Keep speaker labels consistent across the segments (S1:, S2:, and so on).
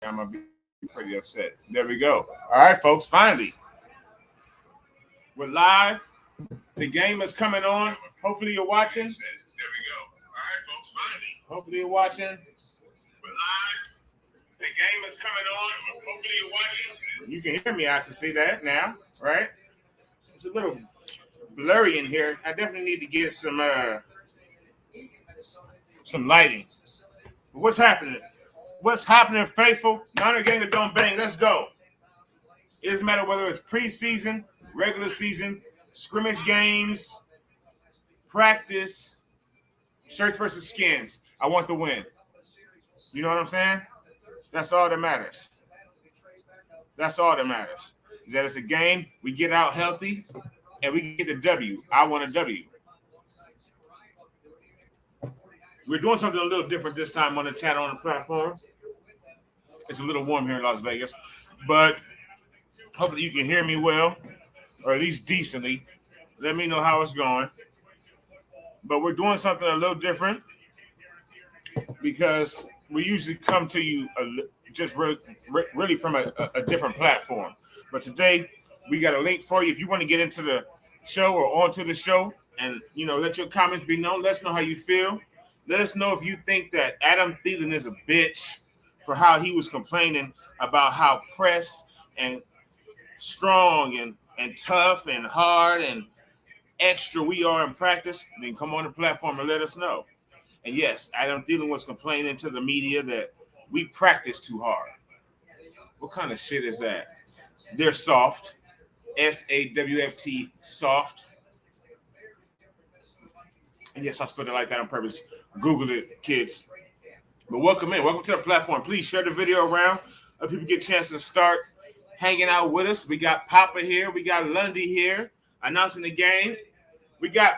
S1: I'm gonna be pretty upset. There we go. All right, folks. Finally, we're live. The game is coming on. Hopefully, you're watching. There we go. All right, folks. Finally. Hopefully, you're watching. We're live. The game is coming on. Hopefully, you're watching. You can hear me. I can see that now. Right? It's a little blurry in here. I definitely need to get some lighting. But what's happening? What's happening, faithful? Niner gang that don't bang. Let's go. It doesn't matter whether it's preseason, regular season, scrimmage games, practice, shirts versus skins. I want the win. You know what I'm saying? That's all that matters. That's all that matters. Is that it's a game, we get out healthy, and we get the W. I want a W. We're doing something a little different this time on the channel on the platform. It's a little warm here in Las Vegas, but hopefully you can hear me well, or at least decently. Let me know how it's going. But we're doing something a little different because we usually come to you just really from a different platform. But today we got a link for you. If you want to get into the show or onto the show and, let your comments be known. Let us know how you feel. Let us know if you think that Adam Thielen is a bitch for how he was complaining about how press and strong and tough and hard and extra we are in practice. Then come on the platform and let us know. And yes, Adam Thielen was complaining to the media that we practice too hard. What kind of shit is that? They're soft. SAWFT, soft. And yes, I spelled it like that on purpose. Google it, kids. But welcome in. Welcome to the platform. Please share the video around. Let people get a chance to start hanging out with us. We got Papa here. We got Lundy here announcing the game. We got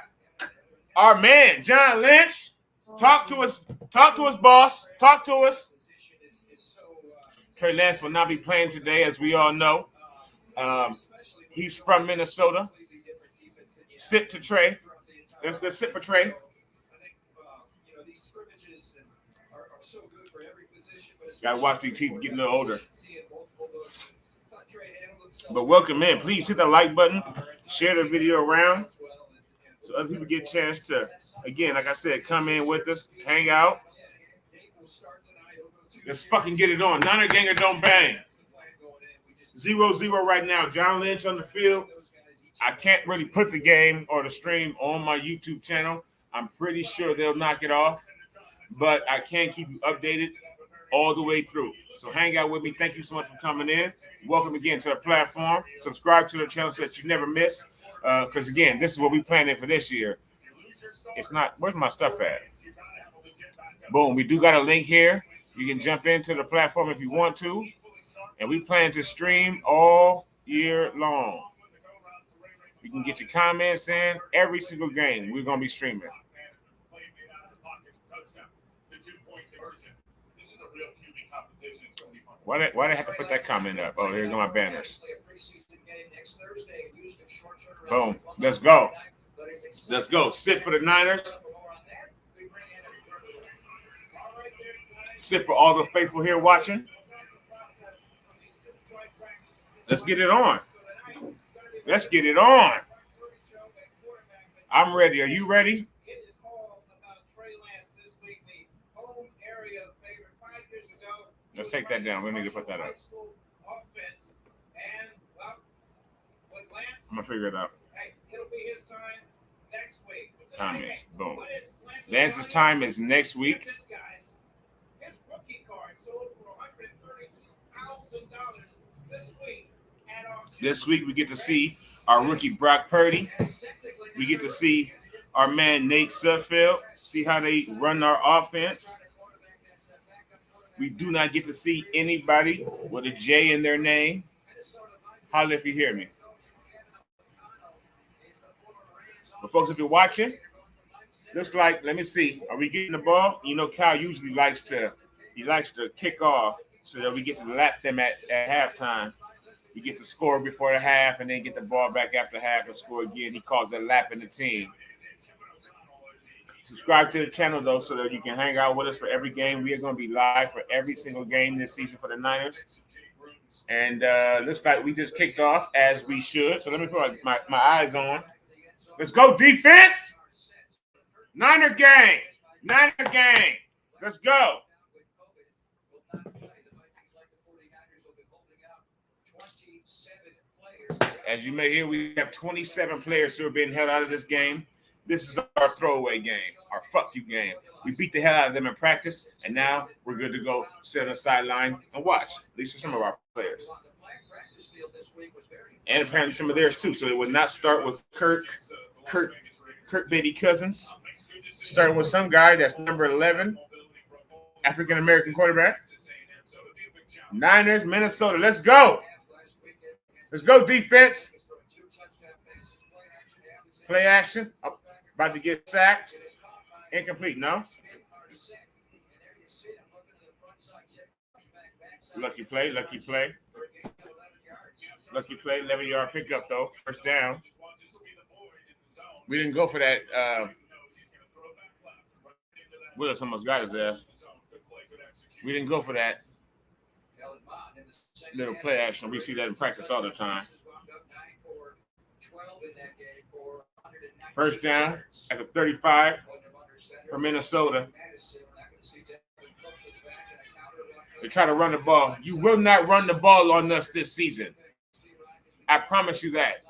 S1: our man, John Lynch. Talk to us. Talk to us, boss. Talk to us. Trey Lance will not be playing today, as we all know. He's from Minnesota. Sit to Trey. Let's sit for Trey. Got to watch these teeth getting a little older. But welcome in. Please hit the like button. Share the video around so other people get a chance to, again, like I said, come in with us, hang out. Let's fucking get it on. Niner Ganger don't bang. 0-0 right now. John Lynch on the field. I can't really put the game or the stream on my YouTube channel. I'm pretty sure they'll knock it off. But I can keep you updated all the way through. So hang out with me. Thank you so much for coming in. Welcome again to the platform. Subscribe to the channel so that you never miss. Because, again, this is what we planning for this year. It's not – where's my stuff at? Boom. We do got a link here. You can jump into the platform if you want to. And we plan to stream all year long. You can get your comments in every single game. We're going to be streaming. Why they have to put that comment up? Oh, here's my banners. Boom. Let's go. Let's go. Sit for the Niners. Sit for all the faithful here watching. Let's get it on. Let's get it on. I'm ready. Are you ready? Let's take that down. We need to put that up. I'm going to figure it out. Time is. Boom. Lance's time is next week. This week we get to see our rookie Brock Purdy. We get to see our man Nate Sudfeld. See how they run our offense. We do not get to see anybody with a J in their name. Holler if you hear me. But folks, if you're watching, looks like, let me see. Are we getting the ball? Kyle usually likes to kick off so that we get to lap them at halftime. We get to score before the half and then get the ball back after half and score again. He calls that lapping the team. Subscribe to the channel, though, so that you can hang out with us for every game. We are going to be live for every single game this season for the Niners. And looks like we just kicked off as we should. So let me put my eyes on. Let's go, defense. Niner gang. Niner gang. Let's go. As you may hear, we have 27 players who are being held out of this game. This is our throwaway game, our fuck you game. We beat the hell out of them in practice, and now we're good to go sit on the sideline and watch, at least for some of our players. And apparently some of theirs too. So it would not start with Kirk baby Cousins. Starting with some guy that's number 11, African-American quarterback. Niners, Minnesota, let's go. Let's go, defense. Play action. Oh, about to get sacked. Incomplete, no? Lucky play, lucky play. Lucky play, 11-yard pickup, though. First down. We didn't go for that. Willis almost got his ass. We didn't go for that little play action. We see that in practice all the time. First down at the 35 for Minnesota. They try to run the ball. You will not run the ball on us this season. I promise you that.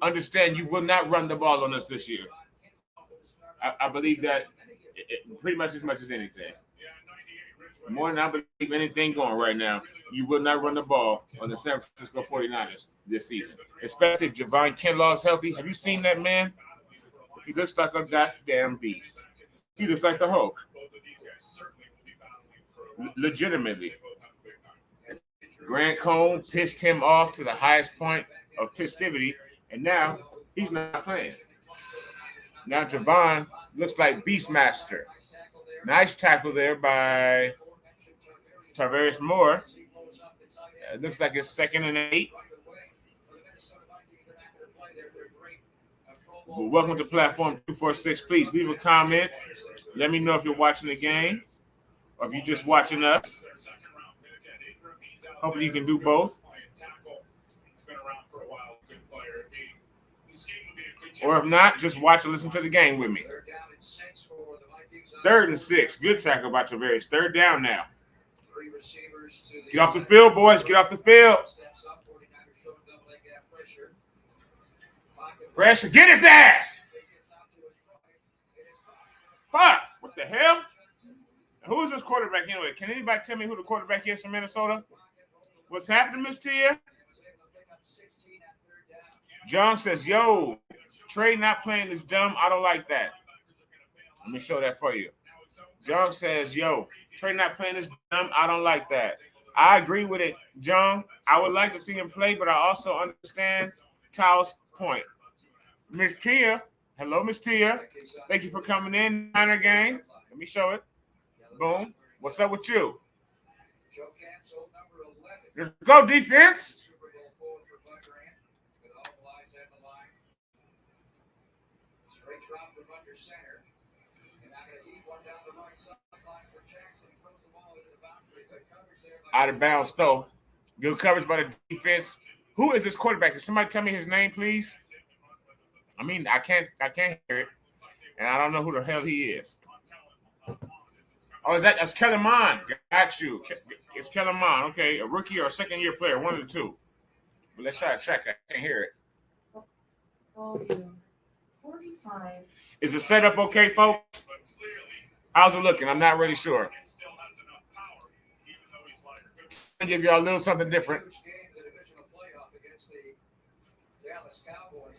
S1: Understand, you will not run the ball on us this year. I believe that pretty much as anything. More than I believe anything going right now. You will not run the ball on the San Francisco 49ers this season, especially if Javon Kinlaw is healthy. Have you seen that man? He looks like a goddamn beast. He looks like the Hulk. Legitimately. Grant Cohn pissed him off to the highest point of festivity, and now he's not playing. Now Javon looks like Beastmaster. Nice tackle there by Tarvarius Moore. It looks like it's 2nd and 8. Well, welcome to Platform 246. Please leave a comment. Let me know if you're watching the game or if you're just watching us. Hopefully you can do both. Or if not, just watch and listen to the game with me. 3rd and 6. Good tackle by Tavares. 3rd down now. Get off the field, boys. Get off the field. Pressure. Get his ass. Fuck. What the hell? Who is this quarterback anyway? Can anybody tell me who the quarterback is from Minnesota? What's happening, Miss Tia? John says, yo, Trey not playing is dumb. I don't like that. Let me show that for you. John says, yo, Trey not playing is dumb. I don't like that. I agree with it, John. I would like to see him play, but I also understand Kyle's point. Miss Tia, hello, Miss Tia. Thank you for coming in, Niner gang. Let me show it. Boom. What's up with you? Let's go, defense. Out of bounds, though. Good coverage by the defense. Who is this quarterback? Can somebody tell me his name, please? I mean, I can't hear it, and I don't know who the hell he is. Oh, that's Kellen Mond. Got you. It's Kellen Mond. Okay, a rookie or a second-year player, one of the two. But let's try to track it. I can't hear it.
S2: Volume 45.
S1: Is the setup okay, folks? How's it looking? I'm not really sure. I'll give y'all a little something different.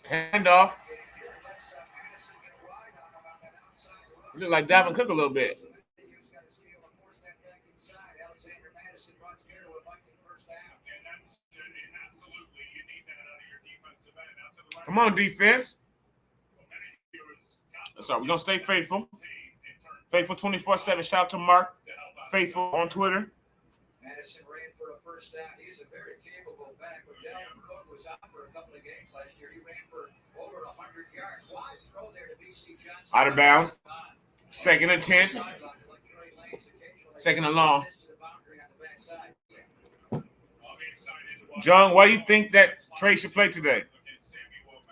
S1: Handoff. You look like Dalvin Cook a little bit. Come on, defense. That's all. We're going to stay faithful. Faithful 24/7. Shout out to Mark. Faithful on Twitter. Out of bounds. Second and 10. Second and long. John, why do you think that Trey should play today?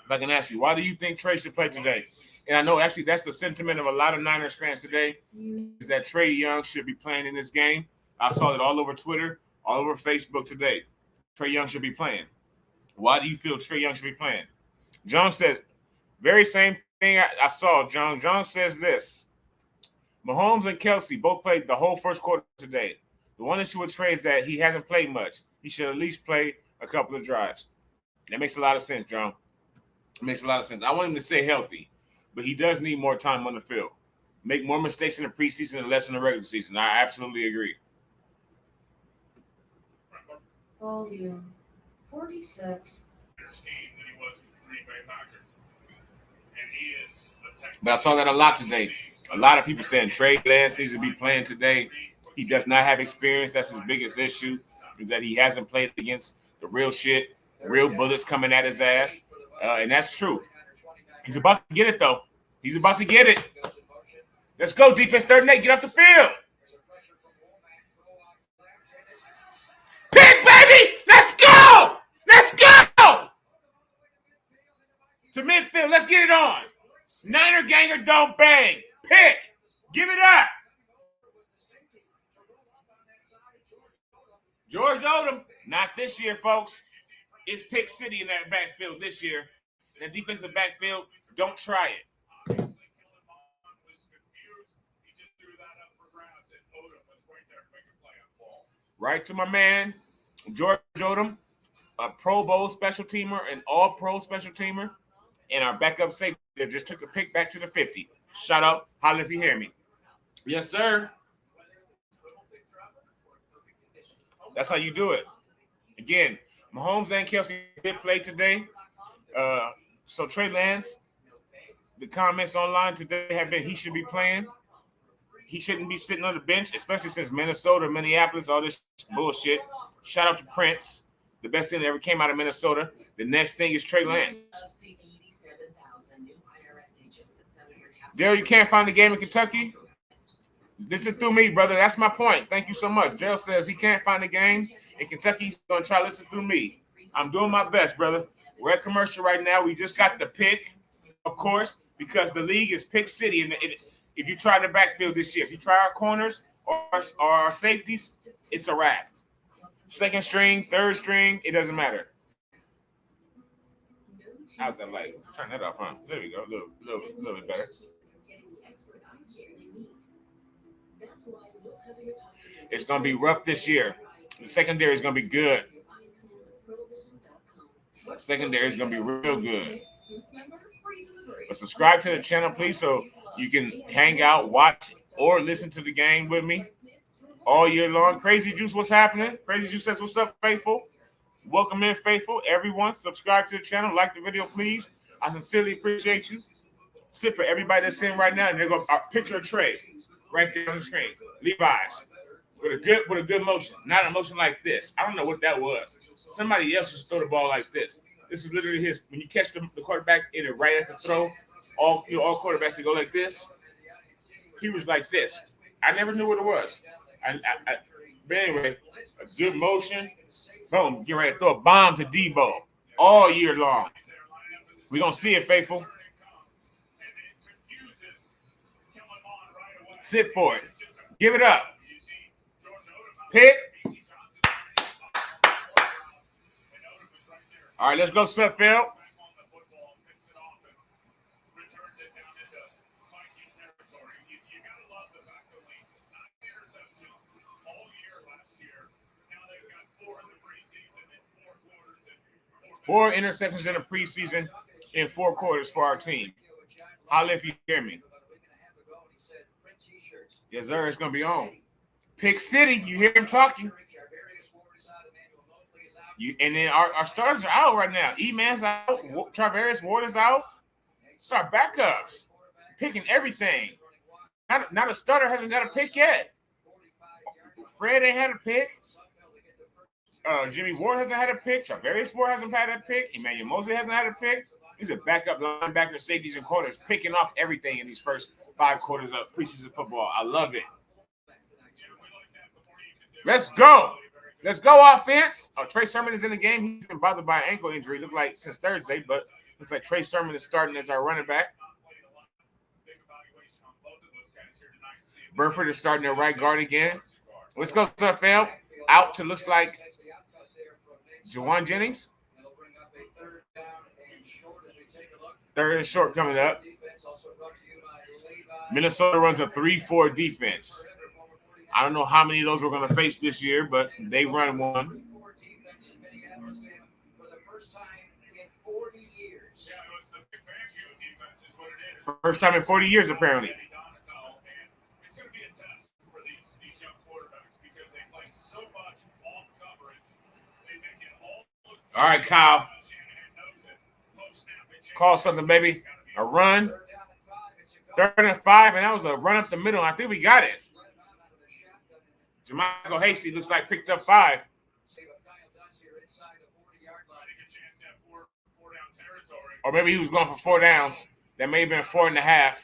S1: If I can ask you, why do you think Trey should play today? And I know actually that's the sentiment of a lot of Niners fans today, is that Trey Young should be playing in this game. I saw it all over Twitter, all over Facebook today. Trey Young should be playing. Why do you feel Trey Young should be playing? John said, very same thing I saw, John. John says this. Mahomes and Kelsey both played the whole first quarter today. The one issue with Trey is that he hasn't played much. He should at least play a couple of drives. That makes a lot of sense, John. It makes a lot of sense. I want him to stay healthy, but he does need more time on the field. Make more mistakes in the preseason and less in the regular season. I absolutely agree.
S2: Volume 46.
S1: But I saw that a lot today. A lot of people saying Trey Lance needs to be playing today. He does not have experience. That's his biggest issue, is that he hasn't played against the real shit, real bullets coming at his ass. And that's true. He's about to get it, though. He's about to get it. Let's go, defense, 3rd and 8. Get off the field. Pick, baby! Let's go! Let's go! To midfield. Let's get it on. Niner ganger don't bang. Pick. Give it up. George Odom. Not this year, folks. It's Pick City in that backfield this year. That defensive backfield, don't try it. Right to my man, George Odom, a Pro Bowl special teamer, an all-pro special teamer, and our backup safety that just took the pick back to the 50. Shout out. Holler if you hear me. Yes, sir. That's how you do it. Again, Mahomes and Kelsey did play today. So Trey Lance, the comments online today have been he should be playing. He shouldn't be sitting on the bench, especially since Minnesota, Minneapolis, all this bullshit. Shout out to Prince, the best thing that ever came out of Minnesota. The next thing is Trey Lance. Daryl, you can't find the game in Kentucky? This is through me, brother. That's my point. Thank you so much. Daryl says he can't find the game in Kentucky. He's going to try to listen through me. I'm doing my best, brother. We're at commercial right now. We just got the pick, of course, because the league is Pick City. And if you try the backfield this year, if you try our corners or our safeties, it's a wrap. 2nd string, 3rd string, it doesn't matter. How's that light? Turn that off, huh? There we go. A little bit better. It's going to be rough this year. The secondary is going to be good. The secondary is going to be real good. But subscribe to the channel, please, so you can hang out, watch, or listen to the game with me all year long. Crazy Juice, what's happening? Crazy Juice says, what's up, Faithful? Welcome in, Faithful. Everyone, subscribe to the channel. Like the video, please. I sincerely appreciate you. Sit for everybody that's in right now, and they're going to picture a Trey right there on the screen. Levi's with a good motion, not a motion like this. I don't know what that was. Somebody else just throw the ball like this. This is literally his. When you catch the quarterback in it right at the throw, all quarterbacks to go like this. He was like this. I never knew what it was. But anyway, a good motion. Boom, get ready to throw a bomb to Debo all year long. We're going to see it, Faithful. Sit for it. Give it up. Pick. All right, let's go, Sutfield. Four interceptions in the preseason in 4 quarters for our team. Holla if you hear me. Yes, sir. It's going to be on. Pick City. You hear him talking. And then our starters are out right now. E-Man's out. Traveris Ward is out. It's our backups. Picking everything. Not a starter hasn't got a pick yet. Fred ain't had a pick. Jimmy Ward hasn't had a pick. Charvarius Ward hasn't had a pick. Emmanuel Mosley hasn't had a pick. These are backup linebackers, safeties, and corners picking off everything in these first 5 quarters of preseason football. I love it. Let's go. Let's go, offense. Oh, Trey Sermon is in the game. He's been bothered by an ankle injury. Looked like since Thursday, but looks like Trey Sermon is starting as our running back. Burford is starting at right guard again. Let's go, Sudfeld. Out to looks like Jawan Jennings. Third and short coming up. Minnesota runs a 3-4 defense. I don't know how many of those we're going to face this year, but they run one. First time in 40 years, apparently. All right, Kyle. Call something, baby. A run. 3rd and 5, and that was a run up the middle. I think we got it. Jermichael Hasty looks like picked up 5. Or maybe he was going for 4 downs. That may have been 4.5.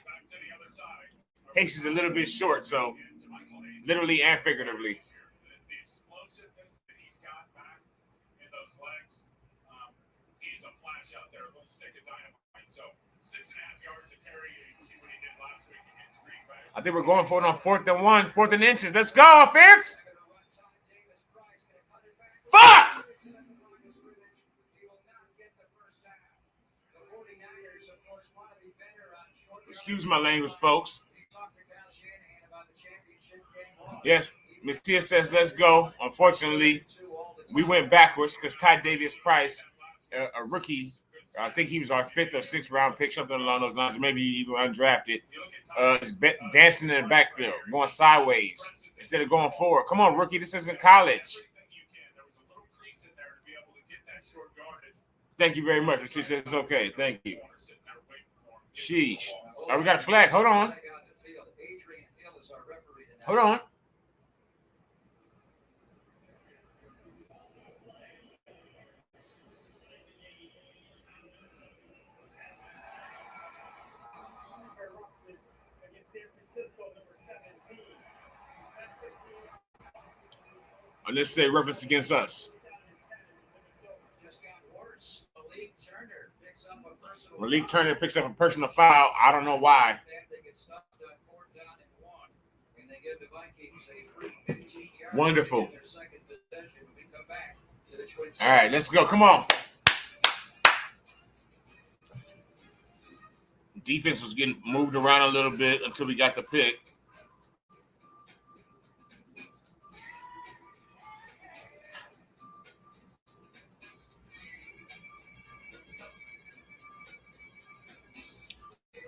S1: Hasty's a little bit short, so literally and figuratively. I think we're going for it on 4th and 1, 4th and inches. Let's go, offense. Fuck! Excuse my language, folks. Yes, Ms. Tia says let's go. Unfortunately, we went backwards because Ty Davis Price, a rookie, I think he was our 5th or 6th round pick, something along those lines, maybe even undrafted, is dancing in the backfield, going sideways instead of going forward. Come on, rookie, this isn't college. Thank you very much. She says it's okay. Thank you. Sheesh. Oh, we got a flag. Hold on. Hold on. And let's say reference against us. Malik Turner picks up a personal foul. I don't know why. Wonderful. All right, let's go. Come on. Defense was getting moved around a little bit until we got the pick.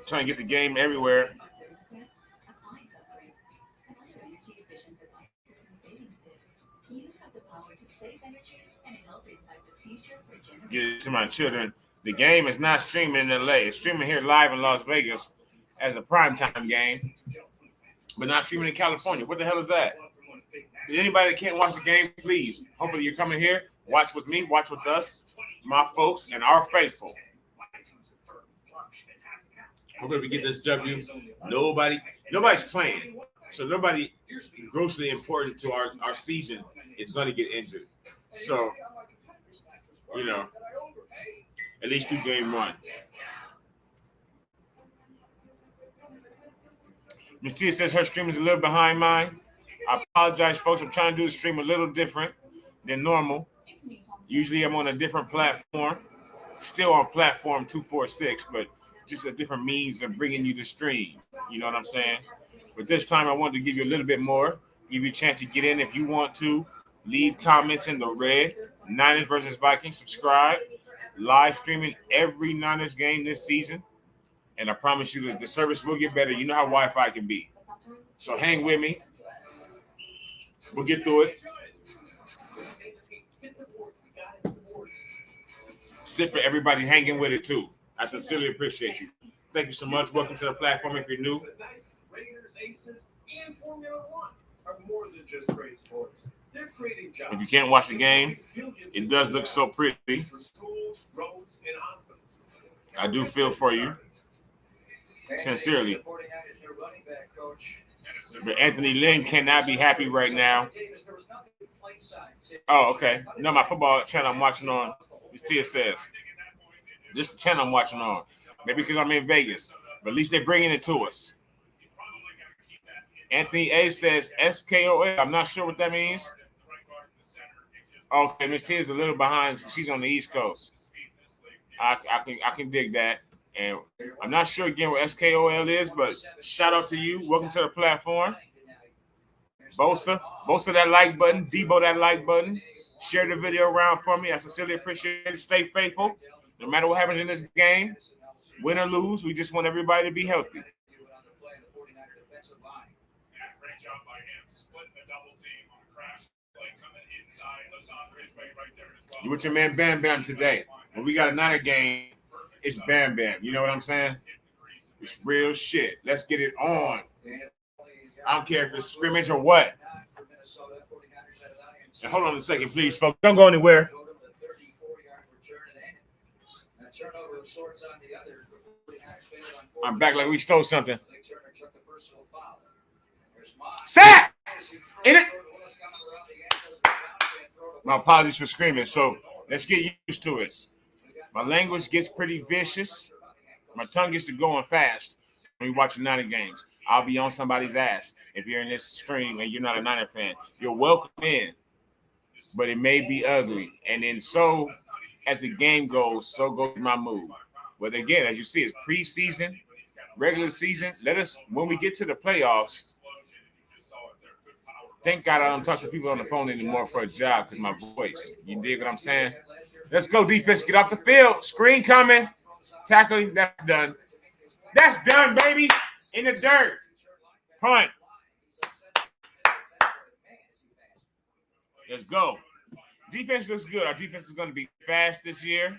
S1: Trying to get the game everywhere. Get it to my children. The game is not streaming in LA. It's streaming here live in Las Vegas as a primetime game, but not streaming in California. What the hell is that? Anybody that can't watch the game, please. Hopefully you're coming here. Watch with me. Watch with us, my folks, and our faithful. Hopefully we get this W. Nobody's playing. So nobody grossly important to our season is going to get injured. So, at least 2 game run. Ms. Tia says her stream is a little behind mine. I apologize, folks. I'm trying to do the stream a little different than normal. Usually I'm on a different platform. Still on platform 246, but just a different means of bringing you the stream. You know what I'm saying? But this time I wanted to give you a little bit more, give you a chance to get in if you want to. Leave comments in the red. Niners versus Vikings. Subscribe. Live streaming every Niners game this season. And I promise you that the service will get better. You know how Wi-Fi can be. So hang with me. We'll get through it. Sit for everybody hanging with it too. I sincerely appreciate you. Thank you so much. Welcome to the platform if you're new.
S3: Raiders, Aces, and Formula One are more than just great sports.
S1: If you can't watch the game, it does look so pretty. I do feel for you, sincerely. But Anthony Lynn cannot be happy right now. Oh, okay. No, my football channel I'm watching on, this Tia says. This is the channel I'm watching on. Maybe because I'm in Vegas. But at least they're bringing it to us. Anthony A says SKOL. I'm not sure what that means. Okay, Miss T is a little behind. She's on the East Coast. I can dig that. And I'm not sure again what SKOL is, but shout out to you. Welcome to the platform. Bosa that like button. Debo that like button. Share the video around for me. I sincerely appreciate it. Stay faithful. No matter what happens in this game, win or lose, we just want everybody to be healthy. You with your man Bam Bam today. When we got a Niner game, it's Bam Bam. You know what I'm saying? It's real shit. Let's get it on. I don't care if it's scrimmage or what. Now, hold on a second, please, folks. Don't go anywhere. I'm back like we stole something. Sack! In it. My apologies for screaming. So let's get used to it. My language gets pretty vicious. My tongue gets to going fast when we watch the Niner games. I'll be on somebody's ass if you're in this stream and you're not a Niner fan. You're welcome in, but it may be ugly. And then so as the game goes, so goes my mood. But again, as you see, it's preseason, regular season. Let us, when we get to the playoffs, thank God I don't talk to people on the phone anymore for a job because my voice. You dig what I'm saying? Let's go, defense. Get off the field. Screen coming. Tackling. That's done. That's done, baby. In the dirt. Punt. Let's go. Defense looks good. Our defense is going to be fast this year.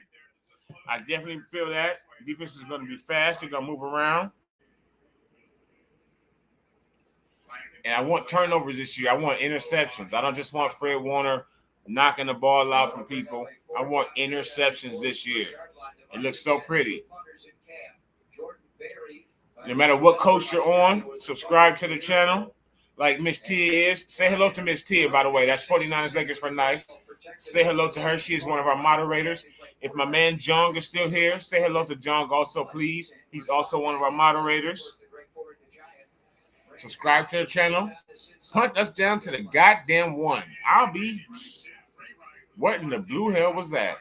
S1: I definitely feel that. Defense is going to be fast. They're going to move around. And I want turnovers this year. I want interceptions. I don't just want Fred Warner knocking the ball out from people. I want interceptions this year. It looks so pretty. No matter what coach you're on, subscribe to the channel. Like Miss Tia is. Say hello to Miss Tia, by the way. That's 49ers Lakers for Life. Say hello to her. She is one of our moderators. If my man Jong is still here, say hello to Jong also, please. He's also one of our moderators. Subscribe to the channel. Punt us down to the goddamn one. I'll be... What in the blue hell was that?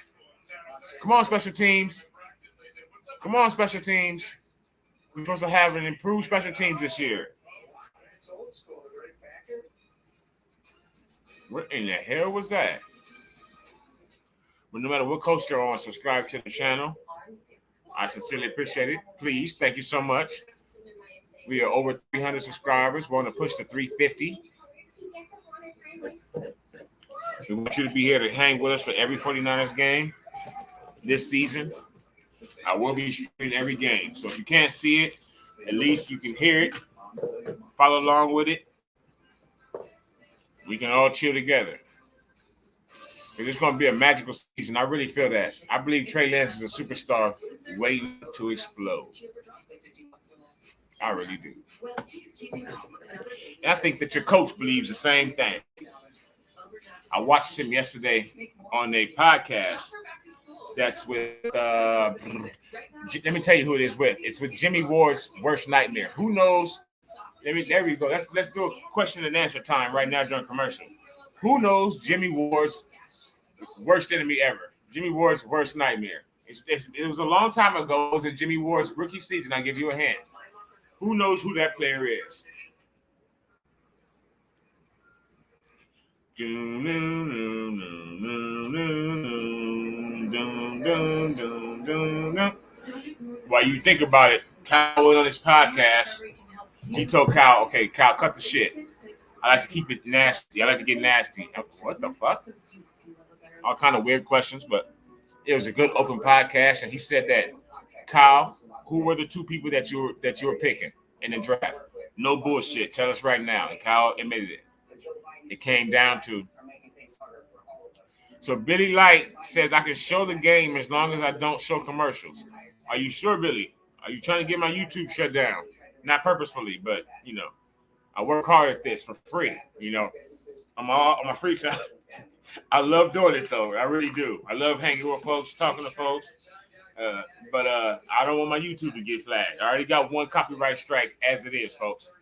S1: Come on, special teams. Come on, special teams. We're supposed to have an improved special teams this year. What in the hell was that? But no matter what coach you're on, subscribe to the channel. I sincerely appreciate it. Please, thank you so much. We are over 300 subscribers. We're on a push to 350. We want you to be here to hang with us for every 49ers game this season. I will be streaming every game. So if you can't see it, at least you can hear it. Follow along with it. We can all chill together. It's going to be a magical season. I really feel that. I believe Trey Lance is a superstar waiting to explode. I really do. And I think that your coach believes the same thing. I watched him yesterday on a podcast that's with, let me tell you who it is with. It's with Jimmy Ward's worst nightmare. Who knows? There we go. Let's do a question and answer time right now during commercial. Who knows Jimmy Ward's worst enemy ever? Jimmy Ward's worst nightmare. It was a long time ago. It was in Jimmy Ward's rookie season. I'll give you a hint. Who knows who that player is? While you think about it, Kyle went on his podcast. He told Kyle, okay, Kyle, cut the shit. I like to keep it nasty. I like to get nasty. What the fuck? All kind of weird questions, but it was a good open podcast. And he said that, Kyle, who were the two people that you were picking in the draft? No bullshit. Tell us right now. And Kyle admitted it. It came down to So Billy Light says I can show the game as long as I don't show commercials. Are you sure, Billy? Are you trying to get my YouTube shut down? Not purposefully, but I work hard at this for free. I'm all on my free time. I love doing it though. I really do. I love hanging with folks, talking to folks. But I don't want my YouTube to get flagged. I already got one copyright strike as it is, folks.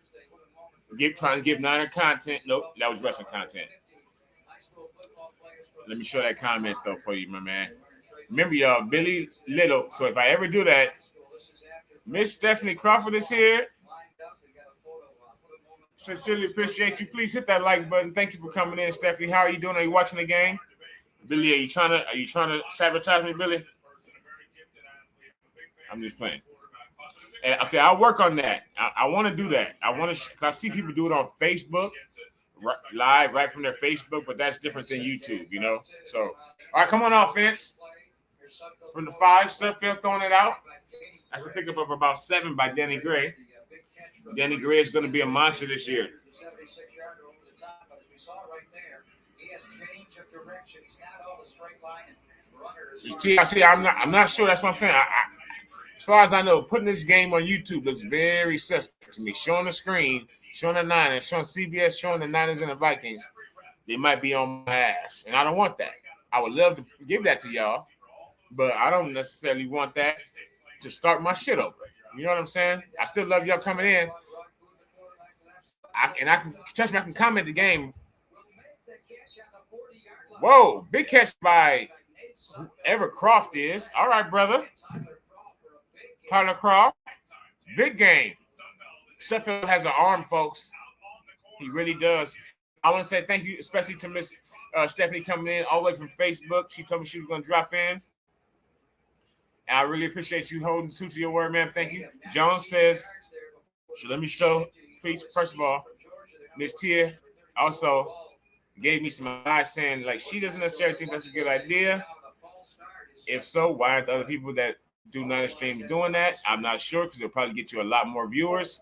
S1: Trying to give Niner content. Nope, that was wrestling content. Let me show that comment though for you, my man. Remember, y'all, Billy Little. So if I ever do that, Miss Stephanie Crawford is here. Sincerely appreciate you. Please hit that like button. Thank you for coming in, Stephanie. How are you doing? Are you watching the game? Billy, are you trying to sabotage me, Billy? I'm just playing. And, okay, I'll work on that. I want to do that. I see people do it on Facebook, live right from their Facebook, but that's different than YouTube, So, all right, come on, offense. From the 5, Sudfeld throwing it out. That's a pickup of about 7 by Danny Gray. Danny Gray is going to be a monster this year. See, I'm not sure. That's what I'm saying. As far as I know, putting this game on YouTube looks very suspect to me. Showing the screen, showing the Niners, showing CBS, showing the Niners and the Vikings, they might be on my ass, and I don't want that. I would love to give that to y'all, but I don't necessarily want that to start my shit over. You know what I'm saying? I still love y'all coming in. I can comment the game. Whoa, big catch by whoever Croft is. All right, brother. Tyler Croft. Big game. Sudfeld has an arm, folks. He really does. I want to say thank you, especially to Miss Stephanie coming in all the way from Facebook. She told me she was going to drop in. And I really appreciate you holding true to your word, man. Thank you. John says, so let me show, please, first of all, Miss Tia also gave me some advice saying, like, she doesn't necessarily think that's a good idea. If so, why aren't the other people that do Niner streams doing that? I'm not sure, because it'll probably get you a lot more viewers.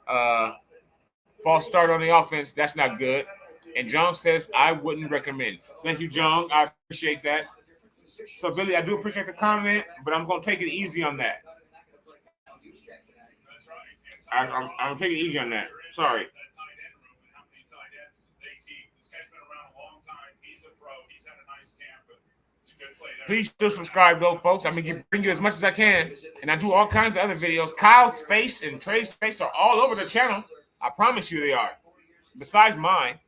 S1: False start on the offense, that's not good. And John says, I wouldn't recommend. Thank you, John. I appreciate that. So, Billy, I do appreciate the comment, but I'm going to take it easy on that. I'm taking it easy on that. Sorry. Please still subscribe, though, folks. I'm going to bring you as much as I can. And I do all kinds of other videos. Kyle's face and Trey's face are all over the channel. I promise you they are. Besides mine.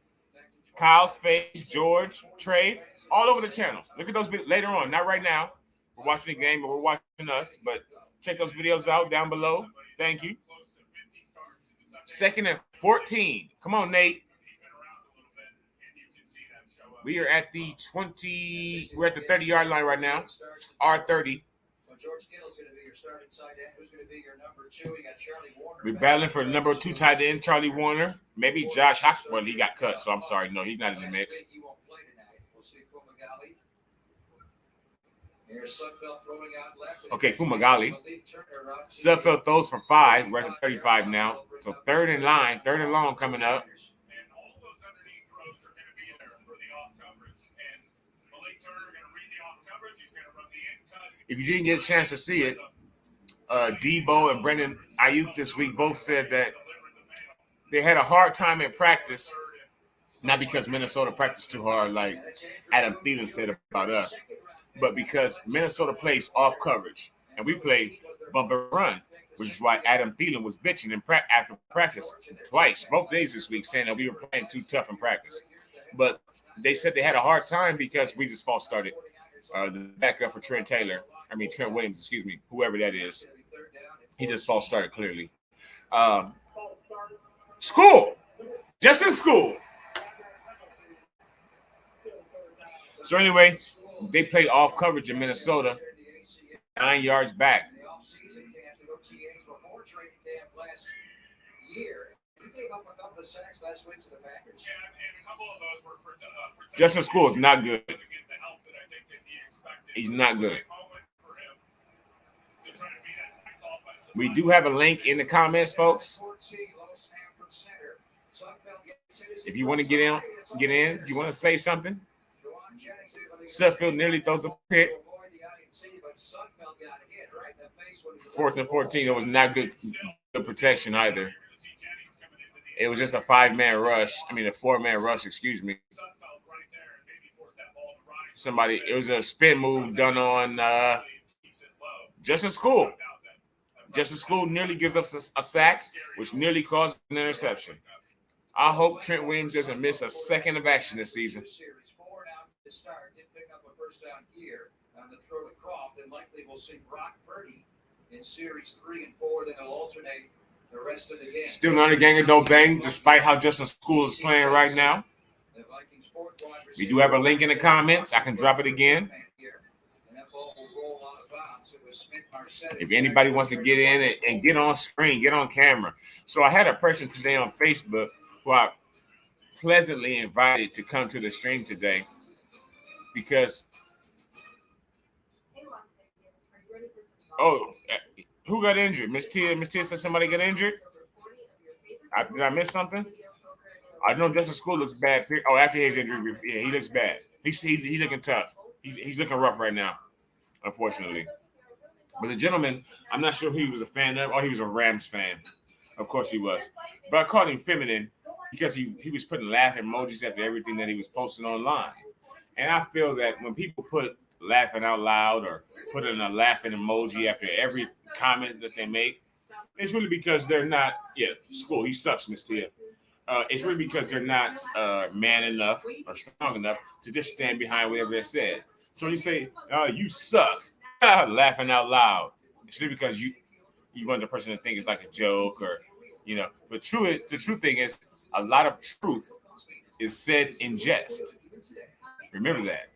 S1: Kyle's face, George, Trey, all over the channel. Look at those videos later on. Not right now. We're watching the game, but we're watching us. But check those videos out down below. Thank you. 2nd and 14. Come on, Nate. We are at the 20. We're at the 30-yard line right now. R30. We're battling for number 2 tight end, Charlie Warner. Maybe Josh Hawkins. Well, he got cut, so I'm sorry. No, he's not in the mix. Okay, Fumagalli. Sudfeld throws for 5. We're at the 35 now. So 3rd and line, 3rd and long coming up. If you didn't get a chance to see it, Debo and Brendan Ayuk this week both said that they had a hard time in practice, not because Minnesota practiced too hard like Adam Thielen said about us, but because Minnesota plays off coverage, and we play bump and run, which is why Adam Thielen was bitching after practice twice, both days this week, saying that we were playing too tough in practice. But they said they had a hard time because we just false started the backup for Trent Williams, whoever that is. He just false started clearly. School. Just in school. So anyway, they play off coverage in Minnesota, 9 yards back. Justin School is not good. He's not good. We do have a link in the comments, folks. If you want to get in, if you want to say something, Sutfield nearly throws a pick. 4th and 14. It was not good protection either. It was just a 5-man rush. I mean, a 4-man rush, excuse me. It was a spin move done on Justin School. Justin School nearly gives up a sack, which nearly caused an interception. I hope Trent Williams doesn't miss a second of action this season. In series 3 and 4, then they'll alternate the rest of the game. Still not a gang of don't bang, despite how Justin School is playing right now. We do have a link in the comments. I can drop it again. If anybody wants to get in and get on screen, get on camera. So I had a person today on Facebook who I pleasantly invited to come to the stream today because who got injured? Miss Tia said somebody got injured. Did I miss something? I know Justin School looks bad. Oh, after his injury, yeah, he looks bad. He's looking tough. He's looking rough right now, unfortunately. But the gentleman, I'm not sure who he was a fan of. Oh, he was a Rams fan. Of course he was. But I called him feminine because he was putting laughing emojis after everything that he was posting online. And I feel that when people put laughing out loud or put in a laughing emoji after every comment that they make, it's really because they're not, School, he sucks, Miss Tia. It's really because they're not man enough or strong enough to just stand behind whatever they said. So when you say, you suck, laughing out loud, it's really because you want the person to think it's like a joke or, but the true thing is a lot of truth is said in jest. Remember that.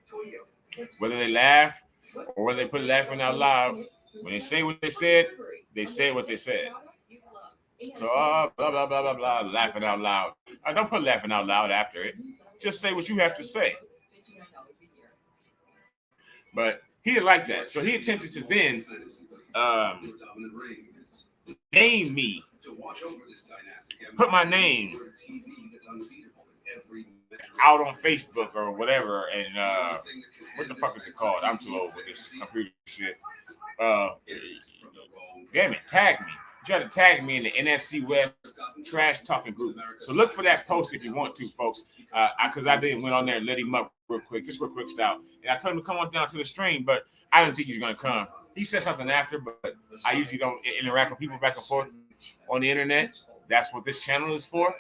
S1: Whether they laugh or whether they put laughing out loud, when they say what they said what they said. So, blah, blah, blah, blah, blah, laughing out loud. Don't put laughing out loud after it. Just say what you have to say. But he didn't like that. So he attempted to then name me. Put my name out on Facebook or whatever. And what the fuck is it called? I'm too old with this computer shit. Damn it, tag me. Try to tag me in the NFC West trash talking group. So look for that post if you want to, folks. Because I didn't went on there and let him up real quick style. And I told him to come on down to the stream, but I didn't think he was going to come. He said something after, but I usually don't interact with people back and forth on the internet. That's what this channel is for.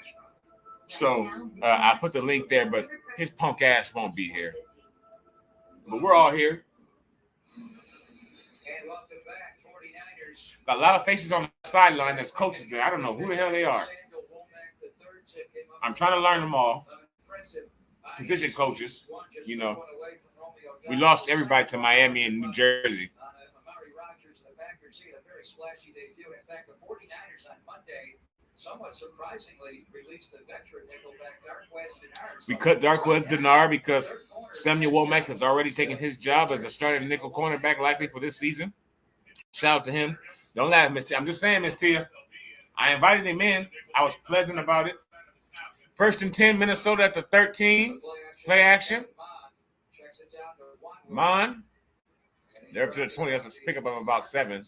S1: So I put the link there, but his punk ass won't be here. But we're all here. Got a lot of faces on the sideline that's coaches there. I don't know who the hell they are. I'm trying to learn them all. Position coaches, We lost everybody to Miami and New Jersey. Somewhat surprisingly, released the veteran nickelback Darquez Denard. We cut Darquez Denard because Samuel Womack has already taken his job as a starting nickel cornerback likely for this season. Shout out to him. Don't laugh, Miss Tia. I'm just saying, Miss Tia. I invited him in. I was pleasant about it. 1st and 10, Minnesota at the 13. Play action. Mon. They're up to the 20. That's a pickup of about 7. Right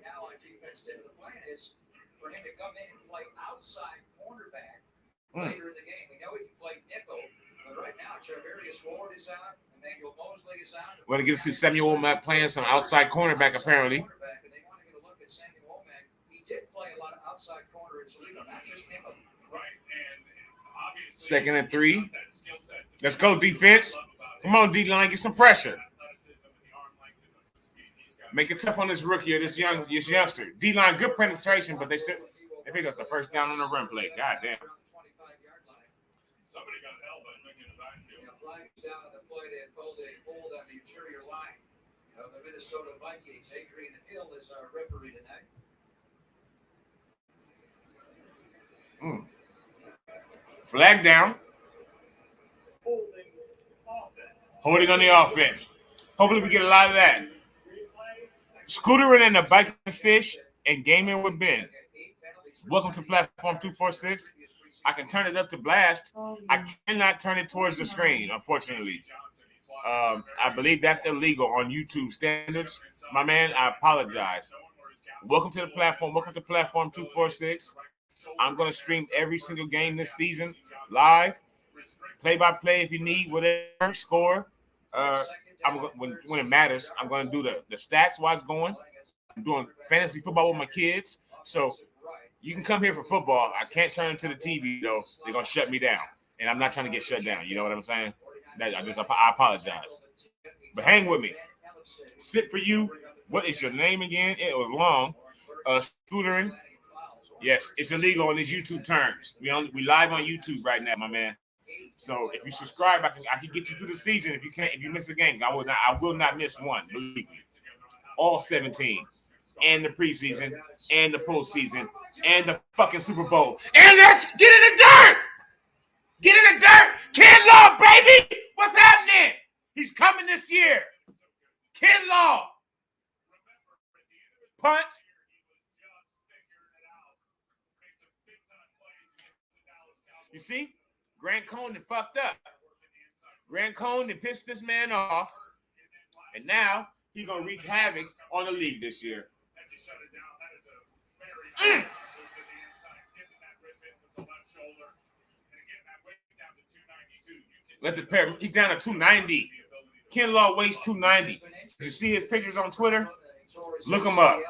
S1: now on defense, the plan is for him to come in and play outside cornerback later in the game. We know he can play nickel, but right now Charvarius Ward is out, Emmanuel Mosley is out. We're going to get to see Samuel Womack playing some outside cornerback apparently. And they want to get a look at Samuel Womack. He did play a lot of outside corner in Toledo, not just nickel. Right, and obviously 2nd and 3. Let's go defense. Come on, D-line, get some pressure. Make it tough on this rookie or this youngster. D-line, good penetration, but they pick up the first down on the run play. God damn. Somebody got an elbow and making it back here. Flags down on the play. They had called a hold on the interior line of the Minnesota Vikings. Adrian Hill is our referee tonight. Flag down. Holding on the offense. Hopefully we get a lot of that. Scootering in the Biking Fish and Gaming with Ben. Welcome to Platform 246. I can turn it up to blast.
S2: Volume.
S1: I cannot turn it towards the screen, unfortunately. I believe that's illegal on YouTube standards. My man, I apologize. Welcome to the platform. Welcome to Platform 246. I'm going to stream every single game this season live, play-by-play if you need, whatever, score. When it matters, I'm going to do the stats while it's going. I'm doing fantasy football with my kids. So you can come here for football. I can't turn it to the TV, though. They're going to shut me down. And I'm not trying to get shut down. You know what I'm saying? I apologize. But hang with me. Sit for you. What is your name again? It was long. Scootering. Yes, it's illegal on these YouTube terms. We live on YouTube right now, my man. So if you subscribe, I can get you through the season. If you miss a game, I will not miss one. Believe me. All 17, and the preseason, and the postseason, and the fucking Super Bowl. And let's get in the dirt. Get in the dirt. Ken Law, baby. What's happening? He's coming this year. Ken Law. Punt. You see? Grant Cohn fucked up. Grant Cohn pissed this man off. And now he's going to wreak havoc on the league this year. He's down to 290. Ken Law weighs 290. Did you see his pictures on Twitter? Look him up.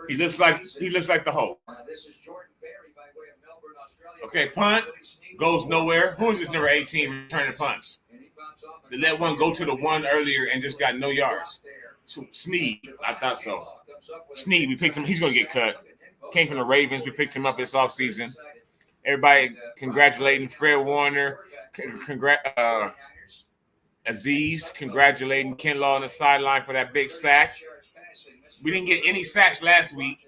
S1: He looks like the Hulk. Okay, punt goes nowhere. Who is this number 18 returning punts? They let one go to the one earlier and just got no yards. So, Sneed, I thought so. Sneed, we picked him. He's going to get cut. Came from the Ravens. We picked him up this offseason. Everybody congratulating Fred Warner. Aziz congratulating Ken Law on the sideline for that big sack. We didn't get any sacks last week.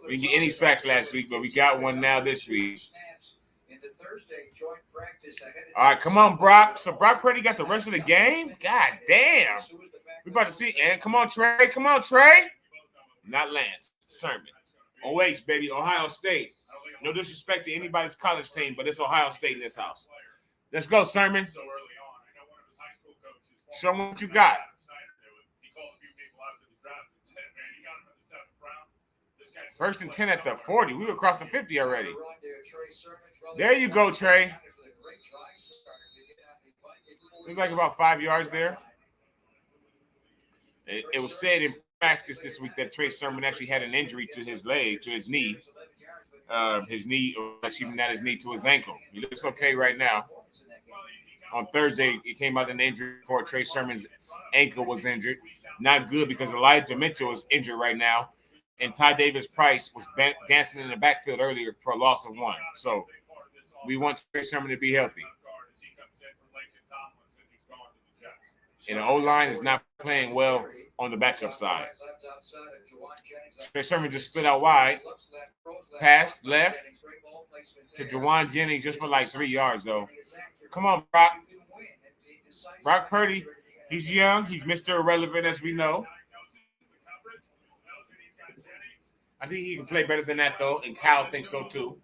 S1: We didn't get any sacks last week, but we got one now this week. All right, come on, Brock. So Brock Purdy got the rest of the game? God damn. We about to see. And come on, Trey. Come on, Trey. Not Lance. Sermon. OH, baby. Ohio State. No disrespect to anybody's college team, but it's Ohio State in this house. Let's go, Sermon. Show them what you got. First and 10 at the 40. We were across the 50 already. There you go, Trey. Looks like about 5 yards there. It was said in practice this week that Trey Sermon actually had an injury to his leg, to his knee. His knee, or actually not his knee, to his ankle. He looks okay right now. On Thursday, it came out in the injury report. Trey Sermon's ankle was injured. Not good because Elijah Mitchell is injured right now. And Ty Davis Price was dancing in the backfield earlier for a loss of one. So we want Trey Sermon to be healthy. And the O-line is not playing well on the backup side. Trey Sermon just split out wide. Pass left to Juwan Jennings just for like 3 yards, though. Come on, Brock. Brock Purdy, he's young. He's Mr. Irrelevant, as we know. I think he can play better than that, though, and Kyle thinks so, too.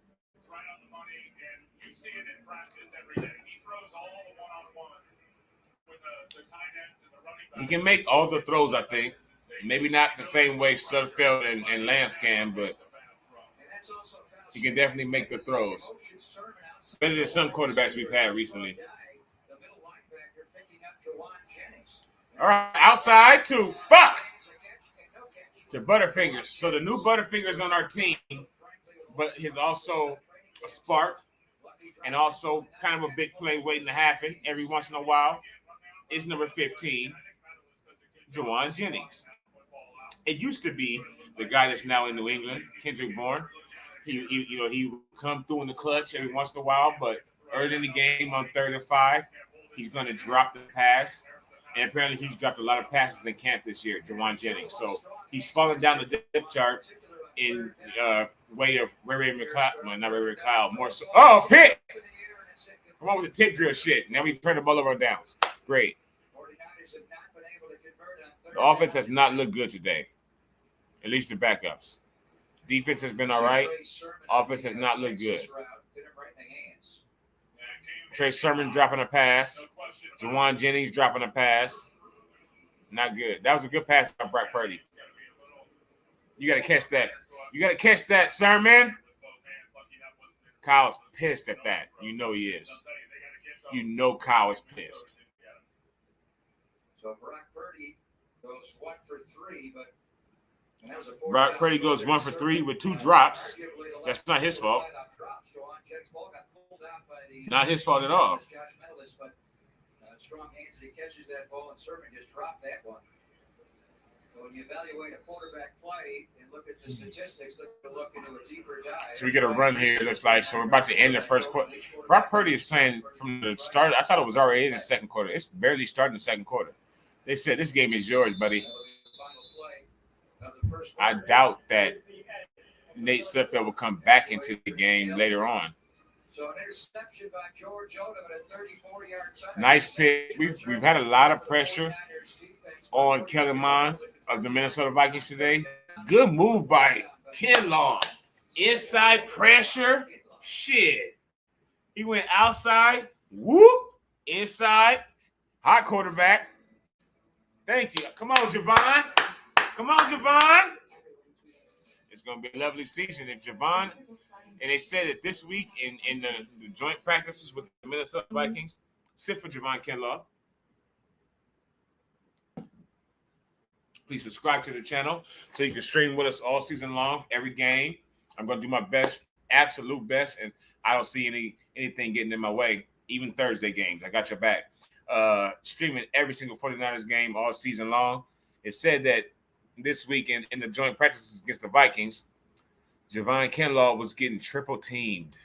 S1: He can make all the throws, I think. Maybe not the same way Sudfeld and Lance can, but he can definitely make the throws. Better than some quarterbacks we've had recently. All right, outside to Butterfingers. So the new Butterfingers on our team, but he's also a spark and also kind of a big play waiting to happen every once in a while. Is number 15, Juwan Jennings. It used to be the guy that's now in New England, Kendrick Bourne. He would come through in the clutch every once in a while, but early in the game on 3rd and 5, he's going to drop the pass. And apparently he's dropped a lot of passes in camp this year, Juwan Jennings. So he's fallen down the depth chart in way of Ray McLeod. Well, not Ray McLeod, more so. Oh, pick! Come on with the tip drill shit. Now we turn the ball over downs. Great. The offense has not looked good today, at least the backups. Defense has been all right. Offense has not looked good. Trey Sermon dropping a pass. Jawan Jennings dropping a pass. Not good. That was a good pass by Brock Purdy. You got to catch that. You got to catch that, Sermon. Kyle's pissed at that. You know he is. You know Kyle is pissed.
S3: So Brock Purdy goes 1 for 3, but
S1: Brock Purdy goes 1 for 3 with 2 drops. That's not his fault. Not his fault at all.
S3: Strong hands, he catches that ball, and Sermon just dropped that one. So when you evaluate a quarterback play and look at the statistics, look into a deeper dive.
S1: So we get a run here, it looks like. So we're about to end the first quarter. Brock Purdy is playing from the start. I thought it was already in the second quarter. It's barely starting the second quarter. They said, this game is yours, buddy. I doubt that Nate Sudfeld will come back into the game later on.
S3: So an interception by George Odom at a 34-yard touchdown.
S1: Nice pick. We've had a lot of pressure on Kellen Mond of the Minnesota Vikings today. Good move by Kinlaw. Inside pressure. Shit. He went outside. Whoop. Inside. Hot quarterback. Thank you. Come on, Javon. Come on, Javon. It's going to be a lovely season if Javon. And they said that this week in the joint practices with the Minnesota Vikings, sit for Javon Kinlaw. Please subscribe to the channel so you can stream with us all season long, every game. I'm going to do my best, absolute best, and I don't see anything getting in my way, even Thursday games. I got your back. Streaming every single 49ers game all season long. It said that this week in the joint practices against the Vikings, Javon Kinlaw was getting triple teamed.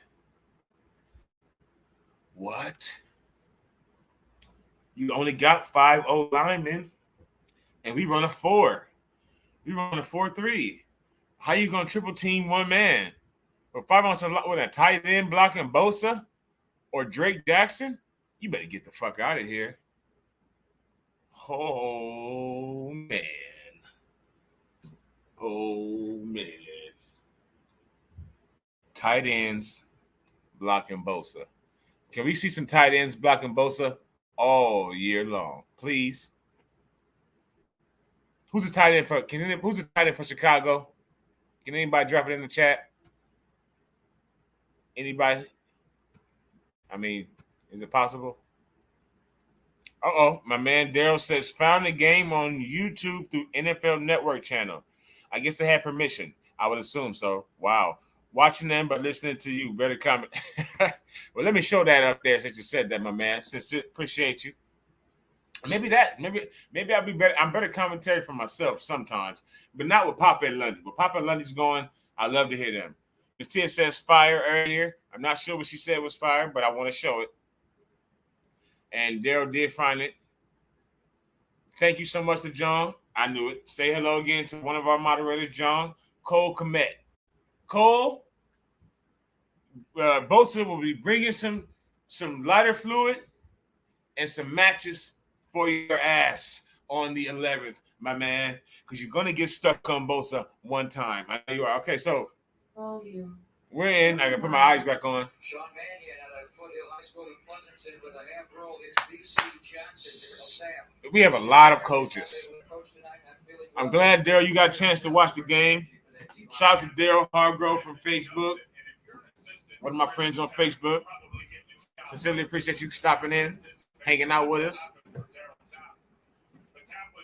S1: What? You only got 5 O-linemen, and we run a 4. We run a 4-3. How you going to triple team one man? Or 5 on some with a tight end blocking Bosa or Drake Jackson? You better get the fuck out of here. Oh, man. Oh, man. Tight ends blocking Bosa. Can we see some tight ends blocking Bosa all year long, please? Who's a tight end for? Who's a tight end for Chicago? Can anybody drop it in the chat? Anybody? I mean, is it possible? My man Daryl says found the game on YouTube through NFL Network channel. I guess they had permission. I would assume so. Wow. Watching them but listening to you. Better comment. Well, let me show that up there since you said that, my man. Appreciate you. Maybe I'll be better. I'm better commentary for myself sometimes, but not with Papa and Lundy. But Papa and Lundy's going, I love to hear them. Miss Tia says fire earlier. I'm not sure what she said was fire, but I want to show it. And Daryl did find it. Thank you so much to John. I knew it. Say hello again to one of our moderators, John Cole Komet. Cole, Bosa will be bringing some lighter fluid and some matches for your ass on the 11th, my man, because you're going to get stuck on Bosa one time. I know you are. Okay, so we're in. I got to put my eyes back on.
S3: Sean Mannion at Foothill High School in Pleasanton with a half roll. It's DC Johnson.
S1: We have a lot of coaches. I'm glad, Daryl, you got a chance to watch the game. Shout out to Daryl Hargrove from Facebook. One of my friends on Facebook. Sincerely appreciate you stopping in, hanging out with us.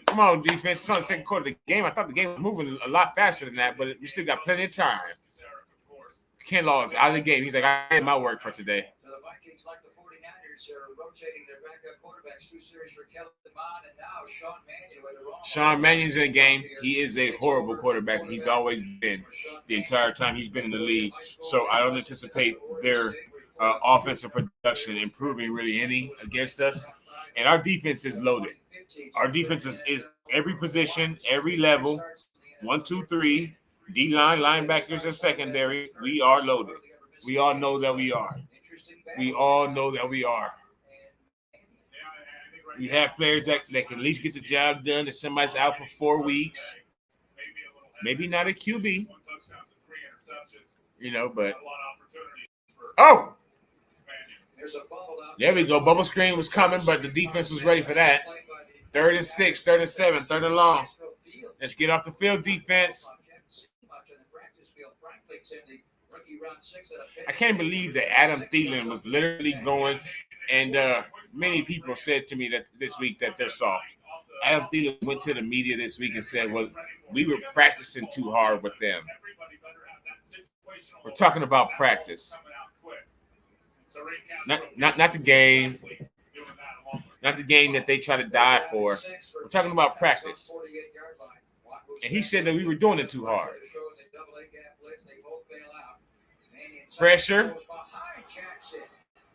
S1: Come on, defense. It's on the second quarter of the game. I thought the game was moving a lot faster than that, but we still got plenty of time. Kinlaw is out of the game. He's like, I did my work for today.
S3: So the Vikings, like the 49ers, are rotating their backup quarterbacks. 2 series for Kellen Mond, and now Sean Mannion with the wrong.
S1: Sean Mannion's in the game. He is a horrible quarterback. He's always been the entire time he's been in the league. So I don't anticipate their offensive production improving really any against us. And our defense is loaded. Our defense is every position, every level, 1, 2, 3, D-line, linebackers, and secondary. We are loaded. We all know that we are. We all know that we are. We have players that can at least get the job done if somebody's out for 4 weeks. Maybe not a QB, You know, but oh, there we go. Bubble screen was coming, but the defense was ready for that. 3rd and 6, 3rd and 7, 3rd and long. Let's get off the field, defense. I can't believe that Adam Thielen was literally going, and many people said to me that this week that they're soft. Adam Thielen went to the media this week and said, well, we were practicing too hard with them. We're talking about practice. Not the game. Not the game that they try to die for. We're talking about practice. And he said that we were doing it too hard. Pressure.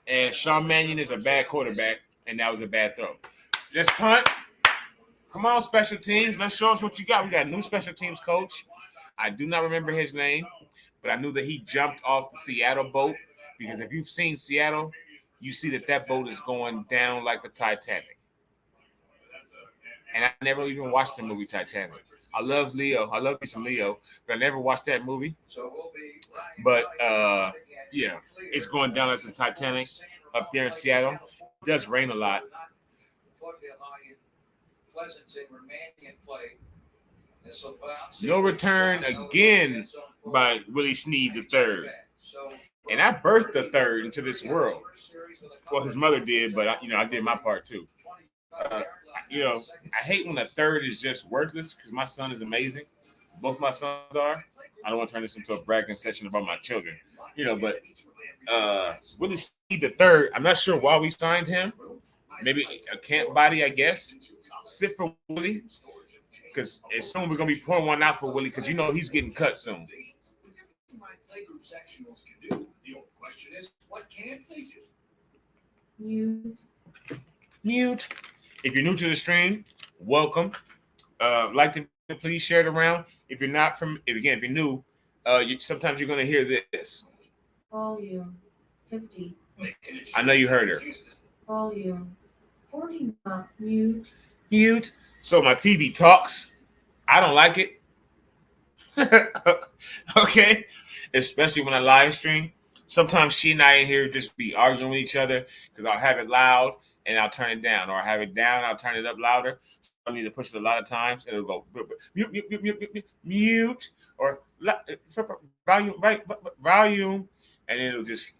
S1: And Sean Mannion is a bad quarterback, and that was a bad throw. Let's punt. Come on, special teams. Let's show us what you got. We got a new special teams coach. I do not remember his name, but I knew that he jumped off the Seattle boat, because if you've seen Seattle, you see that boat is going down like the Titanic. And I never even watched the movie Titanic. I love Leo. I love me some Leo, but I never watched that movie. But, yeah, it's going down like the Titanic up there in Seattle. It does rain a lot. No return again by Willie Snead III. And I birthed the third into this world. Well, his mother did, but I did my part too. I hate when a third is just worthless, because my son is amazing. Both my sons are. I don't want to turn this into a bragging session about my children, but Willie Snead III, I'm not sure why we signed him. Maybe a camp body, I guess. Sit for Willie, because as soon we're gonna be pouring one out for Willie, because he's getting cut soon. Mute. If you're new to the stream, welcome. Like to please share it around. If you're not if you're new, sometimes you're gonna hear this.
S2: Volume 50.
S1: I know you heard her.
S2: Volume 40. Mute.
S1: So my TV talks. I don't like it. Okay. Especially when I live stream. Sometimes she and I in here just be arguing with each other, because I'll have it loud and I'll turn it down, or I have it down, I'll turn it up louder. I need to push it a lot of times, and it'll go mute, or volume, and it'll just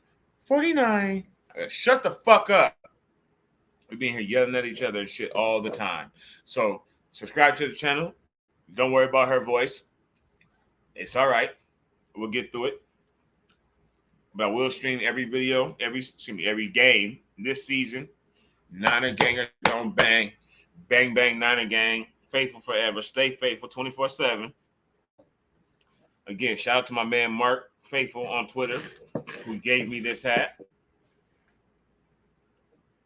S1: 49. Shut the fuck up. We've been here yelling at each other and shit all the time. So subscribe to the channel. Don't worry about her voice. It's all right. We'll get through it. But I will stream every video, every game this season. Niner Ganger, don't bang. Bang, bang, Niner Gang. Faithful forever. Stay faithful 24/7. Again, shout out to my man Mark Faithful on Twitter, who gave me this hat.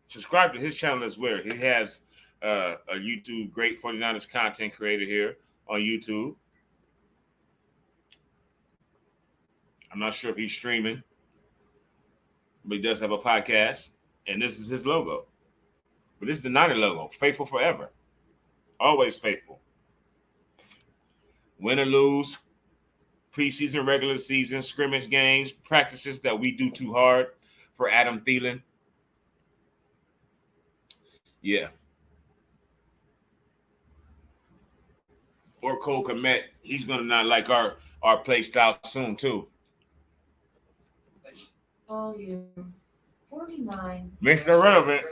S1: Subscribe to his channel as well. He has a YouTube, great 49ers content creator here on YouTube. I'm not sure if he's streaming, but he does have a podcast, and this is his logo. But this is the Niner logo, faithful forever. Always faithful. Win or lose, preseason, regular season, scrimmage games, practices that we do too hard for Adam Thielen. Yeah. Or Cole Kmet, he's going to not like our play style soon, too.
S2: Volume 49.
S1: Mr. Irrelevant.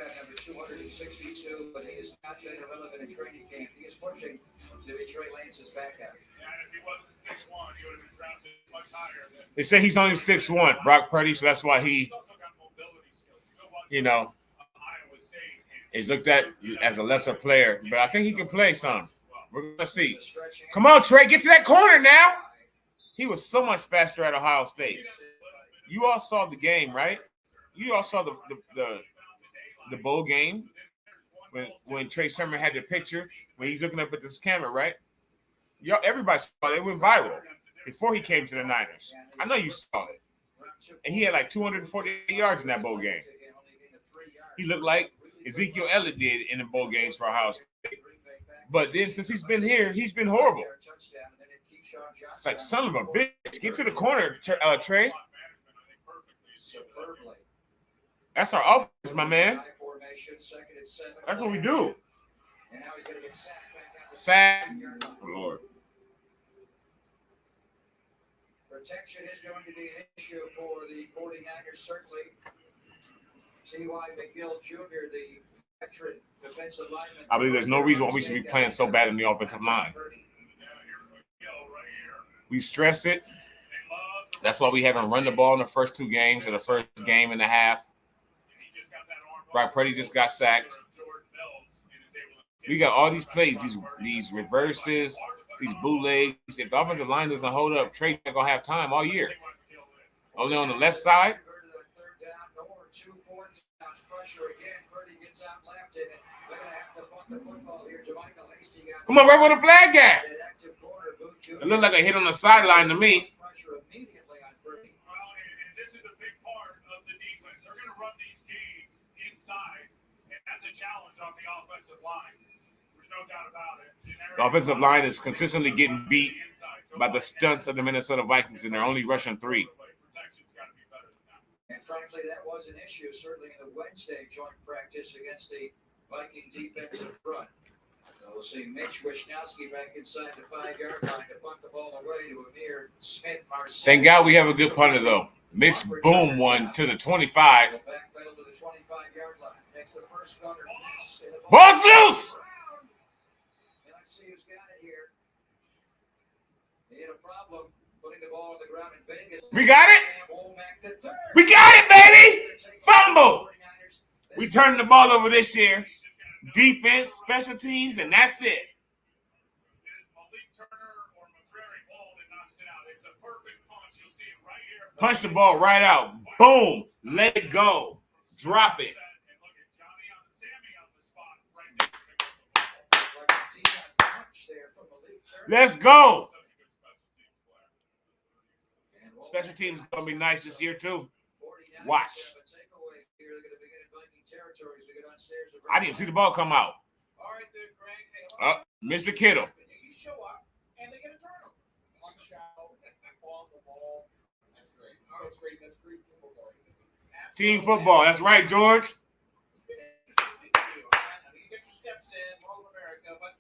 S1: They say he's only 6'1", Brock Purdy, so that's why he, is looked at as a lesser player. But I think he can play some. We're going to see. Come on, Trey, get to that corner now. He was so much faster at Ohio State. You all saw the game, right? You all saw the bowl game when Trey Sermon had the picture when he's looking up at this camera, right? Y'all, everybody saw it. It went viral before he came to the Niners. I know you saw it. And he had like 248 yards in that bowl game. He looked like Ezekiel Elliott did in the bowl games for Ohio State. But then since he's been here, he's been horrible. It's like, son of a bitch. Get to the corner, Trey.
S3: Superbly.
S1: That's our offense, my man.
S3: High formation, second and 7.
S1: That's what we do.
S3: And now he's going to get sacked back out.
S1: Sack. Oh, Lord.
S3: Protection is going to be an issue for the 49ers, certainly. T.Y. McGill Jr., the veteran defensive lineman.
S1: I believe there's no reason why we should be playing so bad in the offensive line. We stress it. That's why we haven't run the ball in the first 2 games or the first game and a half. Brock Purdy just got sacked. We got all these plays, these reverses, these bootlegs. If the offensive line doesn't hold up, Trey not gonna have time all year. Only on the left side. Come on, right where the flag at? It looked like a hit on the sideline to me.
S4: This is a big part of the defense. They're going to run these games inside, and that's a challenge on the offensive line. There's no doubt about it.
S1: The offensive line is consistently getting beat by the stunts of the Minnesota Vikings, and they're only rushing 3.
S3: And frankly, that was an issue, certainly in the Wednesday joint practice against the Viking defensive front. So we'll see Mitch Wishnowsky back inside the 5-yard line to punt the ball away to Amir Smith-Marset.
S1: Thank God we have a good punter, though. Mitch boom one to the 25.
S3: Back pedal to the 25-yard line. Makes the first runner miss. And the
S1: Ball's loose!
S3: And let's see who's got it here. He had a problem putting the ball on the ground in Vegas.
S1: We got it? We got it, baby! Fumble! We turned the ball over this year. Defense, special teams, and that's it. Punch the ball right out. Boom. Let it go. Drop it. Let's go. Special teams is going to be nice this year, too. Watch. I didn't see the ball come out. Mr. Kittle.
S4: You show up and they get a turnover. Punch out, fall the ball. That's great. That's great. That's great team football.
S1: Team football. That's right, George.
S4: You get your steps in, all America, but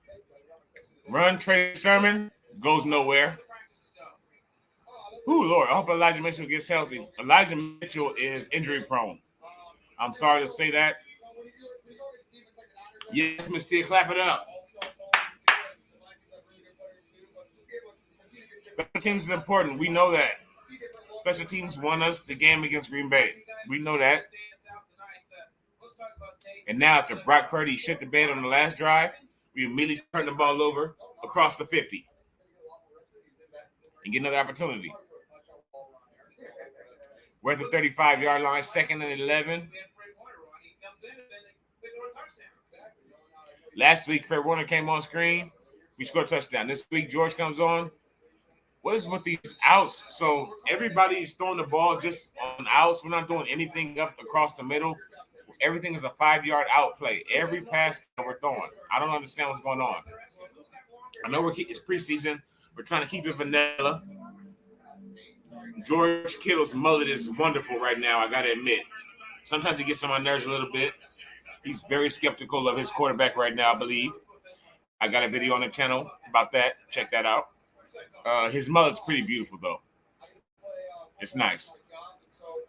S1: Run Trey Sermon goes nowhere. Ooh, Lord. I hope Elijah Mitchell gets healthy. Elijah Mitchell is injury prone. I'm sorry to say that. Yes, Miss Tia, clap it up. Special teams is important. We know that. Special teams won us the game against Green Bay. We know that. And now after Brock Purdy shit the bed on the last drive, we immediately turn the ball over across the 50 and get another opportunity. We're at the 35-yard line, 2nd and 11. Last week, Fred Warner came on screen. We scored a touchdown. This week, George comes on. What is with these outs? So everybody's throwing the ball just on outs. We're not doing anything up across the middle. Everything is a 5-yard out play. Every pass that we're throwing. I don't understand what's going on. I know it's preseason. We're trying to keep it vanilla. George Kittle's mullet is wonderful right now, I got to admit. Sometimes he gets on my nerves a little bit. He's very skeptical of his quarterback right now, I believe. I got a video on the channel about that. Check that out. His mullet's pretty beautiful, though. It's nice.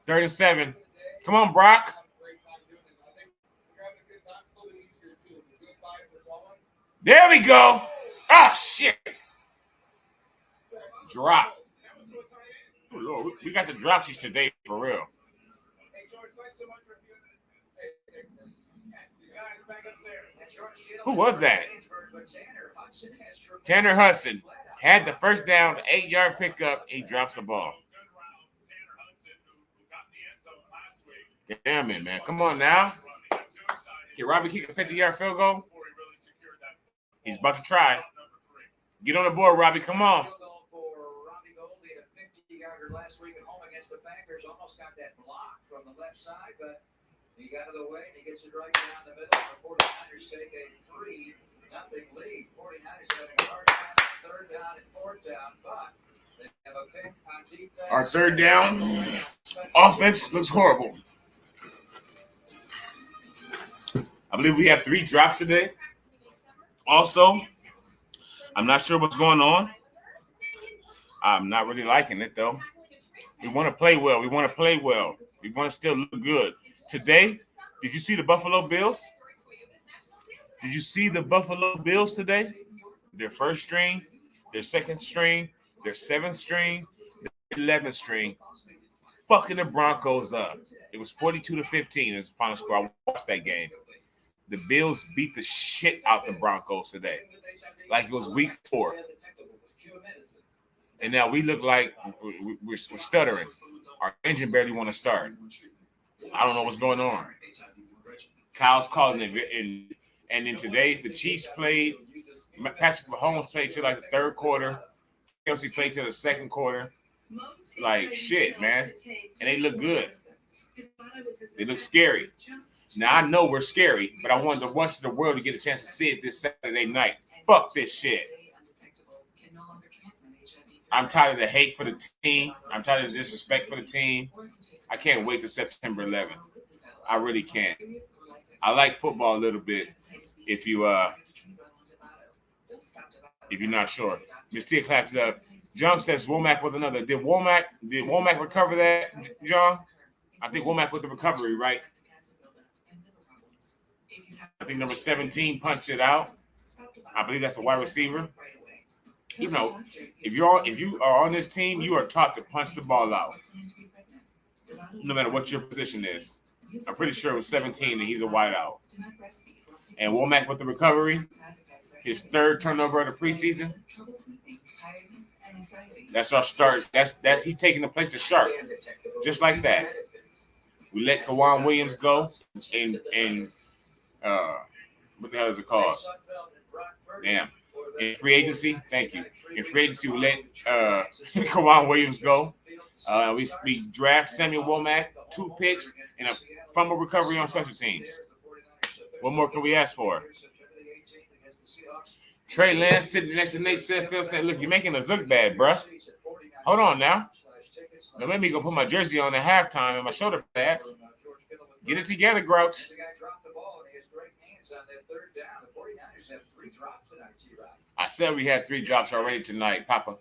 S1: 3rd and 7. Come on, Brock. There we go. Oh, shit. Drop. Oh, Lord, we got the drop sheets today, for real. Who was that? Tanner Hudson had the first down, 8-yard pickup. He drops the ball. Damn it, man. Come on now. Can Robbie kick a 50-yard field goal? He's about to try. Get on the board, Robbie. Come on.
S3: Last week at home against the Packers, almost got that block from the left side, but he got out of the way and he gets it right down the middle. The 49ers take a 3-0 lead. 49ers having a hard time on 3rd down
S1: Our third down offense looks horrible. I believe we have 3 drops today. Also, I'm not sure what's going on. I'm not really liking it, though. We want to play well. We want to still look good. Today, did you see the Buffalo Bills? Did you see the Buffalo Bills today? Their first string, their second string, their 7th string, their 11th string, fucking the Broncos up. It was 42-15 as the final score. I watched that game. The Bills beat the shit out the Broncos today, like it was week 4. And now we look like we're stuttering. Our engine barely want to start. I don't know what's going on. Kyle's calling it. And then today, the Chiefs played. Patrick Mahomes played till like the 3rd quarter. Kelsey played till the 2nd quarter. Like, shit, man. And they look good. They look scary. Now, I know we're scary, but I want the rest of the world to get a chance to see it this Saturday night. Fuck this shit. I'm tired of the hate for the team. I'm tired of the disrespect for the team. I can't wait till September 11th. I really can't. I like football a little bit. If you're not sure, Miss Tia claps it up. John says Womack with another. Did Womack recover that, John? I think Womack with the recovery, right? I think number 17 punched it out. I believe that's a wide receiver. You know, if you are on this team, you are taught to punch the ball out, no matter what your position is. I'm pretty sure it was 17 and he's a wideout. And Womack with the recovery, his 3rd turnover of the preseason. That's our start. That's he's taking the place of Sharp, just like that. We let Kawan Williams go, and what the hell is it called? Damn. In free agency, thank you. In free agency, we let Kawan Williams go. We draft Samuel Womack, 2 picks, and a fumble recovery on special teams. What more can we ask for? Trey Lance sitting next to Nate Sudfeld said, "Look, you're making us look bad, bruh. Hold on now. Don't let me go put my jersey on at halftime and my shoulder pads. Get it together, Grouch." I said we had 3 drops already tonight, Papa.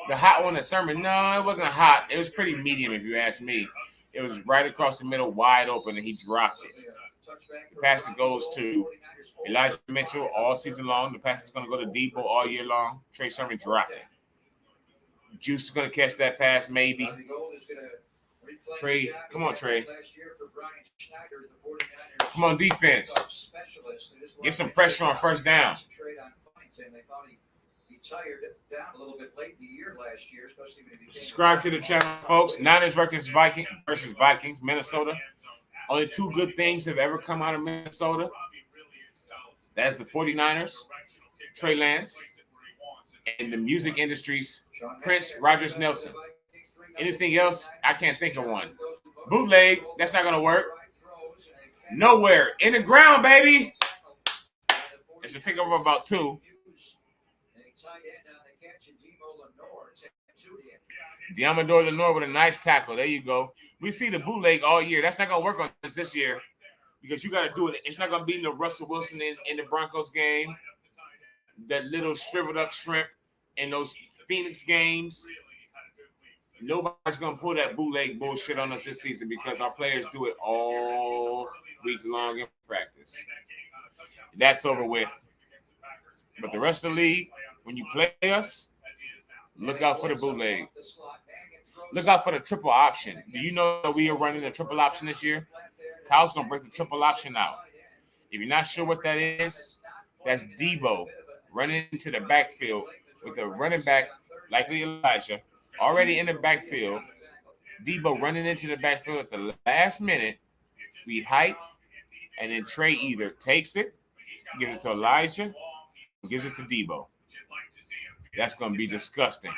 S1: The hot one, the Sermon, no, it wasn't hot. It was pretty medium, if you ask me. It was right across the middle, wide open, and he dropped it. The pass goes to Elijah Mitchell all season long. The pass is going to go to Debo all year long. Trey Sermon dropped it. Juice is going to catch that pass, maybe. Trey, come on, Trey. Come on, defense. Get some pressure on first down. Subscribe to the channel, folks. Niners versus Vikings, Minnesota. Only 2 good things have ever come out of Minnesota. That's the 49ers, Trey Lance, and the music industry's Prince Rogers Nelson. Anything else? I can't think of one. Bootleg, that's not going to work. Nowhere. In the ground, baby. It's a pickup of about 2. Diamador Lenore with a nice tackle. There you go. We see the bootleg all year. That's not going to work on us this year because you got to do it. It's not going to be no Russell Wilson in the Broncos game, that little shriveled up shrimp in those Phoenix games. Nobody's going to pull that bootleg bullshit on us this season because our players do it all week long in practice. That's over with. But the rest of the league, when you play us, look out for the bootleg. Look out for the triple option. Do you know that we are running a triple option this year? Kyle's going to break the triple option out. If you're not sure what that is, that's Debo running into the backfield with the running back, likely Elijah, already in the backfield. Debo running into the backfield at the last minute. We hike, and then Trey either takes it, gives it to Elijah, or gives it to Debo. That's going to be disgusting.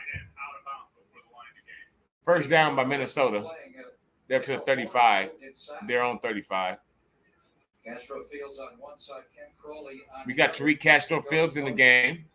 S1: First down by Minnesota. They're up to the 35. They're on 35.
S3: Castro Fields on one side, Ken Crowley on
S1: We got
S3: the other.
S1: Tariq Castro Fields in the game.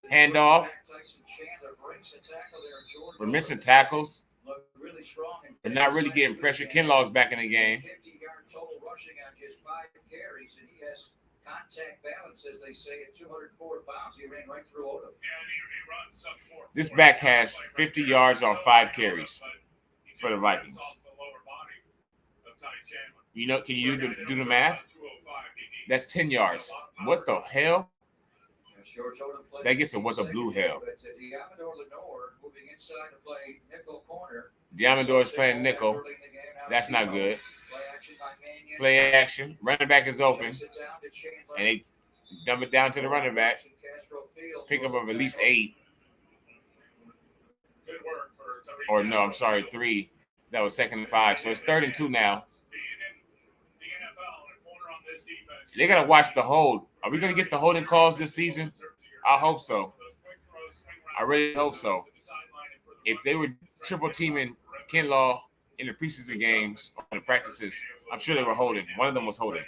S3: Hand
S1: Handoff.
S3: Tyson Chandler breaks a tackle there. George
S1: We're missing
S3: Owen
S1: tackles.
S3: looked really strong and
S1: We're not really getting pressure. Kinlaw's back in the game.
S3: 50-yard total rushing on just 5 carries, and he has contact balance, as they say, at 204 pounds. He ran right through Odom.
S4: And he runs sub 4.
S1: This back has 50 yards on 5 carries for the Vikings. You know, can you do the math? That's 10 yards. What the hell?
S3: George Odom played
S1: That gets a what the blue hell.
S3: But Diamador Lenore moving inside to play nickel corner.
S1: Diamador is playing nickel. That's not good.
S3: Play action by Mannion.
S1: Play action. Running back is open.
S3: Checks it down to Chandler.
S1: And they dump it down to the running back.
S3: Castro Fields
S1: Pick up of at least 8.
S4: Good work for Tariq
S1: Or no, I'm
S4: Castro.
S1: sorry, 3. That was 2nd and 5. So it's 3rd and 2 now.
S4: Being in the NFL and a corner on this defense.
S1: They got to watch the hold. Are we going to get the holding calls this season? I hope so. I really hope so. If they were triple teaming Kinlaw in the preseason games or in the practices, I'm sure they were holding. One of them was holding.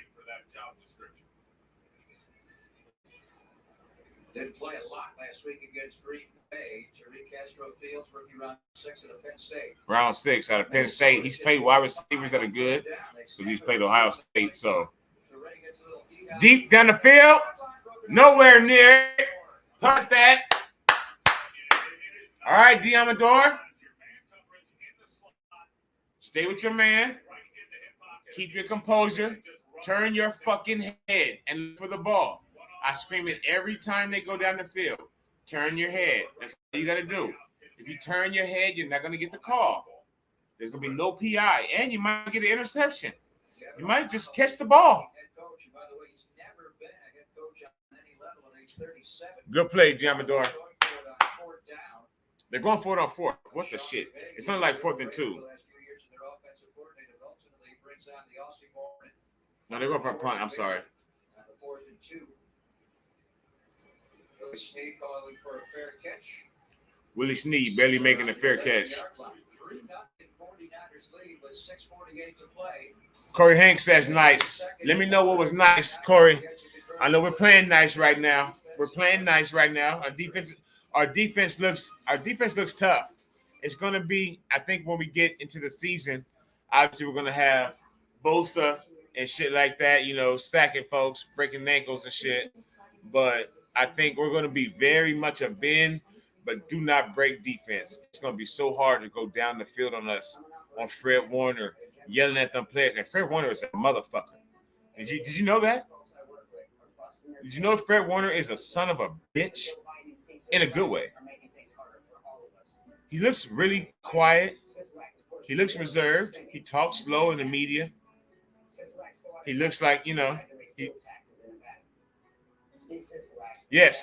S3: Didn't play a lot last week against Green Bay. Tariq Castro Fields, rookie round 6 at Penn State.
S1: Round 6 out of Penn State. He's played wide receivers that are good because he's played Ohio State. So deep down the field, nowhere near it. Punt that. All right, Diamador. Stay with your man. Keep your composure. Turn your fucking head and look for the ball. I scream it every time they go down the field. Turn your head. That's what you got to do. If you turn your head, you're not going to get the call. There's going to be no PI, and you might get an interception. You might just catch the ball. Good play, Diamador. They're going for it on 4th. What the shit? It's only like 4th and 2. No, they're going for a punt. I'm sorry.
S3: Snead calling for a fair catch.
S1: Willie Snead barely making a fair catch.
S3: 3-0 49ers lead with 6:48 to play.
S1: Corey Hanks says nice. Let me know what was nice, Corey. I know we're playing nice right now. We're playing nice right now. Our defense looks tough. It's gonna be, I think, when we get into the season, obviously we're gonna have Bosa and shit like that, you know, sacking folks, breaking ankles and shit. But I think we're gonna be very much a bend, but do not break defense. It's gonna be so hard to go down the field on us, on Fred Warner, yelling at them players. And Fred Warner is a motherfucker. Did you know that? Did you know Fred Warner is a son of a bitch? In a good way. He looks really quiet. He looks reserved. He talks slow in the media. He looks like, you know. Yes.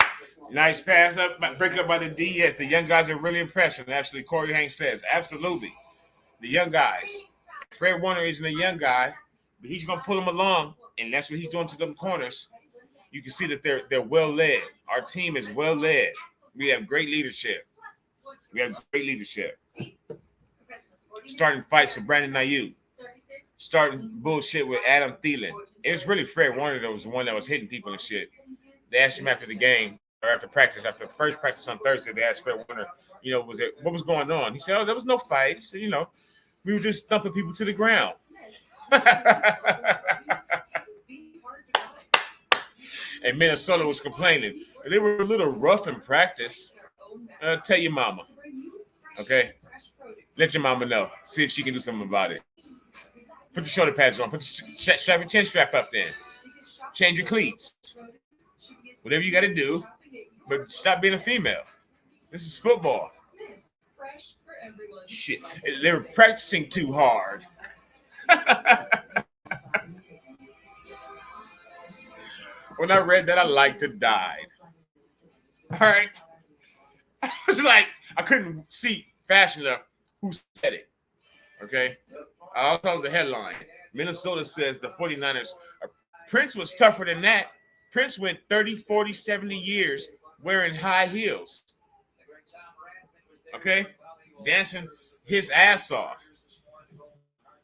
S1: Nice pass up, break up by the D. Yes, the young guys are really impressive. Actually, Corey Hanks says, absolutely. The young guys. Fred Warner isn't a young guy, but he's going to pull them along, and that's what he's doing to them corners. You can see that they're well led. Our team is well led. We have great leadership. Starting fights for Brandon Ayuk. Starting bullshit with Adam Thielen. It was really Fred Warner that was the one that was hitting people and shit. They asked him after the game, or after practice, after the first practice on Thursday, they asked Fred Warner, you know, what was going on? He said, oh, there was no fights. You know, we were just thumping people to the ground. And Minnesota was complaining. They were a little rough in practice. Tell your mama. Okay? Let your mama know. See if she can do something about it. Put your shoulder pads on. Put your chin strap up there. Change your cleats. Whatever you got to do. But stop being a female. This is football. Shit. They were practicing too hard. When I read that, I like to die. All right. I was like, I couldn't see fast enough who said it. Okay. I thought it was a headline. Minnesota says the 49ers. Prince was tougher than that. Prince went 30, 40, 70 years wearing high heels. Okay. Dancing his ass off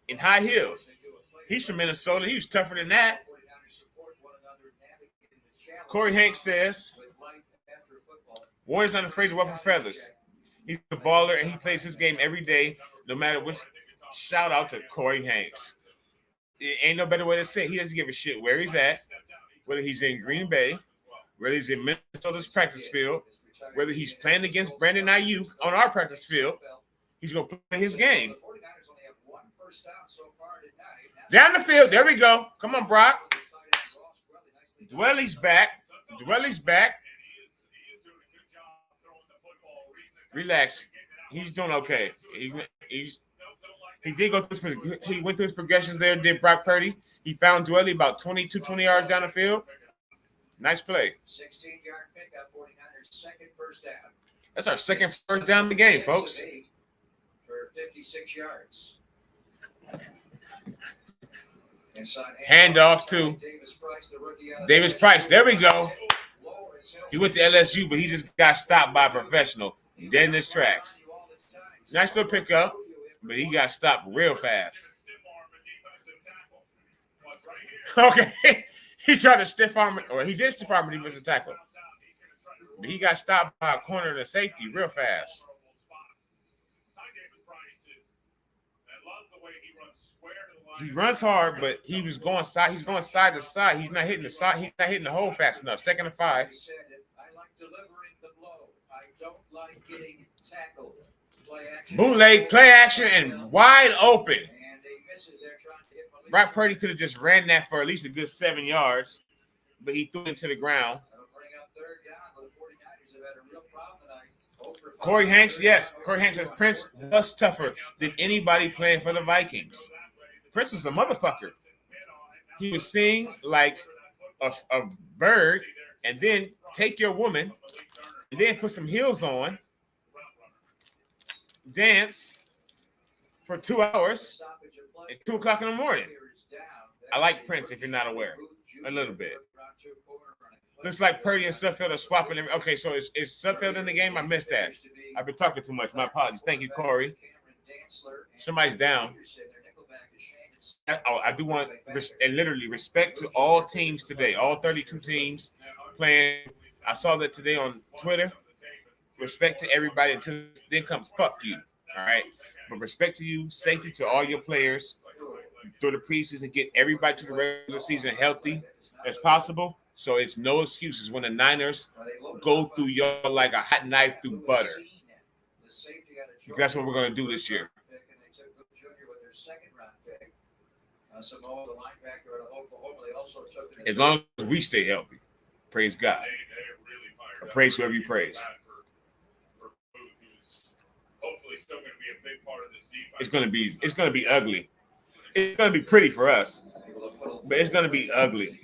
S1: in high heels. He's from Minnesota. He was tougher than that. Corey Hanks says, Warriors not afraid to ruffle feathers. He's a baller, and he plays his game every day, no matter which. Shout out to Corey Hanks. It ain't no better way to say it. He doesn't give a shit where he's at, whether he's in Green Bay, whether he's in Minnesota's practice field, whether he's playing against Brandon Ayuk on our practice field. He's going to play his game. Down the field. There we go. Come on, Brock. Dwelly's back. Dwelly's back. Relax. He's doing okay. He did go through he went through his progressions there, did Brock Purdy. He found Dwelly about 20 yards down the field. Nice play.
S3: 16-yard pickup, 49ers second first down.
S1: That's our second first down of the game, folks.
S3: For 56 yards.
S1: Handoff to Davis Price. There we go. He went to LSU, but he just got stopped by a professional. Dead in his tracks. Nice little pickup, but he got stopped real fast. Okay. He tried to stiff arm, or he did stiff arm a defensive tackle. But he got stopped by a corner and a safety real fast. He runs hard, but he was going side. He's going side to side. He's not hitting the side. He's not hitting the hole fast enough. 2nd and 5.
S3: I like delivering the blow. I don't like getting tackled.
S1: Bootleg, play action, and wide open. Brock Purdy could have just ran that for at least a good 7 yards, but he threw it to the ground. Corey Hanks, yes. Corey Hanks says Prince was tougher than anybody playing for the Vikings. Prince was a motherfucker. He would sing like a bird and then take your woman and then put some heels on, dance for 2 hours at 2 o'clock in the morning. I like Prince, if you're not aware, a little bit. Looks like Purdy and Sudfeld are swapping. Okay, so is Sudfeld in the game? I missed that. I've been talking too much. My apologies. Thank you, Corey. Somebody's down. I do want, and literally, respect to all teams today, all 32 teams playing. I saw that today on Twitter. Respect to everybody until then comes fuck you. All right? But respect to you, safety to all your players through the preseason, get everybody to the regular season healthy as possible. So it's no excuses when the Niners go through y'all like a hot knife through butter. That's what we're going to do this year. As long as we stay healthy. Praise God. Or praise whoever you praise. It's going to be ugly. It's going to be pretty for us, but it's going to be ugly.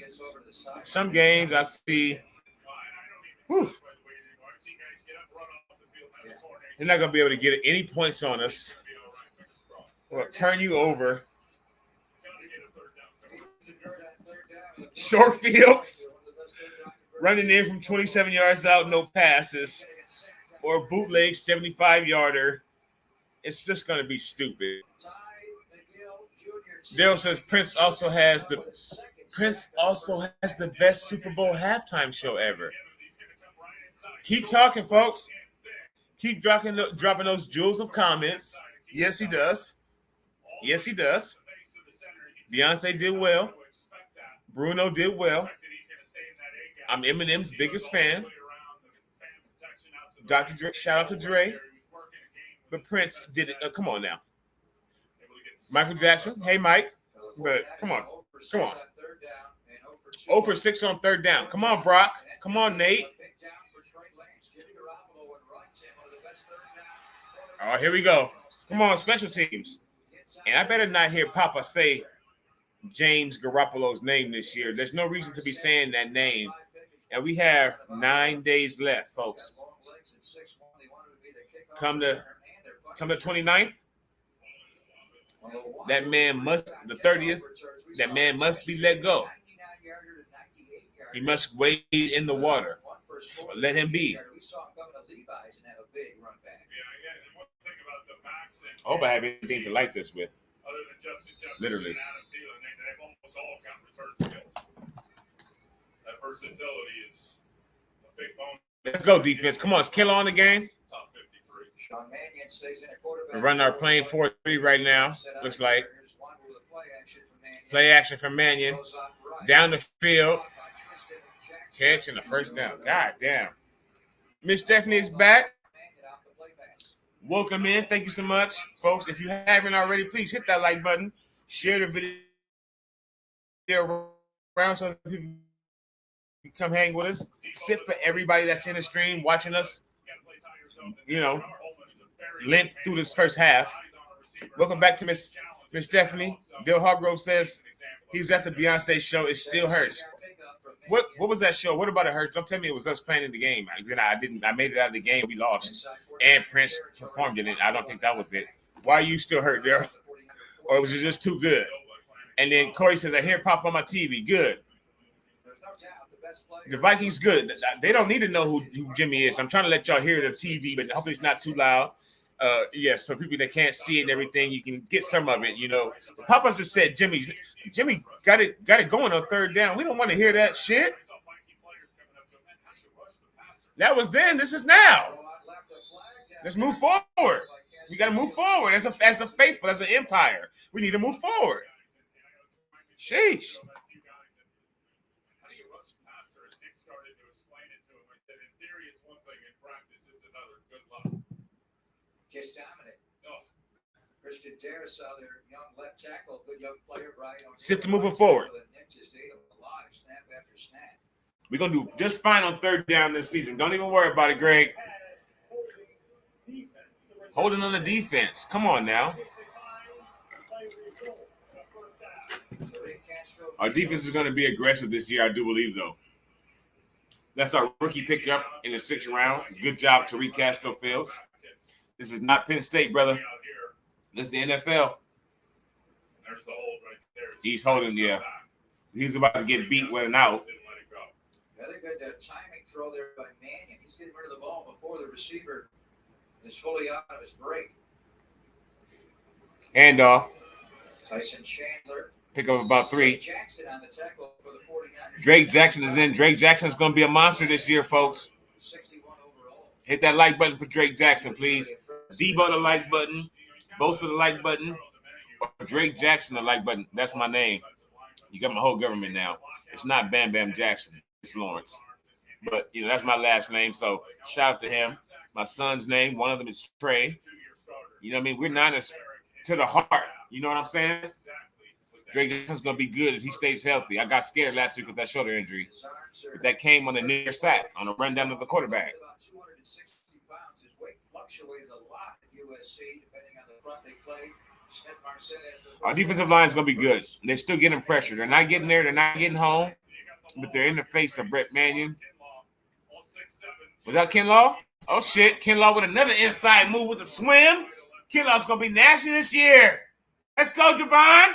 S1: Some games I see, whew, they're not going to be able to get any points on us. We'll turn you over. Short fields, running in from 27 yards out, no passes, or bootleg 75-yarder. It's just going to be stupid. Dale says Prince also has the best Super Bowl halftime show ever. Keep talking, folks. Keep dropping those jewels of comments. Yes, he does. Yes, he does. Beyonce did well. Bruno did well. I'm Eminem's biggest fan. Dr. Dre, shout out to Dre. But Prince did it. Come on now. Michael Jackson. Hey, Mike. But come on. 0 for 6 on 3rd down. Come on, Brock. Come on, Nate. Oh, here we go. Come on, special teams. And I better not hear Papa say James Garoppolo's name this year. There's no reason to be saying that name. And we have 9 days left, folks. Come the 29th, that man must, the 30th, that man must be let go. He must wade in the water. Let him be. I hope I have anything to light this with. Literally.
S4: versatility is a big bonus.
S1: Let's go, defense. Come on, it's Killer on the game.
S4: Top 53.
S3: Sean Mannion stays in a quarterback.
S1: We're running our plane 4-3 right now. Looks like play action for Mannion. Down the field. Catch in the first down. God damn. Miss Stephanie is back. Welcome in. Thank you so much, folks. If you haven't already, please hit that like button. Share the video around so people can come hang with us. Sit for everybody that's in the stream watching us, limp through this first half. Welcome back to Miss Stephanie. Dale Hargrove says he was at the Beyonce show. It still hurts. What was that show? What about it hurts? Don't tell me it was us playing in the game. I didn't. I made it out of the game. We lost, and Prince performed in it. I don't think that was it. Why are you still hurt there? Or was it just too good? And then Corey says, I hear it pop on my TV. Good. The Vikings good. They don't need to know who Jimmy is. I'm trying to let y'all hear the TV, but hopefully it's not too loud. So people that can't see it and everything, you can get some of it, Papa just said Jimmy got it going on third down. We don't want to hear that shit. That was then. This is now. Let's move forward. We got to move forward as a faithful, as an empire. We need to move forward. Sheesh.
S3: Just dominant. Christian Darris, their young left tackle, good young player, right?
S1: Sit to moving forward. We're going to do just fine on third down this season. Don't even worry about it, Greg. Holding on the defense. Come on now. Our defense is going to be aggressive this year, I do believe, though. That's our rookie pickup in the 6th round. Good job, Tariq Castro-Fields. This is not Penn State, brother. This is the NFL.
S4: There's the hold right there.
S1: He's holding, yeah. He's about to get beat with an out.
S3: Another good timing throw there by Mannion. He's getting rid of the ball before the receiver is fully out of his break.
S1: Handoff.
S3: Tyson Chandler.
S1: Pick up about 3.
S3: Jackson on the tackle for the 49ers.
S1: Drake Jackson is in. Drake Jackson is going to be a monster this year, folks.
S3: 61 overall.
S1: Hit that like button for Drake Jackson, please. Debo the like button. Bosa the like button. Or Drake Jackson the like button. That's my name. You got my whole government now. It's not Bam Bam Jackson. It's Lawrence. But, that's my last name. So shout out to him. My son's name, one of them is Trey. You know what I mean? We're Niners to the heart. You know what I'm saying? Drake Jackson's going to be good if he stays healthy. I got scared last week with that shoulder injury. But that came on the near sack, on a rundown of the quarterback.
S3: About 260 pounds. His weight fluctuates a lot at USC, depending on the front they play.
S1: Our defensive line is going to be good. They're still getting pressure. They're not getting there. They're not getting home. But they're in the face of Brett Mannion. Was that Kinlaw? Oh, shit. Kinlaw with another inside move with a swim. Kinlaw's going to be nasty this year. Let's go, Javon.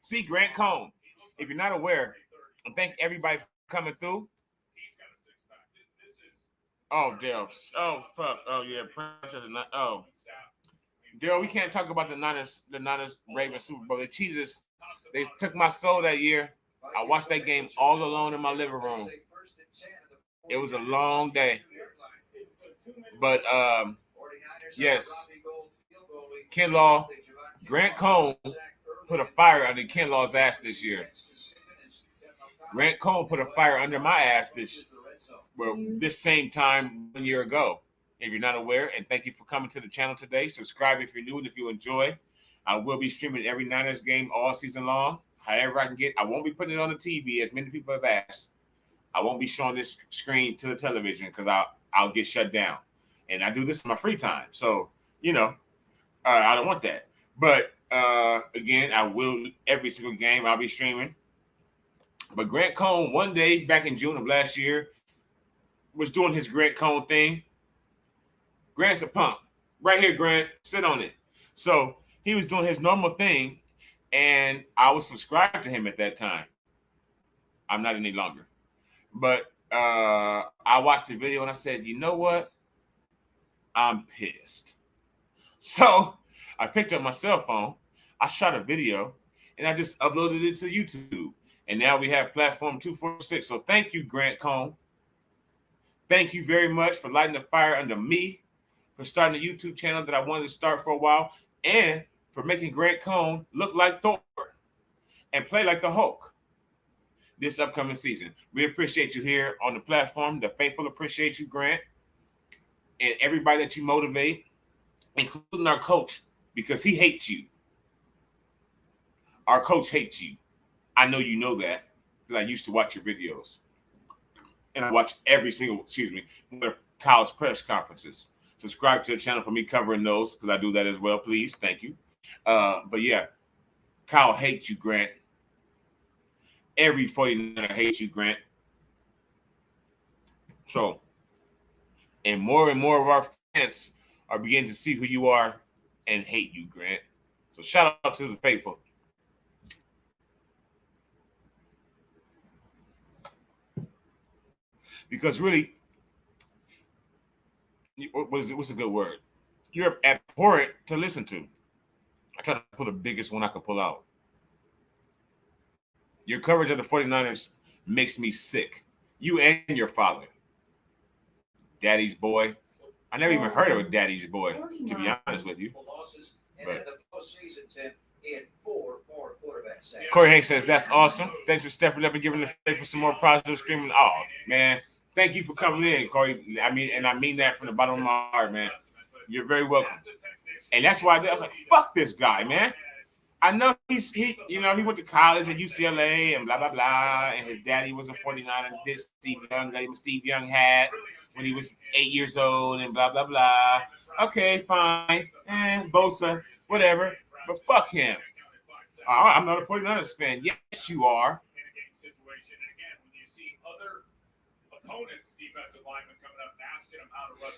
S1: See, Grant Cohn. If you're not aware, I thank everybody for coming through. Oh, Dale. Oh, fuck. Oh, yeah. Oh. Dale, we can't talk about the Niners Ravens Super Bowl. They cheated us. They took my soul that year. I watched that game all alone in my living room. It was a long day. But, yes, Kinlaw, Grant Cohn put a fire under Kinlaw's ass this year. Grant Cohn put a fire under my ass this same time 1 year ago. If you're not aware, and thank you for coming to the channel today. Subscribe if you're new and if you enjoy. I will be streaming every Niners game all season long. However I can get. I won't be putting it on the TV as many people have asked. I won't be showing this screen to the television because I'll get shut down. And I do this in my free time. So, I don't want that. But, again, I will every single game I'll be streaming. But Grant Cohn, one day back in June of last year, was doing his Grant Cohn thing. Grant's a punk. Right here, Grant. Sit on it. So he was doing his normal thing, and I was subscribed to him at that time. I'm not any longer. But I watched the video, and I said, you know what? I'm pissed. So I picked up my cell phone. I shot a video, and I just uploaded it to YouTube. And now we have platform 246. So thank you, Grant Cohn. Thank you very much for lighting the fire under me, for starting a YouTube channel that I wanted to start for a while, and for making Grant Cohn look like Thor and play like the Hulk this upcoming season. We appreciate you here on the platform. The faithful appreciate you, Grant, and everybody that you motivate, including our coach, because he hates you. Our coach hates you. I know you know that because I used to watch your videos. And I watch every single, college press conferences. Subscribe to the channel for me covering those because I do that as well, please. Thank you. But yeah, Kyle hates you, Grant. Every 49er hates you, Grant. So, and more of our fans are beginning to see who you are and hate you, Grant. So shout out to the faithful. Because really, what's a good word? You're abhorrent to listen to. I try to pull the biggest one I could pull out. Your coverage of the 49ers makes me sick. You and your father. Daddy's boy. I never even heard of a daddy's boy, to be honest with you.
S3: And in the postseason, Tim, he had 4 more quarterback sacks.
S1: Corey Hank says, that's awesome. Thanks for stepping up and giving the faith for some more positive streaming. Oh, man. Thank you for coming in, Corey. I mean that from the bottom of my heart, man. You're very welcome. And that's why I was like, fuck this guy, man. I know he went to college at UCLA and blah, blah, blah. And his daddy was a 49er. And this Steve Young had when he was 8 years old and blah, blah, blah. Okay, fine. Bosa, whatever. But fuck him. I'm not a 49ers fan. Yes, you are.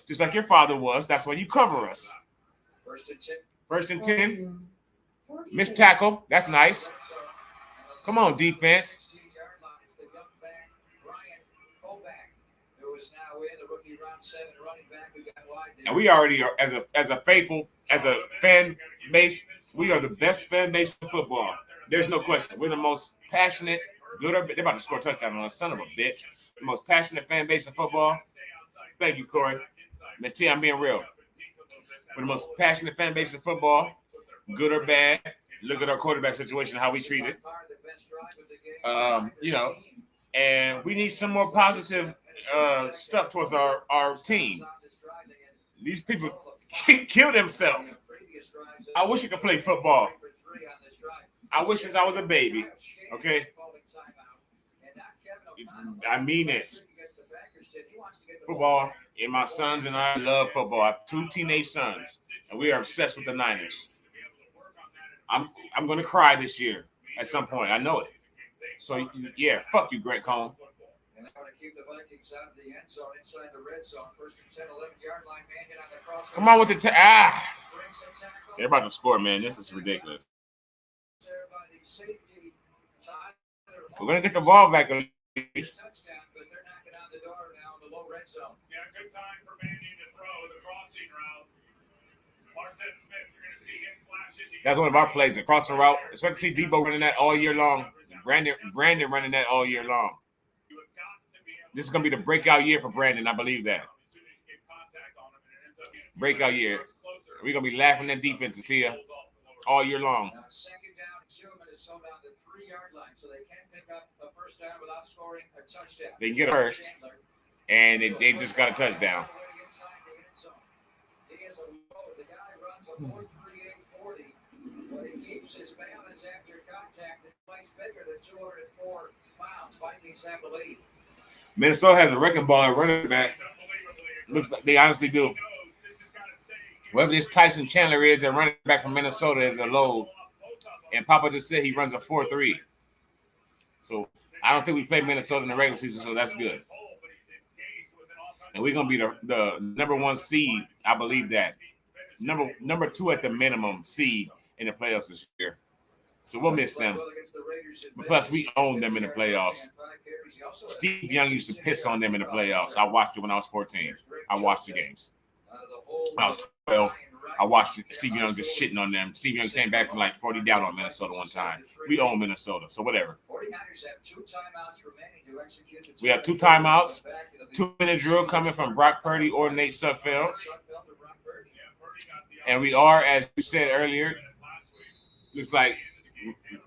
S1: Just like your father was. That's why you cover us. First and 10. Missed tackle. That's nice. Come on, defense. And we already are, as a fan base, we are the best fan base in football. There's no question. We're the most passionate, they're about to score a touchdown on us, son of a bitch. The most passionate fan base in football. Thank you, Corey. Miss T, I'm being real. We're the most passionate fan base in football, good or bad. Look at our quarterback situation, how we treat it. And we need some more positive stuff towards our team. These people kill themselves. I wish I could play football. I wish since I was a baby. Okay? I mean it. Football, and my sons and I love football. I have 2 teenage sons, and we are obsessed with the Niners. I'm going to cry this year at some point. I know it. So, yeah, fuck you, Grant Cohn.
S3: And now to keep the Vikings out of the end zone, inside the red zone, first and 10, 11-yard line, Mannion on the cross.
S1: Come on with the they're about to score, man. This is ridiculous. We're going to get the ball back.
S3: Touchdown, but they're knocking on the door now in the low red zone.
S4: Yeah, good time for Mannion to throw the crossing route. Marcel Smith, you're going to see him flash it.
S1: That's one of our plays, a crossing route. Expect to see Debo running that all year long. Brandon running that all year long. This is going to be the breakout year for Brandon. I believe that. Breakout year. We're going to be laughing at defenses here all year long.
S3: Now, second down, 2 Minnesota on the 3-yard line, so they can't pick up a first down without scoring a touchdown.
S1: They can get a first, and they just got a touchdown.
S3: He is a low. The guy runs a 4.38 but he keeps his balance after contact and plays bigger than 204 pounds. Vikings have the lead.
S1: Minnesota has a wrecking ball at running back. Looks like they honestly do. Whoever this Tyson Chandler is at running back from Minnesota is a load. And Papa just said he runs a 4.3. So I don't think we played Minnesota in the regular season, so that's good. And we're gonna be the number 1 seed. I believe that. Number 2 at the minimum seed in the playoffs this year. So we'll miss them. But plus, we own them in the playoffs. Steve Young used to piss on them in the playoffs. I watched it when I was 14. I watched the games. When I was 12, I watched Steve Young just shitting on them. Steve Young came back from like 40 down on Minnesota one time. We own Minnesota, so whatever.
S3: 49ers have 2 timeouts remaining to execute the
S1: We have 2 timeouts. 2-minute drill coming from Brock Purdy or Nate Sudfeld. And we are, as you said earlier, looks like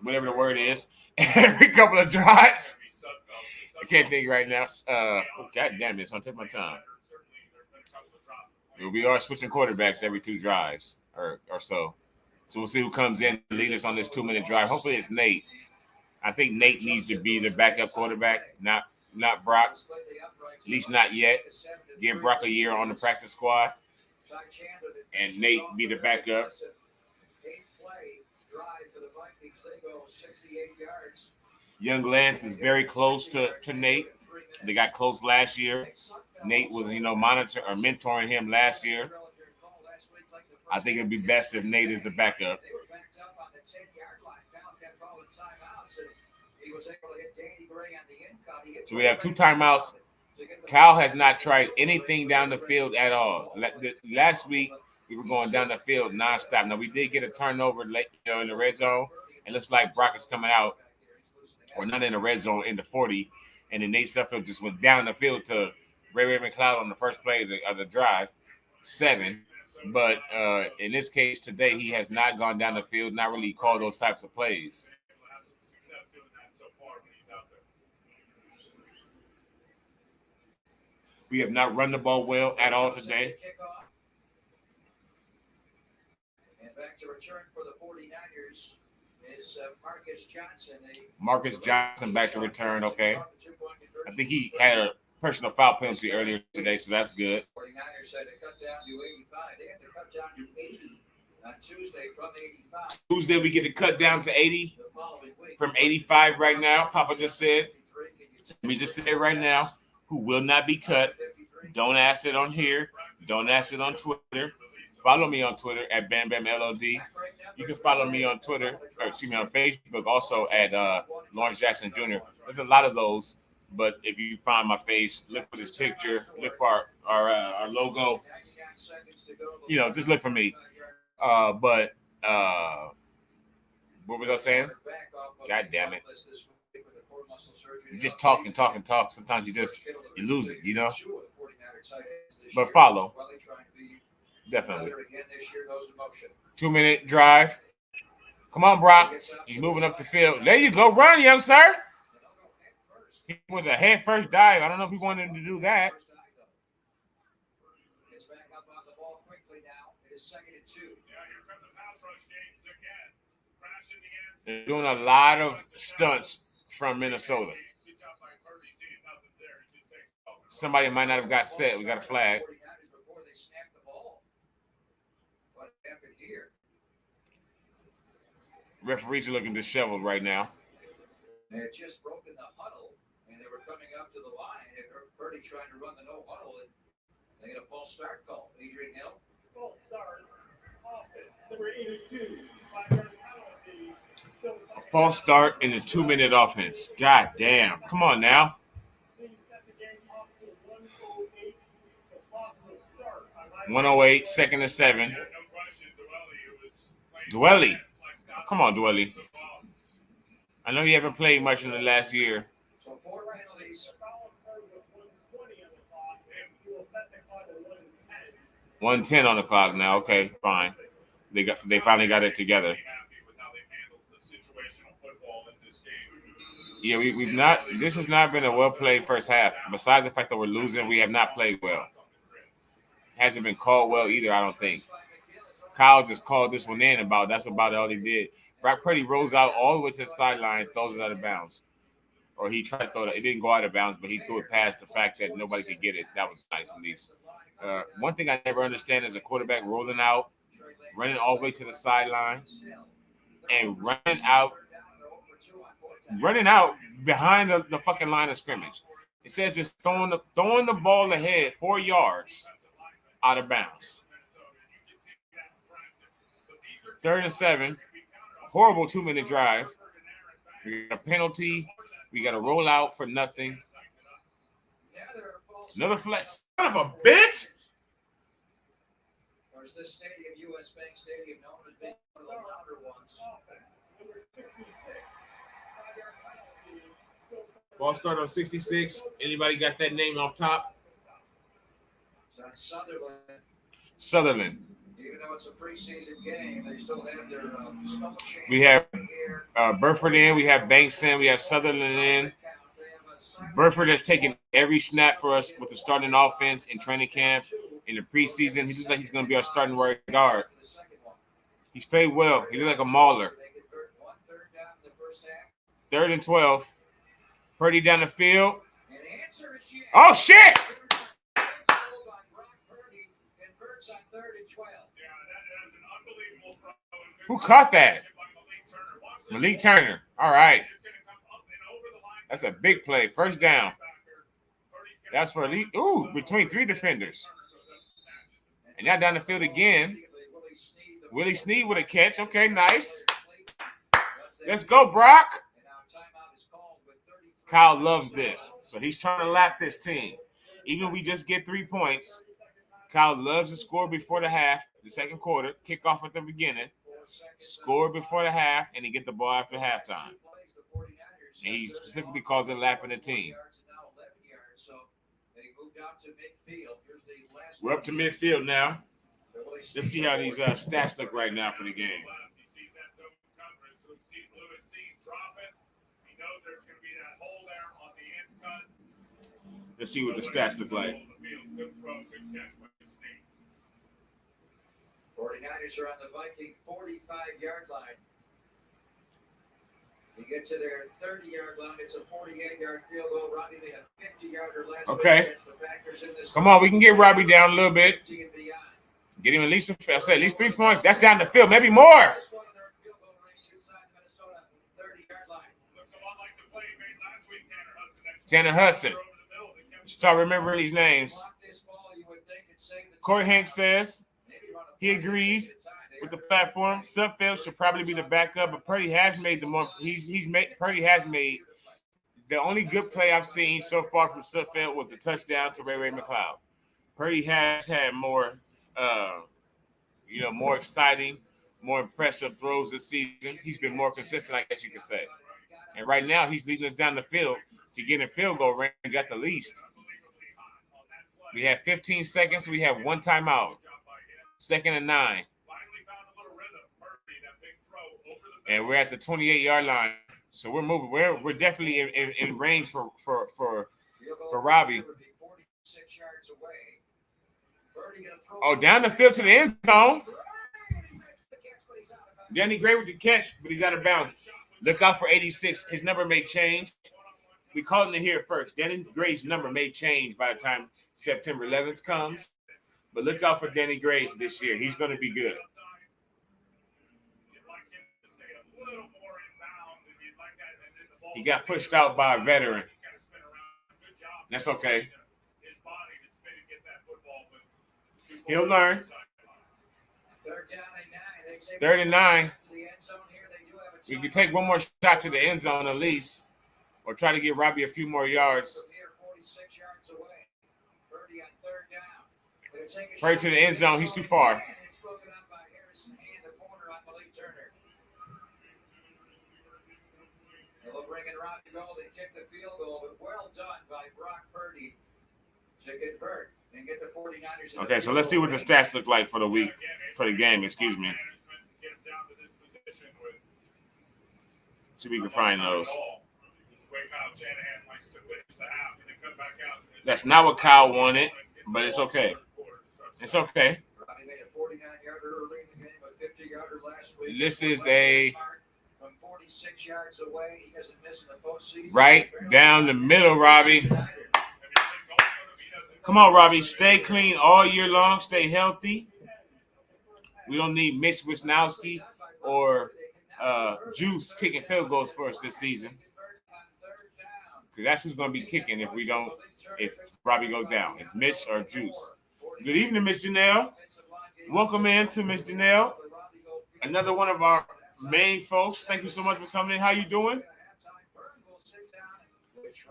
S1: whatever the word is, every couple of drives. I can't think right now. God damn it, it's gonna take my time. We are switching quarterbacks every 2 drives or so. So we'll see who comes in to lead us on this 2-minute drive. Hopefully it's Nate. I think Nate needs to be the backup quarterback, not Brock. At least not yet. Give Brock a year on the practice squad. And Nate be the backup. Young Lance is very close to Nate. They got close last year. Nate was, mentoring him last year. I think it'd be best if Nate is the backup. So we have 2 timeouts. Kyle has not tried anything down the field at all. Last week, we were going down the field nonstop. Now, we did get a turnover late, in the red zone. It looks like Brock is coming out, or not in the red zone, in the 40. And then Nate Sudfeld just went down the field to Ray McLeod on the first play of the drive, 7. But in this case today, he has not gone down the field, not really called those types of plays. We have not run the ball well at all today.
S3: And back to return for the 49ers is Marcus Johnson.
S1: Marcus Johnson back to return, okay. I think he had a personal foul penalty earlier today, so that's good.
S3: 49ers had to cut down to 85. They had to cut down to 80 on Tuesday from 85.
S1: Tuesday we get to cut down to 80 from 85 right now. Papa just said. Let me just say it right now. Who will not be cut. Don't ask it on here. Don't ask it on Twitter. Follow me on Twitter at BamBamLOD. You can follow me on Twitter, on Facebook, also at Lawrence Jackson Jr. There's a lot of those, but if you find my face, look for this picture, look for our logo. Just look for me. But what was I saying? God damn it. You just talk. Sometimes you lose it, But follow. Definitely. 2-minute drive. Come on, Brock. He's moving up the field. There you go. Run, young sir. He went a head first dive. I don't know if he wanted him to do that. They're doing a lot of stunts from Minnesota. Somebody might not have got set. We got a flag. Referees are looking disheveled right now.
S3: They had just broken the huddle, and they were coming up to the line. They heard Purdy trying to run the no huddle, and they get a false start call. Adrian Hill.
S4: False start. Offense, number 82. 5-yard penalty.
S1: A false start in the 2-minute offense. God damn. Come on now. 108, 2nd and 7. Dwelly. Come on, Dwelly. I know you haven't played much in the last year.
S3: So 4 penalties.
S1: 110 on the clock now. Okay, fine. They finally got it together. Yeah, we've not. This has not been a well played first half. Besides the fact that we're losing, we have not played well. Hasn't been called well either, I don't think. Kyle just called this one in that's about all he did. Brock Purdy rolls out all the way to the sideline, throws it out of bounds. Or he tried to throw it. It didn't go out of bounds, but he threw it past the fact that nobody could get it. That was nice, at least. One thing I never understand is a quarterback rolling out, running all the way to the sideline, and running out behind the fucking line of scrimmage. Instead of just throwing the ball ahead 4 yards out of bounds. 3rd and 7. Horrible 2-minute drive. We got a penalty. We got a rollout for nothing. Another flag. Son of a bitch.
S3: Or is this stadium U.S. Bank Stadium known as being one of the louder ones?
S1: Ball start on 66. Anybody got that name off top?
S3: That's Sutherland.
S1: Sutherland.
S3: Even though it's a preseason game, they still have their snow machine.
S1: We have
S3: here.
S1: Burford in. We have Banks in. We have Sutherland in. Burford has taken every snap for us with the starting offense in training camp. In the preseason, he looks like he's going to be our starting right guard. He's played well. He looks like a mauler. 3rd and 12. Purdy down the field. Oh, shit! Who caught that? Malik Turner. All right. That's a big play. First down. That's for elite. Ooh, between 3 defenders. And now down the field again. Willie Snead with a catch. Okay, nice. Let's go, Brock. Kyle loves this. So he's trying to lap this team. Even if we just get 3 points, Kyle loves to score before the half, the second quarter, kick off at the beginning, score before the half, and he get the ball after halftime. And he specifically calls it lapping the team. We're up to midfield now. Let's see how these stats look right now for the game. Let's see what the stats look like.
S3: 49ers are on the Viking 45-yard line. You get to their 30-yard line, it's a 48-yard field goal. Robbie made a 50-yarder last week against the Packers in this.
S1: Come on, we can get Robbie down a little bit. Get him at least, I said, at least 3 points. That's down the field, maybe more. Tanner Hudson. Start remembering these names. Corey Hanks says he agrees with the platform. Sudfeld should probably be the backup, but Purdy has made the more. Purdy has made the only good play I've seen so far from Sudfeld was the touchdown to Ray McLeod. Purdy has had more, more exciting, more impressive throws this season. He's been more consistent, I guess you could say. And right now, he's leading us down the field to get in field goal range at the least. We have 15 seconds. We have 1 timeout. 2nd and 9. And we're at the 28-yard line. So we're moving. We're definitely in range for Robbie. Oh, down the field to the end zone. Danny Gray with the catch, but he's out of bounds. Look out for 86. His number may change. We call him to hear first. Danny Gray's number may change by the time September 11th comes. But look out for Danny Gray this year. He's going to be good. He got pushed out by a veteran. That's okay. He'll learn. 3rd and 9. We can take one more shot to the end zone at least, or try to get Robbie a few more yards. Purdy to the end zone. He's too far.
S3: They'll bring in Robbie Gold and kick the field goal, but well done by Brock Purdy to convert and get the 49ers.
S1: Okay, so let's see what the stats look like for the week, for the game. Excuse me. See if we can find those. That's not what Kyle wanted, but it's okay. It's okay.
S3: Robbie made a 49-yarder early in the game, a 50-yarder last week.
S1: This is a
S3: from 46 yards away. He doesn't miss in the postseason.
S1: Right down the middle, Robbie. Come on, Robbie. Stay clean all year long. Stay healthy. We don't need Mitch Wisnowski or Juice kicking field goals for us this season. Because that's who's going to be kicking if Robbie goes down. It's Mitch or Juice. Good evening, Miss Janelle. Welcome in to Miss Janelle. Another one of our main folks. Thank you so much for coming in. How you doing?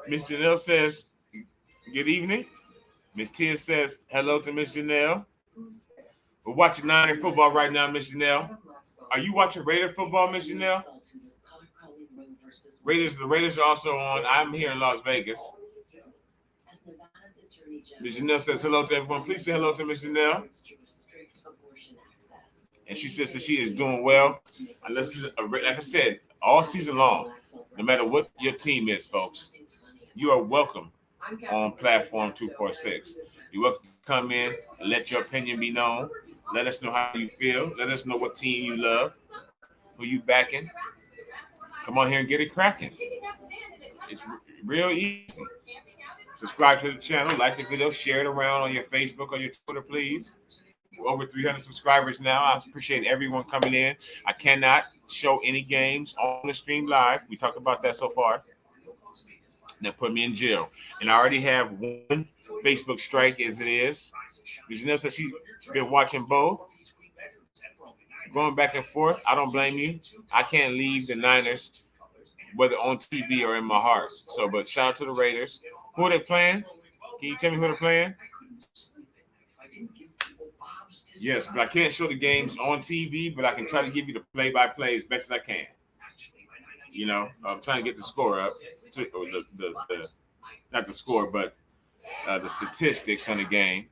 S1: Miss Janelle says, good evening. Miss Tia says hello to Miss Janelle. We're watching Niner football right now, Miss Janelle. Are you watching Raider football, Miss Janelle? The Raiders are also on. I'm here in Las Vegas. Miss Janelle says hello to everyone. Please say hello to Miss Janelle. And she says that she is doing well. Unless, like I said, all season long, no matter what your team is, folks, you are welcome on platform 246. You're welcome to come in and let your opinion be known. Let us know how you feel. Let us know what team you love, who you backing. Come on here and get it cracking. It's real easy. Subscribe to the channel, like the video, share it around on your Facebook or your Twitter, please. We're over 300 subscribers now. I appreciate everyone coming in. I cannot show any games on the stream live. We talked about that so far. That put me in jail. And I already have one Facebook strike as it is. Janelle said she's been watching both. Going back and forth. I don't blame you. I can't leave the Niners, whether on TV or in my heart. So, but shout out to the Raiders. Who are they playing? Can you tell me who they're playing? Yes, but I can't show the games on TV, but I can try to give you the play-by-play as best as I can. You know, I'm trying to get the score up, or the not the score, but the statistics on the game.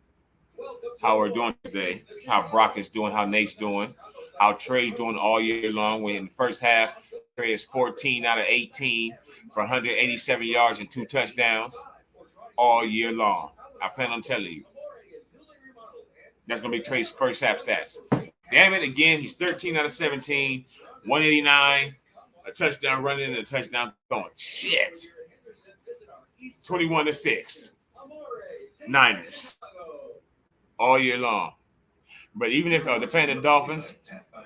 S1: How we're doing today, how Brock is doing, how Nate's doing, how Trey's doing all year long. When in the first half, Trey is 14 out of 18 for 187 yards and 2 touchdowns all year long. I plan on telling you. That's going to be Trey's first half stats. Damn it, again, he's 13 out of 17, 189, a touchdown running and a touchdown throwing. Shit. 21-6. Niners. All year long. But even if they're playing the Dolphins,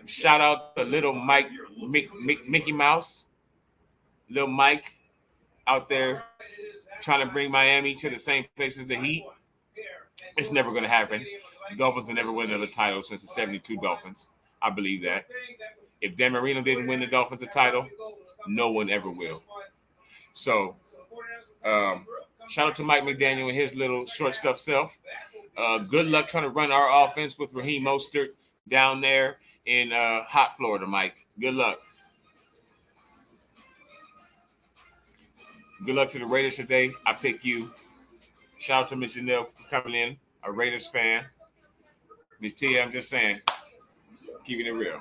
S1: shout out to little Mickey Mouse. Little Mike out there trying to bring Miami to the same place as the Heat. It's never going to happen. The Dolphins will never win another title since the 72 Dolphins. I believe that. If Dan Marino didn't win the Dolphins a title, no one ever will. So, shout out to Mike McDaniel and his little short stuff self. Good luck trying to run our offense with Raheem Mostert down there in hot Florida, Mike. Good luck. Good luck to the Raiders today. I pick you. Shout out to Miss Janelle for coming in, a Raiders fan. Miss Tia, I'm just saying, keeping it real.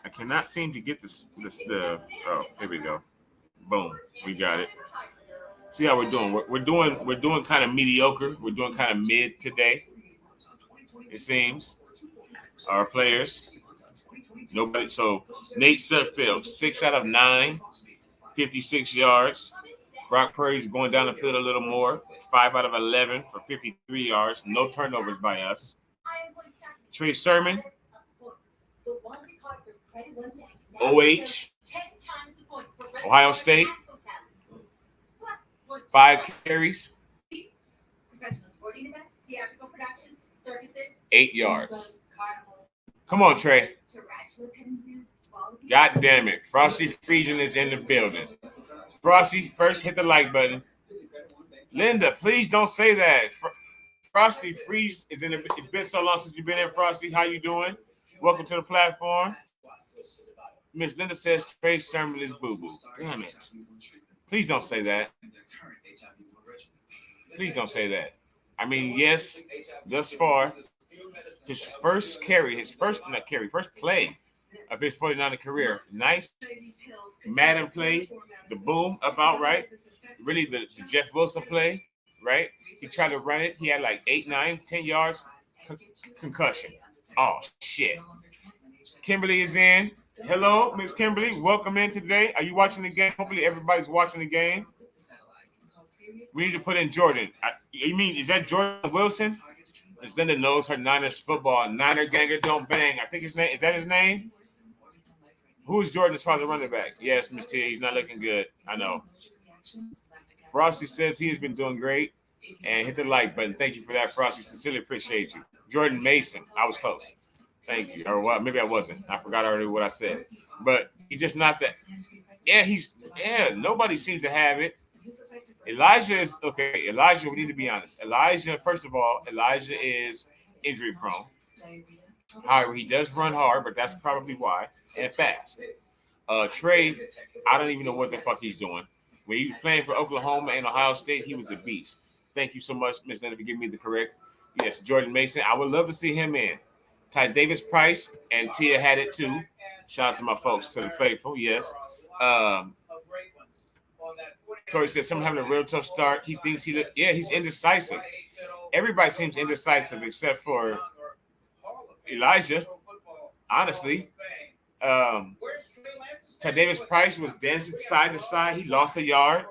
S1: I cannot seem to get the oh, here we go. Boom, we got it. See how we're doing. We're doing kind of mediocre. We're doing kind of mid today. It seems. Our players. Nobody. So Nate Sudfeld, 6 out of 9, 56 yards. Brock Purdy's going down the field a little more. 5 out of 11 for 53 yards. No turnovers by us. Trey Sermon. OH. Ohio State. 5 carries. 8 yards. Come on, Trey. God damn it. Frosty Friesian is in the building. Frosty, first hit the like button. Linda, please don't say that. Frosty Freeze is in the. It's been so long since you've been in, Frosty. How you doing? Welcome to the platform. Miss Linda says Trey Sermon is boo-boo. Damn it. Please don't say that. Please don't say that. I mean, yes, thus far, his first play of his 49er career. Nice Madden play, the boom about right. Really the Jeff Wilson play, right? He tried to run it. He had like 8, 9, 10 yards. Concussion. Oh, shit. Kimberly is in. Hello, Miss Kimberly. Welcome in today. Are you watching the game? Hopefully everybody's watching the game. We need to put in Jordan. You mean, is that Jordan Wilson? Miss Linda knows her Niners football. Niner ganger don't bang. I think his name, is that his name? Who is Jordan's father running back? Yes, Miss T. He's not looking good. I know. Frosty says he has been doing great. And hit the like button. Thank you for that, Frosty. Sincerely appreciate you. Jordan Mason. I was close. Thank you. Or what? Maybe I wasn't. I forgot already what I said. But he's just not that. Yeah, nobody seems to have it. Elijah is okay. Elijah, we need to be honest. Elijah, first of all, Elijah is injury prone. However, he does run hard, but that's probably why, and fast. Trey, I don't even know what the fuck he's doing. When he was playing for Oklahoma and Ohio State, he was a beast. Thank you so much, Ms. Leonard, for giving me the correct. Yes, Jordan Mason. I would love to see him in. Ty Davis Price and Tia had it too. Shout out to my folks, to the faithful. Yes. Corey said someone having a real tough start. He thinks he's indecisive. Everybody seems indecisive except for Elijah. Honestly. Ty Davis Price was dancing side to side. He lost a yard.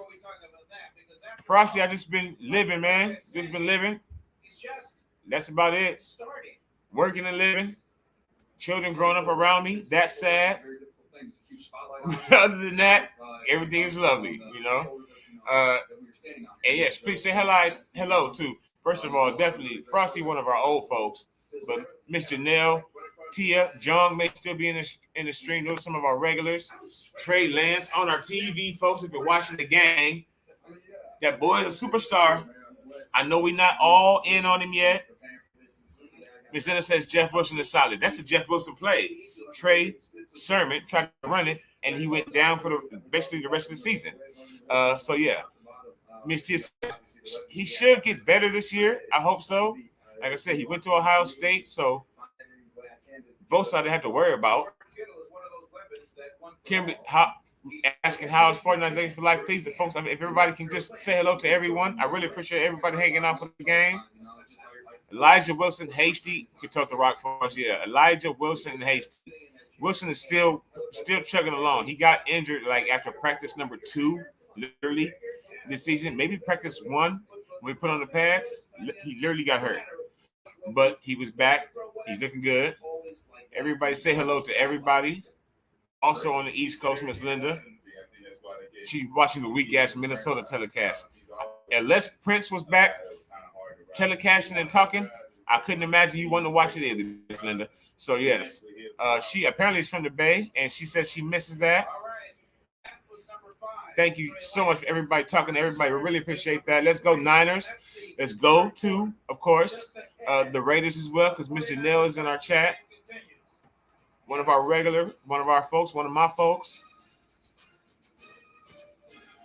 S1: Frosty, I just been living, man. Just been living. That's about it. Working and living. Children growing up around me. That's sad. Other than that, everything is lovely, you know. And yes, please say hello to, first of all, definitely Frosty, one of our old folks, but Miss Janelle, Tia, John may still be in the stream. Those are some of our regulars. Trey Lance on our TV, folks. If you're watching the game, that boy is a superstar. I know we're not all in on him yet. Miss Jenna says Jeff Wilson is solid. That's a Jeff Wilson play. Trey Sermon tried to run it, and he went down for basically the rest of the season. So yeah, Miss Tia, he should get better this year. I hope so. Like I said, he went to Ohio State, so both sides have to worry about. Kimberly asking how is 49 Days for Life. Please, folks, if everybody can just say hello to everyone. I really appreciate everybody hanging out for the game. Elijah Wilson, Hasty, you can talk to Rock for us. Yeah, Elijah Wilson and Hasty. Wilson is still chugging along. He got injured like after practice number 2, literally this season. Maybe practice 1 when we put on the pads. He literally got hurt, but he was back. He's looking good. Everybody say hello to everybody. Also on the East Coast, Miss Linda. She's watching the weak ass Minnesota telecast. Unless Prince was back telecasting and talking, I couldn't imagine you wanted to watch it either, Miss Linda. So yes, she apparently is from the Bay, and she says she misses that. Thank you so much for everybody talking to everybody. We really appreciate that. Let's go Niners. Let's go to, of course, the Raiders as well, because Miss Janelle is in our chat. One of our folks, one of my folks.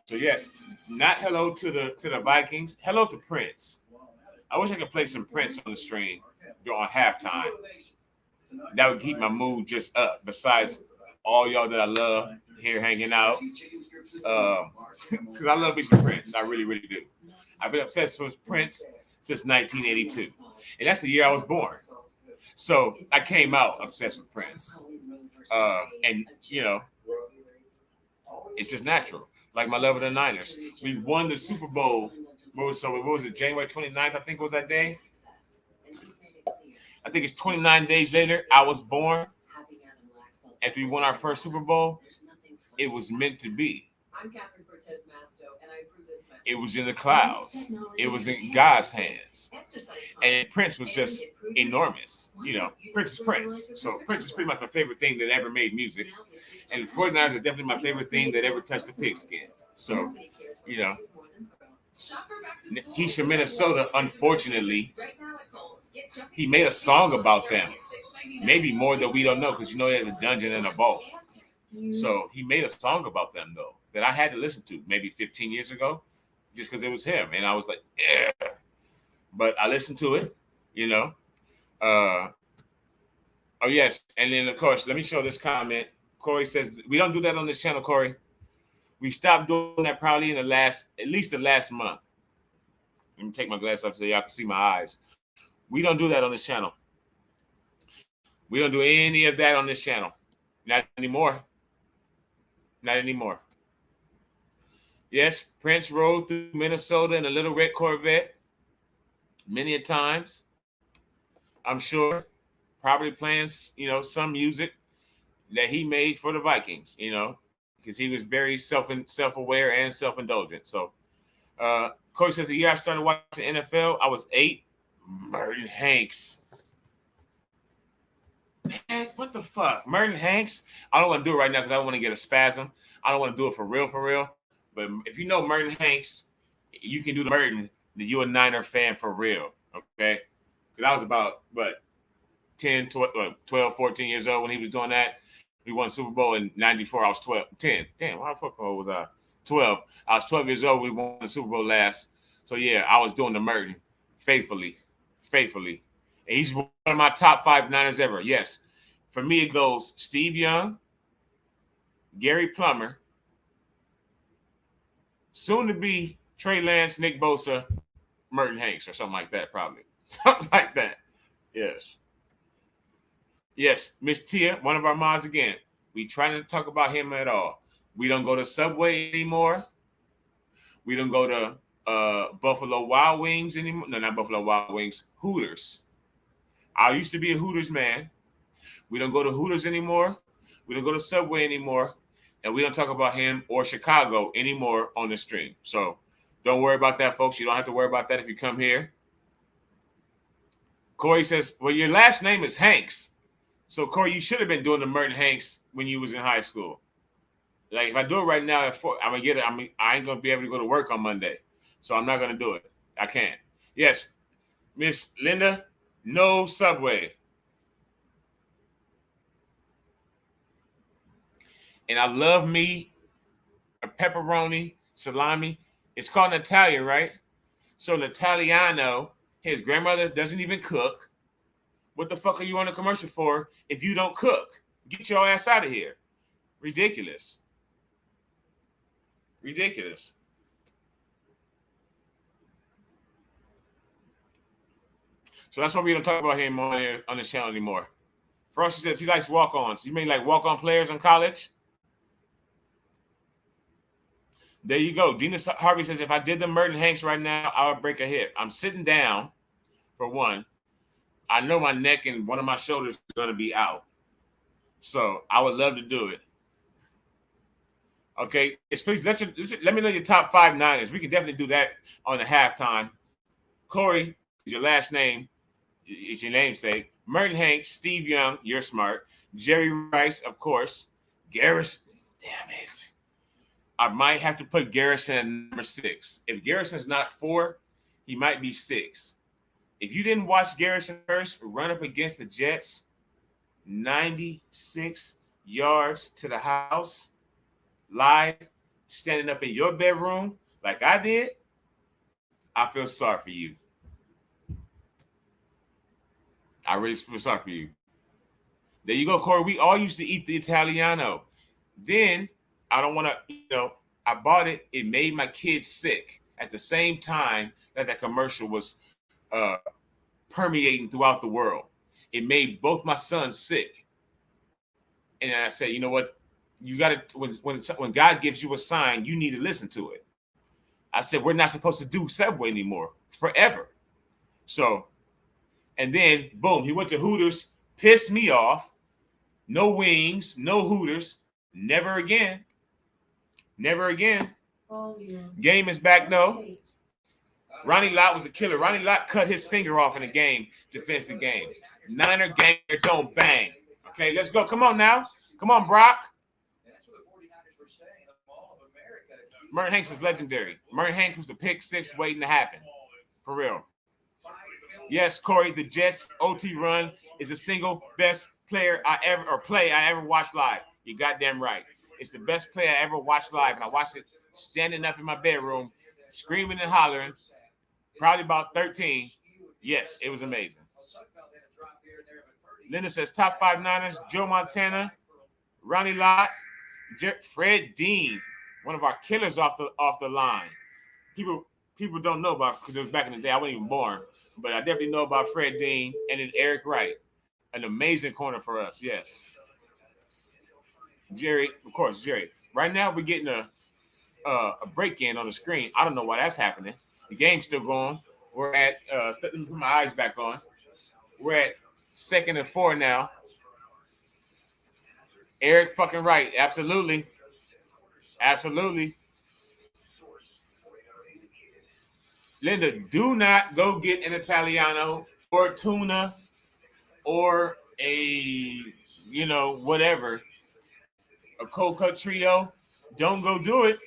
S1: So yes, not hello to the Vikings. Hello to Prince. I wish I could play some Prince on the stream during halftime. That would keep my mood just up. Besides all y'all that I love here hanging out, because I love me some Prince. I really, really do. I've been obsessed with Prince since 1982, and that's the year I was born. So I came out obsessed with Prince, and you know, it's just natural. Like my love of the Niners, we won the Super Bowl. What was it? January 29th, I think was that day. I think it's 29 days later. I was born. After we won our first Super Bowl, it was meant to be.
S5: I'm Catherine Cortez Masto, and I approve this message.
S1: It was in the clouds. It was in God's hands. And Prince was just enormous. You know, Prince is Prince. So Prince is pretty much my favorite thing that ever made music. And the 49ers are definitely my favorite thing that ever touched the pigskin. So, you know, he's from Minnesota, unfortunately. He made a song about them. Maybe more than we don't know, because you know there's a dungeon and a vault. So he made a song about them, though, that I had to listen to maybe 15 years ago, just because it was him. And I was like, yeah. But I listened to it, you know. Oh, yes. And then, of course, let me show this comment. Corey says, we don't do that on this channel, Corey. We stopped doing that probably in at least the last month. Let me take my glass off so y'all can see my eyes. We don't do that on this channel. We don't do any of that on this channel. Not anymore. Not anymore. Yes, Prince rode through Minnesota in a little red Corvette many a times. I'm sure. Probably playing, you know, some music that he made for the Vikings, you know, because he was very self-aware and self-indulgent. So, Corey says the year I started watching NFL, I was 8. Merton Hanks. Man, what the fuck? Merton Hanks? I don't want to do it right now because I don't want to get a spasm. I don't want to do it for real. But if you know Merton Hanks, you can do the Merton, that you're a Niner fan for real, okay? Because I was about, 10, 12, 14 years old when he was doing that. We won Super Bowl in 94. I was 12, 10. Damn, how the fuck old was I? 12. I was 12 years old. We won the Super Bowl last. So, yeah, I was doing the Merton faithfully. And he's one of my top 5 Niners ever. Yes. For me, it goes Steve Young, Gary Plummer, soon to be Trey Lance, Nick Bosa, Merton Hanks, or something like that, probably. Something like that. Yes. Yes, Miss Tia, one of our moms again. We try not to talk about him at all. We don't go to Subway anymore. We don't go to Buffalo Wild Wings anymore. No, not Buffalo Wild Wings. Hooters. I used to be a Hooters man. We don't go to Hooters anymore. We don't go to Subway anymore. And we don't talk about him or Chicago anymore on the stream. So don't worry about that, folks. You don't have to worry about that if you come here. Corey says, well, your last name is Hanks. So, Corey, you should have been doing the Merton Hanks when you was in high school. Like, if I do it right now, I'm going to get it. I ain't going to be able to go to work on Monday. So I'm not going to do it. I can't. Yes, Miss Linda, no Subway. And I love me a pepperoni, salami. It's called an Italian, right? So an Italiano, his grandmother doesn't even cook. What the fuck are you on a commercial for if you don't cook? Get your ass out of here. Ridiculous. So that's why we don't talk about him on this channel anymore. Frosty says he likes walk-ons. You mean like walk-on players in college? There you go. Dina Harvey says, if I did the Merton Hanks right now, I would break a hip. I'm sitting down, for one. I know my neck and one of my shoulders is going to be out. So I would love to do it. Okay. Let me know your top 5 Niners. We can definitely do that on the halftime. Corey is your last name. It's your namesake. Merton Hanks, Steve Young, you're smart. Jerry Rice, of course. Garrison, damn it. I might have to put Garrison at number 6. If Garrison's not 4, he might be 6. If you didn't watch Garrison first run up against the Jets, 96 yards to the house, live, standing up in your bedroom like I did, I feel sorry for you. I really feel sorry for you. There you go, Corey. We all used to eat the Italiano. Then, I don't want to, I bought it. It made my kids sick at the same time that commercial was permeating throughout the world. It made both my sons sick. And I said, you know what? You got to, when God gives you a sign, you need to listen to it. I said, we're not supposed to do Subway anymore forever. So, and then, boom, he went to Hooters, pissed me off. No wings, no Hooters. Never again.
S2: Volume.
S1: Game is back, no.
S2: 8.
S1: Ronnie Lott was a killer. Ronnie Lott cut his finger off in the game to finish the game. Niner ganger don't bang. Okay, let's go. Come on now. Come on, Brock. Merton Hanks is legendary. Merton Hanks was the pick 6 waiting to happen. For real. Yes, Corey, the Jets OT run is the single best play I ever watched live. You goddamn right. It's the best play I ever watched live. And I watched it standing up in my bedroom, screaming and hollering, probably about 13. Yes, it was amazing. Linda says, top 5 Niners, Joe Montana, Ronnie Lott, Fred Dean, one of our killers off the line. People don't know about, because it was back in the day. I wasn't even born. But I definitely know about Fred Dean and then Eric Wright. An amazing corner for us, yes. Jerry, of course, Jerry. Right now we're getting a break in on the screen. I don't know why that's happening. The game's still going. We're at let me put my eyes back on. We're at 2nd and 4 now. Eric fucking Wright. Absolutely. Linda, do not go get an Italiano or tuna or a, whatever, a cold cut trio. Don't go do it.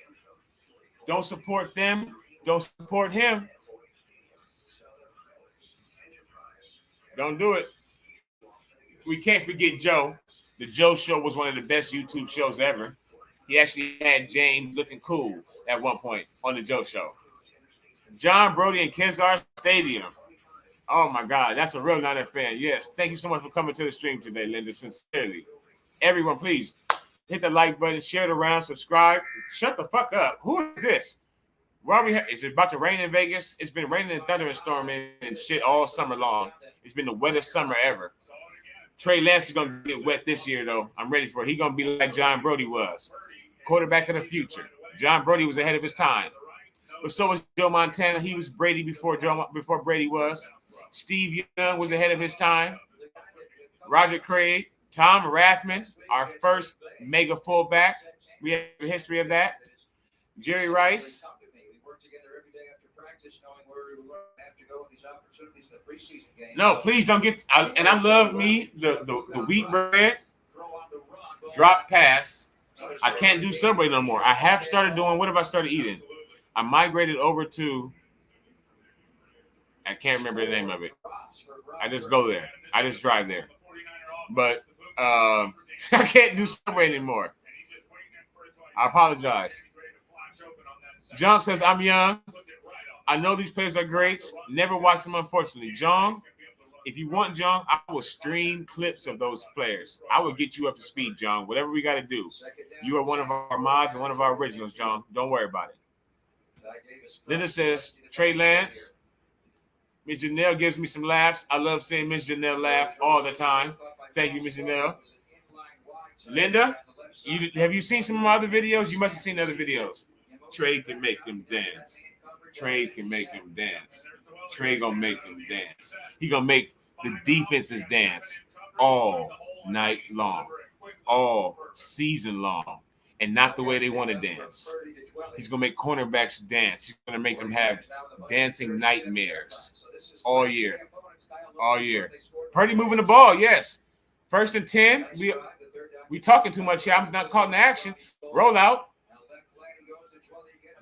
S1: Don't support them. Don't support him. Don't do it. We can't forget Joe. The Joe Show was one of the best YouTube shows ever. He actually had James looking cool at one point on the Joe Show. John Brody and Kezar Stadium. Oh my God, that's a real Niner fan. Yes, thank you so much for coming to the stream today, Linda. Sincerely, everyone, please hit the like button, share it around, subscribe. Shut the fuck up. Who is this? Is it about to rain in Vegas? It's been raining and thunder and storming and shit all summer long. It's been the wettest summer ever. Trey Lance is gonna get wet this year, though. I'm ready for it. He's gonna be like John Brody was, quarterback of the future. John Brody was ahead of his time, but so was Joe Montana. He was Brady before Brady was. Steve Young was ahead of his time. Roger Craig, Tom Rathman, our first mega fullback. We have a history of that. Jerry Rice. No, please don't get. And I love me the wheat bread drop pass. I can't do Subway no more. I have started doing. What have I started eating? I migrated over to. I can't remember the name of it. I just go there. I just drive there. But I can't do Subway anymore. I apologize. John says, I'm young. I know these players are great. Never watched them, unfortunately. John, if you want John, I will stream clips of those players. I will get you up to speed, John. Whatever we got to do. You are one of our mods and one of our originals, John. Don't worry about it. Linda says, Trey Lance. Miss Janelle gives me some laughs. I love seeing Miss Janelle laugh all the time. Thank you, Miss Janelle. Linda, have you seen some of my other videos? You must have seen other videos. Trey can make them dance. Trey can make him dance. Trey gonna make him dance. He gonna make the defenses dance all night long, all season long, and not the way they want to dance. He's gonna make cornerbacks dance. He's gonna make them have dancing nightmares all year. All year. Purdy moving the ball, yes. 1st and 10. We talking too much here. I'm not calling the action. Roll out.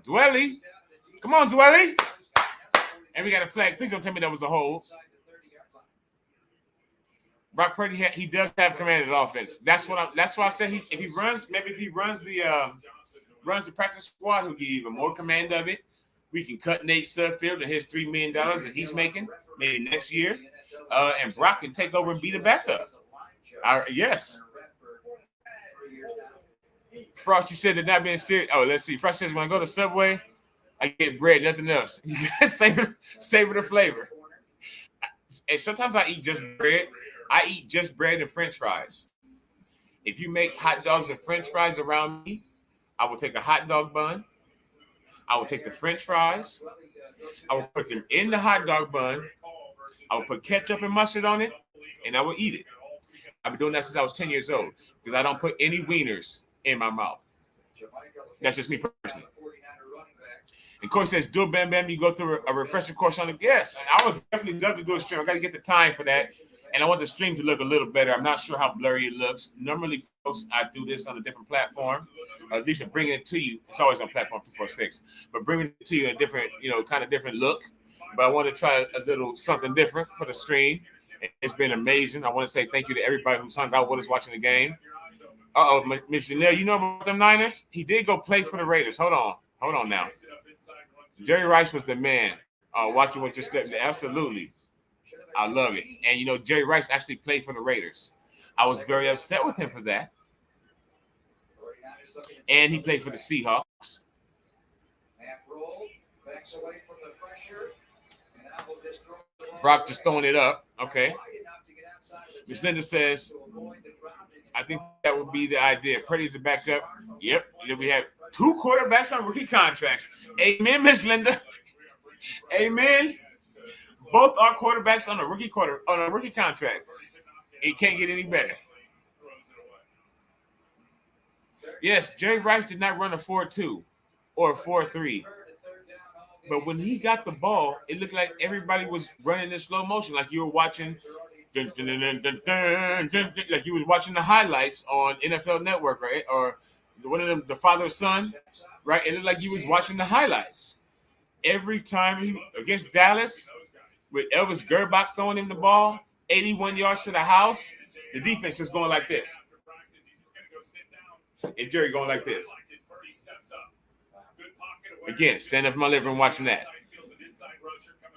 S1: Dwelly. Come on, Dwelly. And we got a flag. Please don't tell me that was a hold. Brock Purdy, he does have command of the offense. That's why I said if he runs the practice squad, he'll get even more command of it. We can cut Nate Sudfeld and his $3 million that he's making maybe next year. And Brock can take over and be the backup. Yes. Frosty said they're not being serious. Oh, let's see. Frosty says when I go to Subway, I get bread, nothing else. savor the flavor. And sometimes I eat just bread. I eat just bread and French fries. If you make hot dogs and French fries around me, I will take a hot dog bun. I will take the French fries. I will put them in the hot dog bun. I will put ketchup and mustard on it, and I will eat it. I've been doing that since I was 10 years old because I don't put any wieners in my mouth. That's just me personally. And Corey says, do Bam Bam, you go through a refresher course on it. Yes, I would definitely love to do a stream. I got to get the time for that. And I want the stream to look a little better. I'm not sure how blurry it looks. Normally, folks, I do this on a different platform. Or at least I'm bringing it to you. It's always on platform 246. But bringing it to you in a different, kind of different look. But I want to try a little something different for the stream. It's been amazing. I want to say thank you to everybody who's hung out with us watching the game. Uh-oh, Miss Janelle, you know about them Niners? He did go play for the Raiders. Hold on now. Jerry Rice was the man. Watching what just stepped. Absolutely. I love it. And, Jerry Rice actually played for the Raiders. I was very upset with him for that. And he played for the Seahawks. Brock just throwing it up. Okay. Miss Linda says, I think that would be the idea. Purdy's the backup. Yep. We have 2 quarterbacks on rookie contracts. Amen, Miss Linda. Amen. Both are quarterbacks on a rookie contract. It can't get any better. Yes, Jerry Rice did not run a 4-2 or a 4-3. But when he got the ball, it looked like everybody was running in slow motion, like you were watching, like you were watching the highlights on NFL Network, right? Or one of them, the father and son, right? It looked like you was watching the highlights. Every time against Dallas, with Elvis Gerbach throwing him the ball, 81 yards to the house. The defense is going like this. And Jerry going like this. Again, stand up in my living room watching that.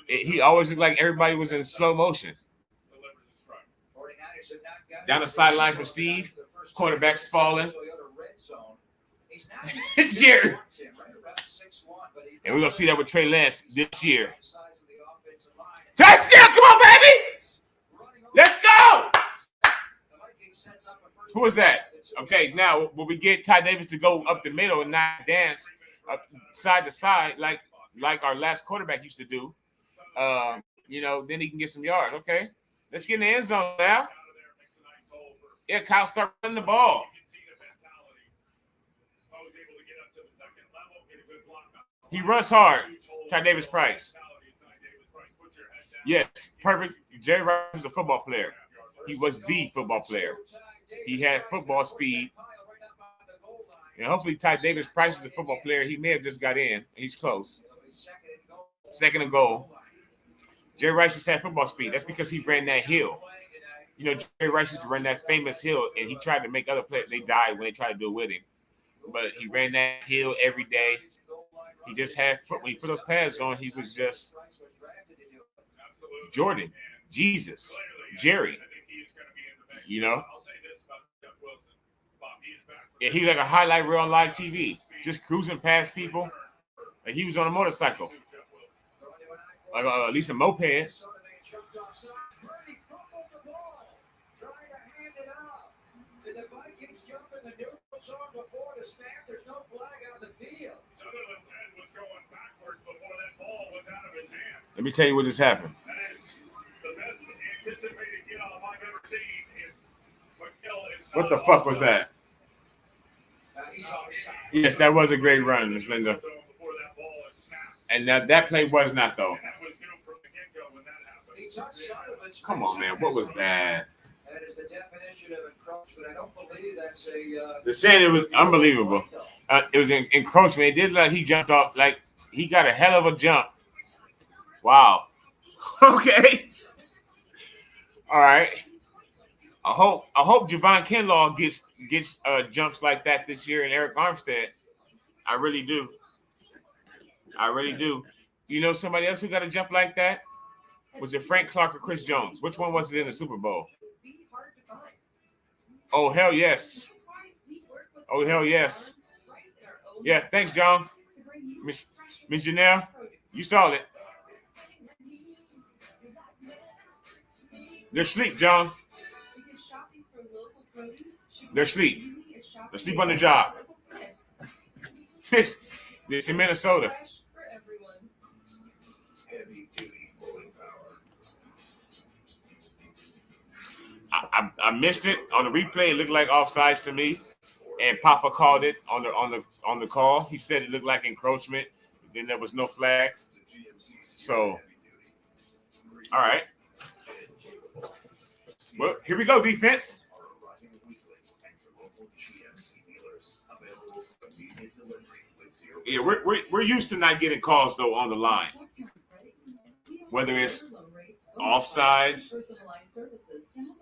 S1: He always looked like everybody was in slow motion. Down the sideline from Steve. Quarterback's falling. Jerry. And we're going to see that with Trey Lance this year. Touchdown! Come on, baby! Let's go! Who is that? Okay, now will we get Ty Davis to go up the middle and not dance up side to side like our last quarterback used to do? Then he can get some yards. Okay, let's get in the end zone now. Yeah, Kyle, start running the ball. He runs hard. Ty Davis Price. Yes, perfect. Jerry Rice was a football player. He was the football player. He had football speed. And hopefully Ty Davis Price is a football player. He may have just got in. He's close. Second and goal. Jerry Rice just had football speed. That's because he ran that hill. Jerry Rice used to run that famous hill, and he tried to make other players. They died when they tried to do it with him. But he ran that hill every day. He just had foot. When he put those pads on, he was just Jordan, Jesus, Jerry. Yeah, he was like a highlight reel on live TV, just cruising past people. Like he was on a motorcycle, like at least a moped.
S3: Did the Vikings jump in the neutral zone before the snap? There's no flag on the field.
S4: Sutherland's head was going backwards before that ball was out of his hands.
S1: Let me tell you what just happened.
S4: That is the best anticipated get off I've ever seen.
S1: What the fuck was that? Yes, that was a great run, Ms. Linda. And that play was not, though. Come on, man. What was that?
S3: That is the definition of encroachment. I don't believe that's a.
S1: They're saying it was unbelievable. It was encroachment. It did like he jumped off. Like he got a hell of a jump. Wow. Okay. All right. I hope Javon Kinlaw gets jumps like that this year, and Eric Armstead. I really do. You know somebody else who got a jump like that? Was it Frank Clark or Chris Jones? Which one was it in the Super Bowl? Oh, hell yes. Oh, hell yes. Yeah, thanks, John. Miss Janelle, you saw it. They're asleep, John. They're asleep. They're asleep on the job. It's in Minnesota. I missed it on the replay. It looked like offsides to me, and Papa called it on the call. He said it looked like encroachment. Then there was no flags. So, all right. Well, here we go, defense. Yeah, we're used to not getting calls though on the line, whether it's offsides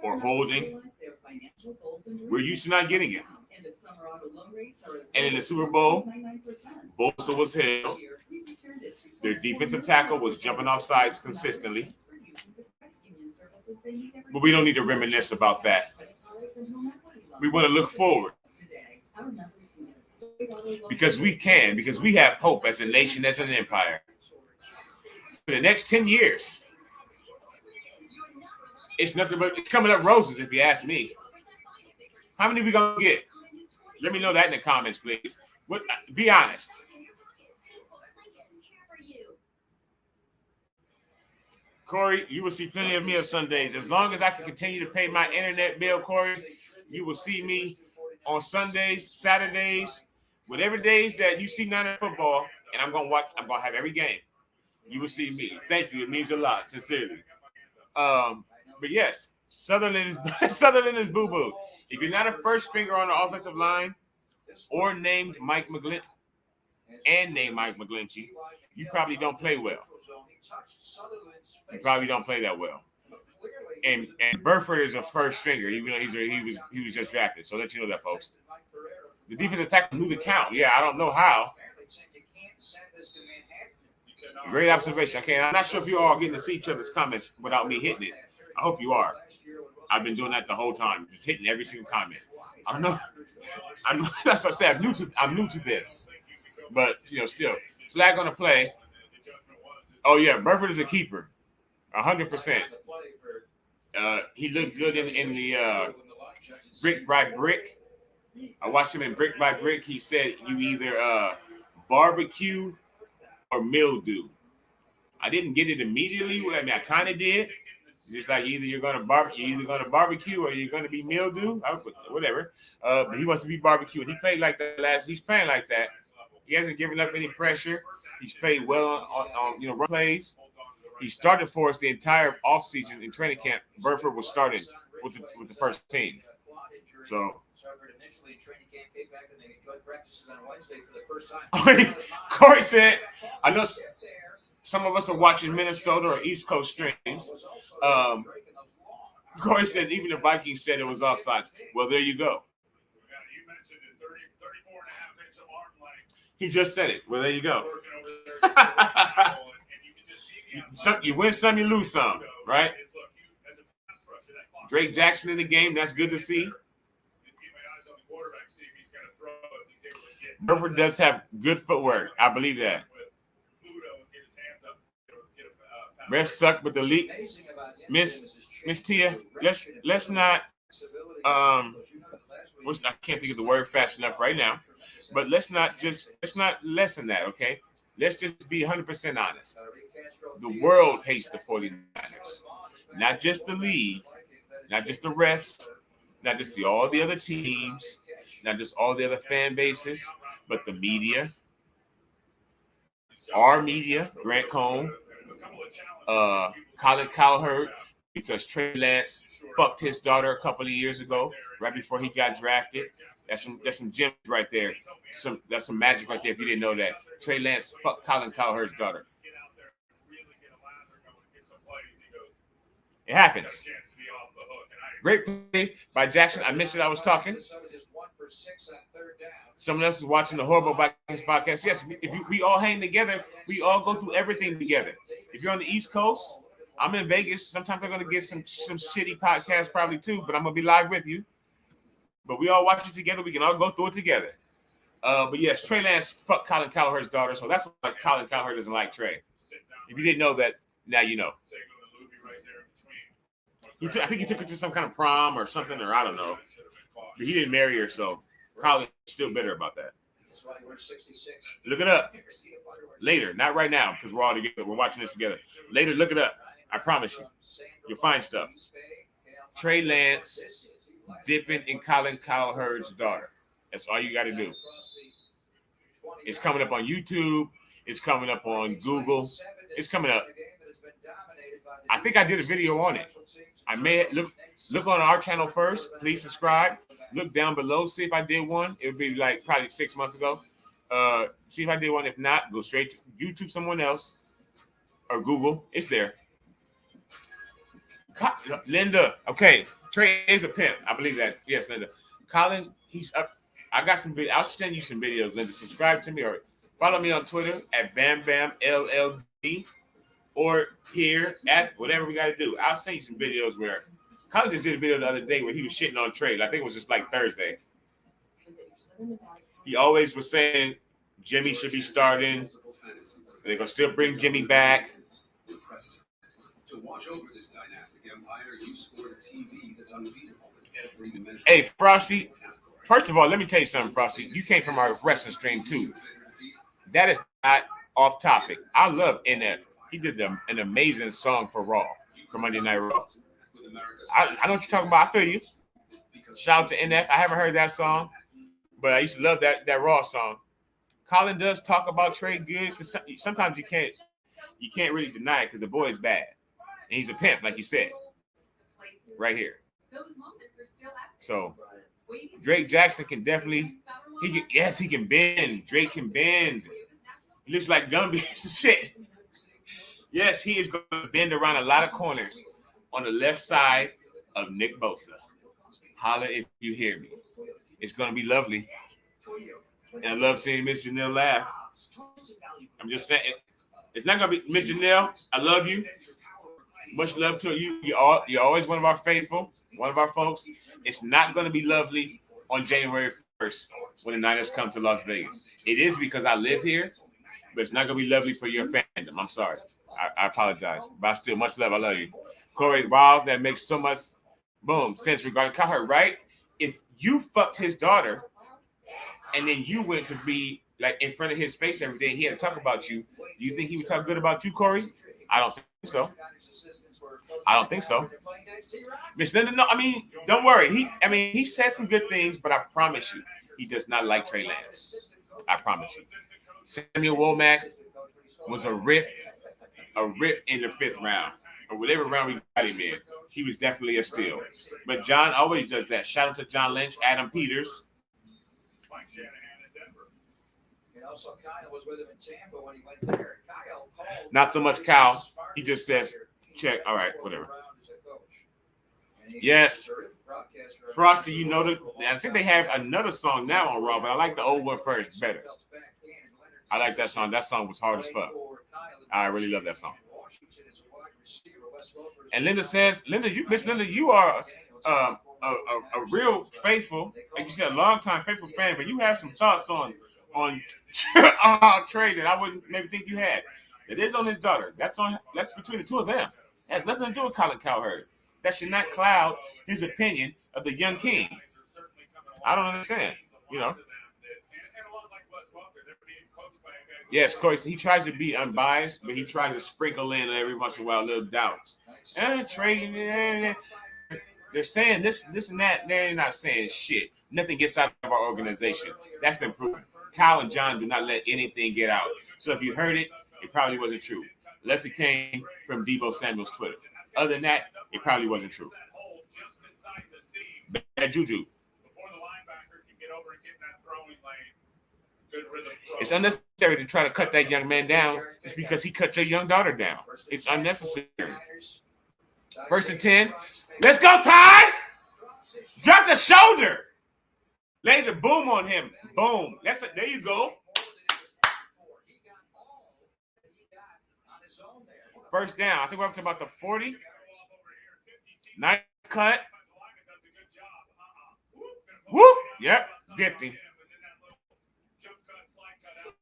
S1: or holding. We're used to not getting it. And in the Super Bowl, Bosa was held. Their defensive tackle was jumping off sides consistently. But we don't need to reminisce about that. We want to look forward. Because we can, because we have hope as a nation, as an empire. For the next 10 years, it's nothing but it's coming up roses, if you ask me. How many we gonna get? Let me know that in the comments, please. Be honest. Corey, you will see plenty of me on Sundays. As long as I can continue to pay my internet bill, Corey, you will see me on Sundays, Saturdays, whatever days that you see Niner football, and I'm gonna have every game. You will see me. Thank you. It means a lot, sincerely. But yes, Sutherland is boo-boo. If you're not a first stringer on the offensive line or named Mike McGlinchey, you probably don't play well. You probably don't play that well. And Burford is a first stringer, even though he was just drafted. So let you know that, folks. The defensive tackle knew the count. Yeah, I don't know how. Great observation. Okay, I'm not sure if you all getting to see each other's comments without me hitting it. I hope you are. I've been doing that the whole time, just hitting every single comment. I don't know. That's what I said. I'm new to this, but still, flag on the play. Oh yeah, Burford is a keeper, 100%. He looked good in the brick by brick. I watched him in brick by brick. He said you either barbecue or mildew. I didn't get it immediately. I mean, I kind of did. Just like you're either gonna barbecue or you're gonna be mildew. Whatever. But he wants to be barbecue. He played like that He's playing like that. He hasn't given up any pressure. He's played well on run plays. He started for us the entire offseason in training camp. Burford was starting with the first team. So Corey said, I know some of us are watching Minnesota or East Coast streams. Corey said even the Vikings said it was offsides. Well, there you go. He just said it. Well, there you go. You win some, you lose some, right? Drake Jackson in the game. That's good to see. Burford does have good footwork. I believe that. Refs suck, but the league, Miss Tia. Let's not. I can't think of the word fast enough right now, but let's not lessen that. Okay, let's just be 100% honest. The world hates the 49ers, not just the league, not just the refs, not just all the other teams, not just all the other fan bases, but the media, our media, Grant Cohn, Colin Cowherd, because Trey Lance fucked his daughter a couple of years ago, right before he got drafted. That's some gems right there. That's some magic right there if you didn't know that. Trey Lance fucked Colin Cowherd's daughter. It happens. Great play by Jackson. I missed it. I was talking. Someone else is watching the Horrible Vikings podcast. Yes, we all hang together. We all go through everything together. If you're on the East Coast, I'm in Vegas. Sometimes I'm going to get some shitty podcasts probably too, but I'm going to be live with you. But we all watch it together. We can all go through it together. But yes, Trey Lance fucked Colin Cowherd's daughter, so that's why Colin Cowherd doesn't like Trey. If you didn't know that, now you know. I think he took her to some kind of prom or something, or I don't know. But he didn't marry her, so Colin's still bitter about that. Look it up later, not right now, because we're all together. We're watching this together. Later, look it up. I promise you, you'll find stuff. Trey Lance dipping in Colin Cowherd's daughter. That's all you got to do. It's coming up on YouTube. It's coming up on Google. It's coming up. I think I did a video on it. I may look on our channel first. Please subscribe. Look down below. See if I did one. It would be like probably 6 months ago. See if I did one. If not, go straight to YouTube someone else or Google. It's there. Linda. Okay. Trey is a pimp. I believe that. Yes, Linda. Colin, he's up. I got some videos. I'll send you some videos, Linda. Subscribe to me or follow me on Twitter at BamBamLLD or here at whatever we got to do. I'll send you some videos where Colin just did a video the other day where he was shitting on Trey. I think it was just like Thursday. He always was saying Jimmy should be starting. They're going to still bring Jimmy back.
S6: To watch over this dynastic empire, you scored a TV that's unbeatable in every dimension.
S1: Hey, Frosty. First of all, let me tell you something, Frosty. You came from our wrestling stream, too. That is not off topic. I love NF. He did an amazing song for Raw, for Monday Night Raw. I know what you're talking about. I feel you. Shout out to NF. I haven't heard that song, but I used to love that Raw song. Colin does talk about Trey good, because sometimes you can't really deny it because the boy is bad. And he's a pimp, like you said. Right here. So Drake Jackson can definitely he can bend. Drake can bend. He looks like Gumby. Shit. Yes, he is going to bend around a lot of corners. on the left side of Nick Bosa. Holla if you hear me. It's going to be lovely. And I love seeing Miss Janelle laugh. I'm just saying, it's not going to be Miss Janelle. I love you. Much love to you. You're always one of our faithful, one of our folks. It's not going to be lovely on January 1st when the Niners come to Las Vegas. It is because I live here, but it's not going to be lovely for your fandom. I'm sorry. I apologize. But still, much love. I love you. Corey, wow, that makes so much sense regarding Cowherd, right? If you fucked his daughter and then you went to be like in front of his face every day and he had to talk about you, do you think he would talk good about you, Corey? I don't think so. I don't think so. Miss Linda, no, don't worry. He said some good things, but I promise you, he does not like Trey Lance. I promise you. Samuel Womack was a rip in the 5th round. Or whatever round we got him in. He was definitely a steal. But John always does that. Shout out to John Lynch, Adam Peters. Not so much Kyle. He just says, check. All right, whatever. Yes. Frosty, you know I think they have another song now on Raw, but I like the old one first better. I like that song. That song was hard as fuck. I really love that song. And Linda says, Miss Linda, you are a real faithful, like you said, a long time faithful fan, but you have some thoughts on Trey that I wouldn't maybe think you had. It is on his daughter. That's between the two of them. It has nothing to do with Colin Cowherd. That should not cloud his opinion of the young king. I don't understand, Yes, of course, he tries to be unbiased, but he tries to sprinkle in every once in a while little doubts. Trey, they're saying this and that. They're not saying shit. Nothing gets out of our organization. That's been proven. Kyle and John do not let anything get out. So if you heard it, it probably wasn't true. Unless it came from Deebo Samuel's Twitter. Other than that, it probably wasn't true. Bad juju. It's unnecessary to try to cut that young man down just because he cut your young daughter down. It's unnecessary. 1st and 10. Let's go, Ty! Drop the shoulder. Lay the boom on him. Boom. That's it. There you go. 1st down. I think we're up to about the 40. Nice cut. Whoop. Yep. Dipped him.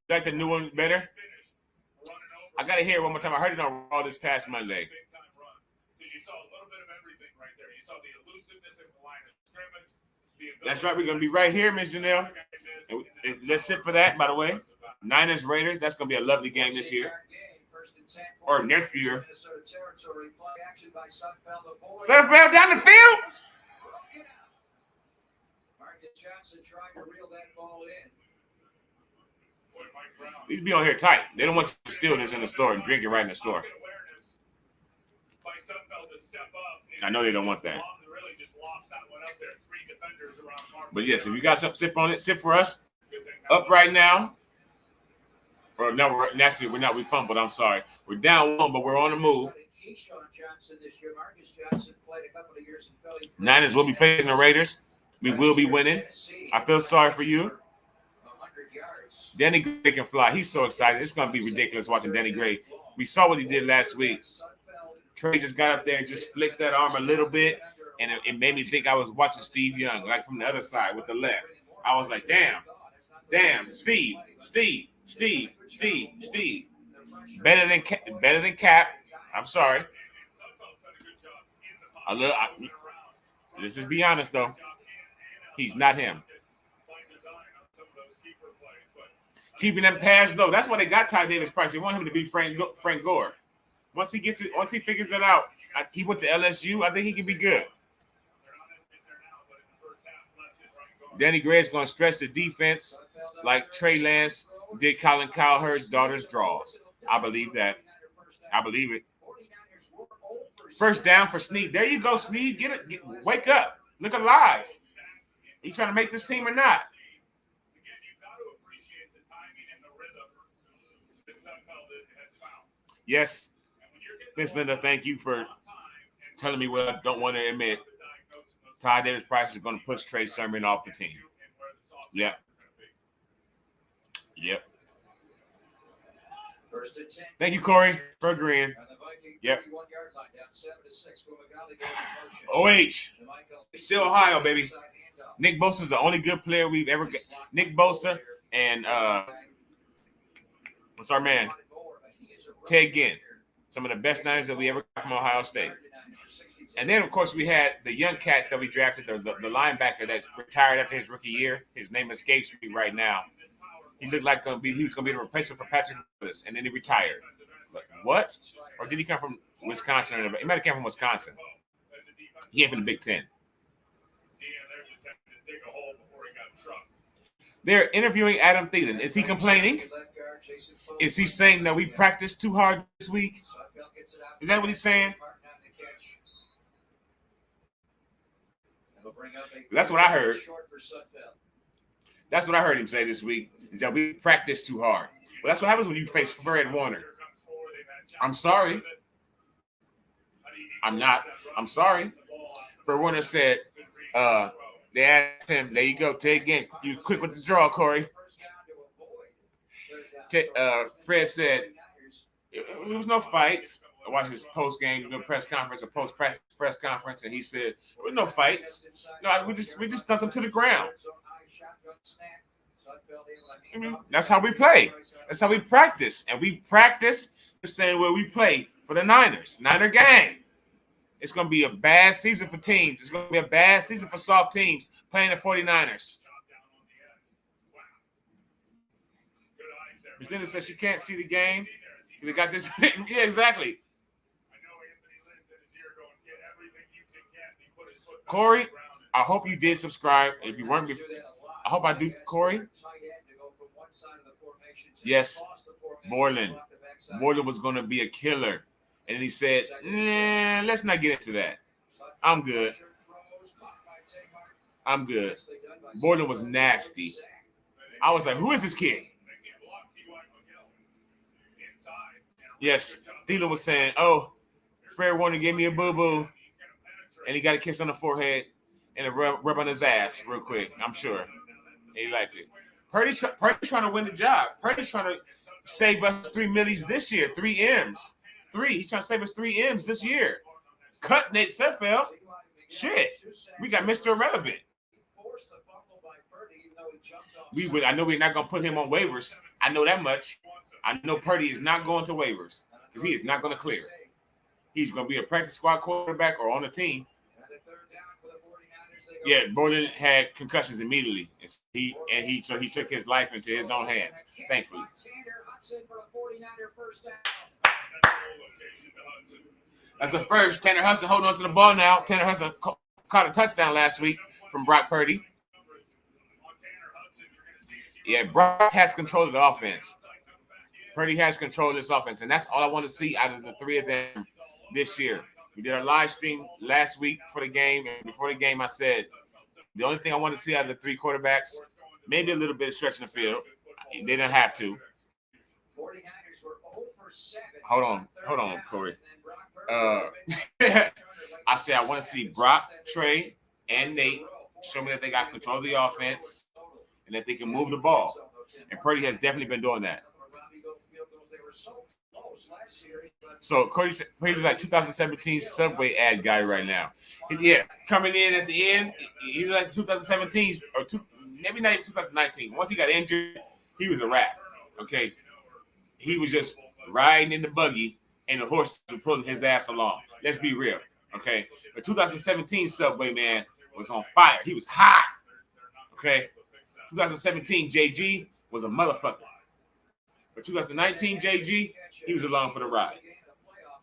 S1: Like the new one better? I got to hear it one more time. I heard it on Raw this past Monday. That's right. We're going to be right here, Ms. Janelle. And let's sit for that, by the way. Niners Raiders. That's going to be a lovely game this year. Or next year. Sunfeld down the field. These be on here tight. They don't want you to steal this in the store and drink it right in the store. I know they don't want that. But yes, if you got something, sip on it. Sip for us. Up right now. Or no, we're not. We fumbled. I'm sorry. We're down 1, but we're on the move. Niners will be playing the Raiders. We will be winning. I feel sorry for you. Danny Gray can fly. He's so excited. It's going to be ridiculous watching Danny Gray. We saw what he did last week. Trey just got up there and just flicked that arm a little bit, and it made me think I was watching Steve Young, like from the other side with the left. I was like, damn, Steve. Better than Cap. I'm sorry. Let's just be honest, though. He's not him. Keeping them pads low. That's why they got Ty Davis Price. They want him to be Frank Gore. Once he figures it out, he went to LSU. I think he can be good. Danny Gray is going to stretch the defense like Trey Lance did Colin Cowherd's daughter's draws. I believe that. I believe it. 1st down for Snead. There you go, Snead. Wake up. Look alive. You trying to make this team or not? Yes. Miss Linda, thank you for telling me what I don't want to admit. Ty Davis Price is going to push Trey Sermon off the team. Yep. Yep.
S3: First and 10.
S1: Thank you, Corey, for agreeing.
S3: On the Viking
S1: Yep.
S3: 31-yard line, down 7-6. Fumagalli goes in motion.
S1: OH.
S3: Michael-
S1: It's still Ohio, baby.
S3: Inside handoff.
S1: Nick Bosa is the only good player we've ever got. Nick Bosa and what's our man? Ted Ginn. Some of the best Niners that we ever got from Ohio State. And then, of course, we had the young cat that we drafted, the linebacker that's retired after his rookie year. His name escapes me right now. He looked like he was going to be the replacement for Patrick Willis, and then he retired. But what? Or did he come from Wisconsin? He might have come from Wisconsin. He came from the Big Ten. They're interviewing Adam Thielen. Is he complaining? Is he saying that we practiced too hard this week? Is that what he's saying? That's what I heard. That's what I heard him say this week, is that we practiced too hard. Well, that's what happens when you face Fred Warner. I'm sorry. I'm not. I'm sorry. Fred Warner said, they asked him, there you go, Ted again. You was quick with the draw, Corey. Fred said, there was no fights. I watched his post-game press conference or post-practice press conference, and he said, there were no fights. No, we just dumped them to the ground. I mean, that's how we play. That's how we practice. And we practice the same way we play for the Niners. Niner gang. It's going to be a bad season for teams. It's going to be a bad season for soft teams playing the 49ers. Virginia says she can't see the game. They got this. Yeah, exactly. Corey, I hope you did subscribe. If you weren't, I hope I do. Corey? Yes. Moreland was going to be a killer. And then he said, nah, let's not get into that. I'm good. Moreland was nasty. I was like, who is this kid? Yes. Thielen was saying, oh, Fred Warner gave me a boo-boo. And he got a kiss on the forehead and a rub on his ass real quick. I'm sure. He liked it. Purdy's trying to win the job. Purdy's trying to save us $3 million this year. 3 M's. He's trying to save us 3 M's this year. Cut Nate Sudfeld. Shit. We got Mr. Irrelevant. I know we're not going to put him on waivers. I know that much. I know Purdy is not going to waivers because he is not going to clear. He's going to be a practice squad quarterback or on the team. Yeah, Bolden had concussions immediately. So he took his life into his own hands, thankfully. That's a first. Tanner Hudson holding on to the ball now. Tanner Hudson caught a touchdown last week from Brock Purdy. Yeah, Brock has control of the offense. Purdy has control of this offense, and that's all I want to see out of the 3 of them this year. We did our live stream last week for the game, and before the game I said the only thing I want to see out of the 3 quarterbacks, maybe a little bit of stretching the field. They don't have to. Hold on, Corey. I said I want to see Brock, Trey, and Nate show me that they got control of the offense and that they can move the ball. And Purdy has definitely been doing that. So Purdy's like 2017 Subway ad guy right now. Yeah, coming in at the end, he's like 2017 or maybe not even 2019. Once he got injured, he was a wrap. Okay, he was just riding in the buggy and the horses were pulling his ass along. Let's be real. Okay, the 2017 Subway man was on fire. He was hot. Okay, 2017 JG was a motherfucker. But 2019 JG, he was along for the ride.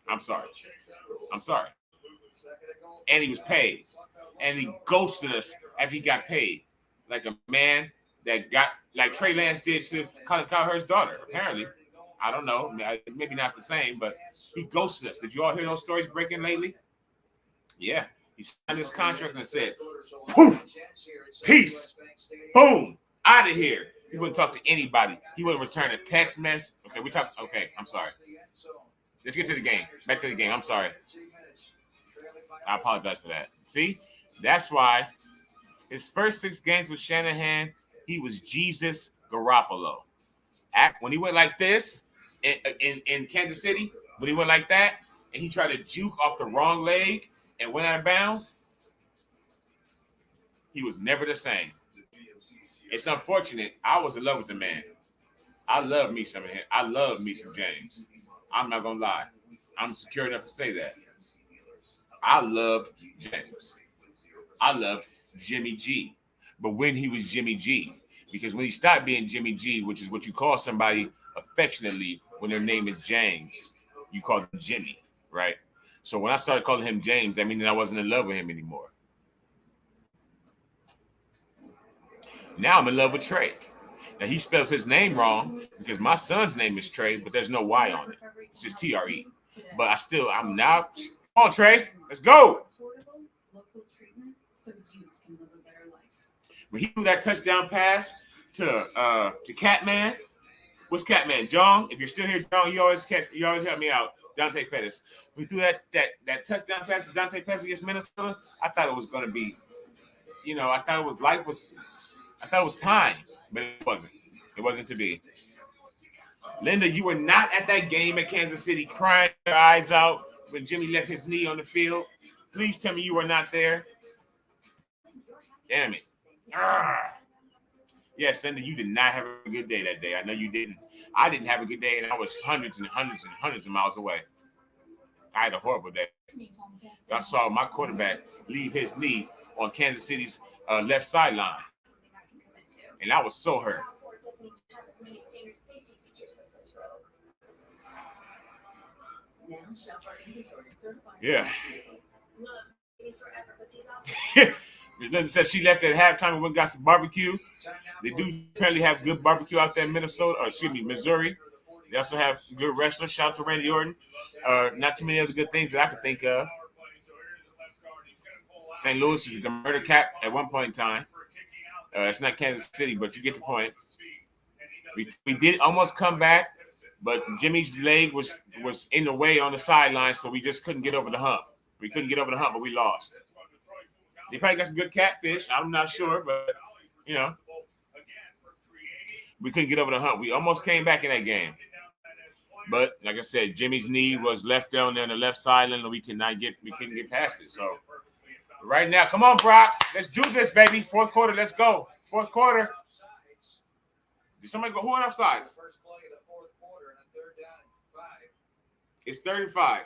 S1: I'm sorry. And he was paid. And he ghosted us after he got paid. Like a man that got, like Trey Lance did to Colin Cowherd's daughter, apparently. I don't know. Maybe not the same, but he ghosted us. Did you all hear those stories breaking lately? Yeah. He signed his contract and said, poof, peace, boom, out of here. He wouldn't talk to anybody. He wouldn't return a text message. Okay, I'm sorry. Let's get to the game. Back to the game. I'm sorry. I apologize for that. See, that's why his first 6 games with Shanahan, he was Jesus Garoppolo. When he went like this in Kansas City, when he went like that, and he tried to juke off the wrong leg and went out of bounds, he was never the same. It's unfortunate. I was in love with the man. I love me some of him. I love me some James. I'm not gonna lie. I'm secure enough to say that. I loved James. I loved Jimmy G. But when he was Jimmy G, because when he stopped being Jimmy G, which is what you call somebody affectionately when their name is James, you call them Jimmy, right? So when I started calling him James, I mean that I wasn't in love with him anymore. Now I'm in love with Trey. Now he spells his name wrong because my son's name is Trey, but there's no Y on it. It's just T-R-E. But I'm now. Come on, Trey. Let's go. When he threw that touchdown pass to Catman, what's Catman? John, if you're still here, John, you always help me out. Dante Pettis. We threw that touchdown pass to Dante Pettis against Minnesota. I thought it was going to be, I thought it was time, but it wasn't. It wasn't to be. Linda, you were not at that game at Kansas City crying your eyes out when Jimmy left his knee on the field. Please tell me you were not there. Damn it. Yes, Linda, you did not have a good day that day. I know you didn't. I didn't have a good day, and I was hundreds and hundreds and hundreds of miles away. I had a horrible day. I saw my quarterback leave his knee on Kansas City's left sideline, and I was so hurt. Yeah. Ms. Linda says she left at halftime and went and got some barbecue. They do apparently have good barbecue out there in Missouri. They also have good wrestlers. Shout out to Randy Orton. Not too many other good things that I could think of. St. Louis was the murder cap at one point in time. It's not Kansas City, but you get the point. We did almost come back, but Jimmy's leg was in the way on the sideline, so we just couldn't get over the hump. We couldn't get over the hump, but we lost. They probably got some good catfish. I'm not sure, but, we couldn't get over the hump. We almost came back in that game. But, like I said, Jimmy's knee was left down there on the left sideline, and we couldn't get past it. So, right now, come on, Brock. Let's do this, baby. Fourth quarter, let's go. Fourth quarter. Did somebody go? Who went offsides?
S3: First play of the fourth quarter and a 3rd down and 5.
S1: It's 35.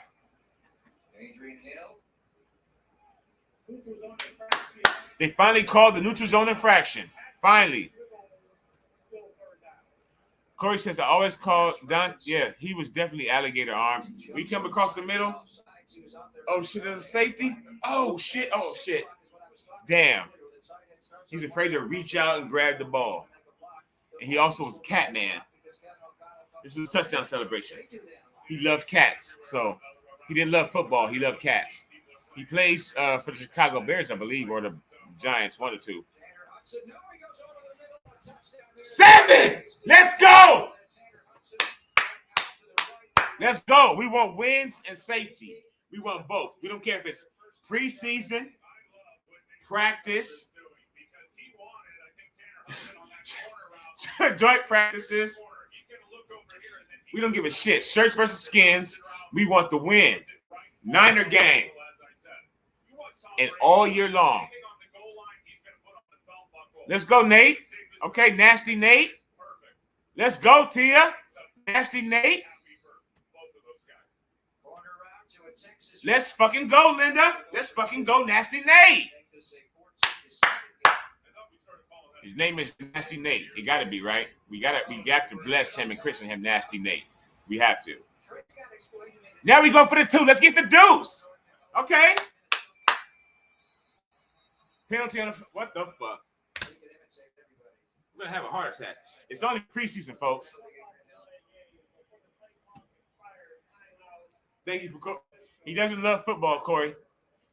S3: Adrian Hill.
S1: They finally called the neutral zone infraction. Finally. Corey says, I always call Don. Yeah, he was definitely alligator arms. We come across the middle. Oh, shit, there's a safety? Oh, shit. Damn. He's afraid to reach out and grab the ball. And he also was Catman. This was a touchdown celebration. He loved cats. So he didn't love football. He loved cats. He plays for the Chicago Bears, I believe, or the Giants, one or two. 7! Let's go! Let's go. We want wins and safety. We want both. We don't care if it's preseason, practice, joint practices. We don't give a shit. Shirts versus skins. We want the win. Niner game. And all year long. Let's go, Nate. Okay, Nasty Nate. Let's go, Tia. Nasty Nate. Let's fucking go, Linda. Let's fucking go, Nasty Nate. His name is Nasty Nate. It got to be, right? We got to bless him and christen him Nasty Nate. We have to. Now we go for the 2. Let's get the deuce. Okay. Penalty on the what the fuck? We're gonna have a heart attack. It's only preseason, folks. Thank you for. He doesn't love football, Corey.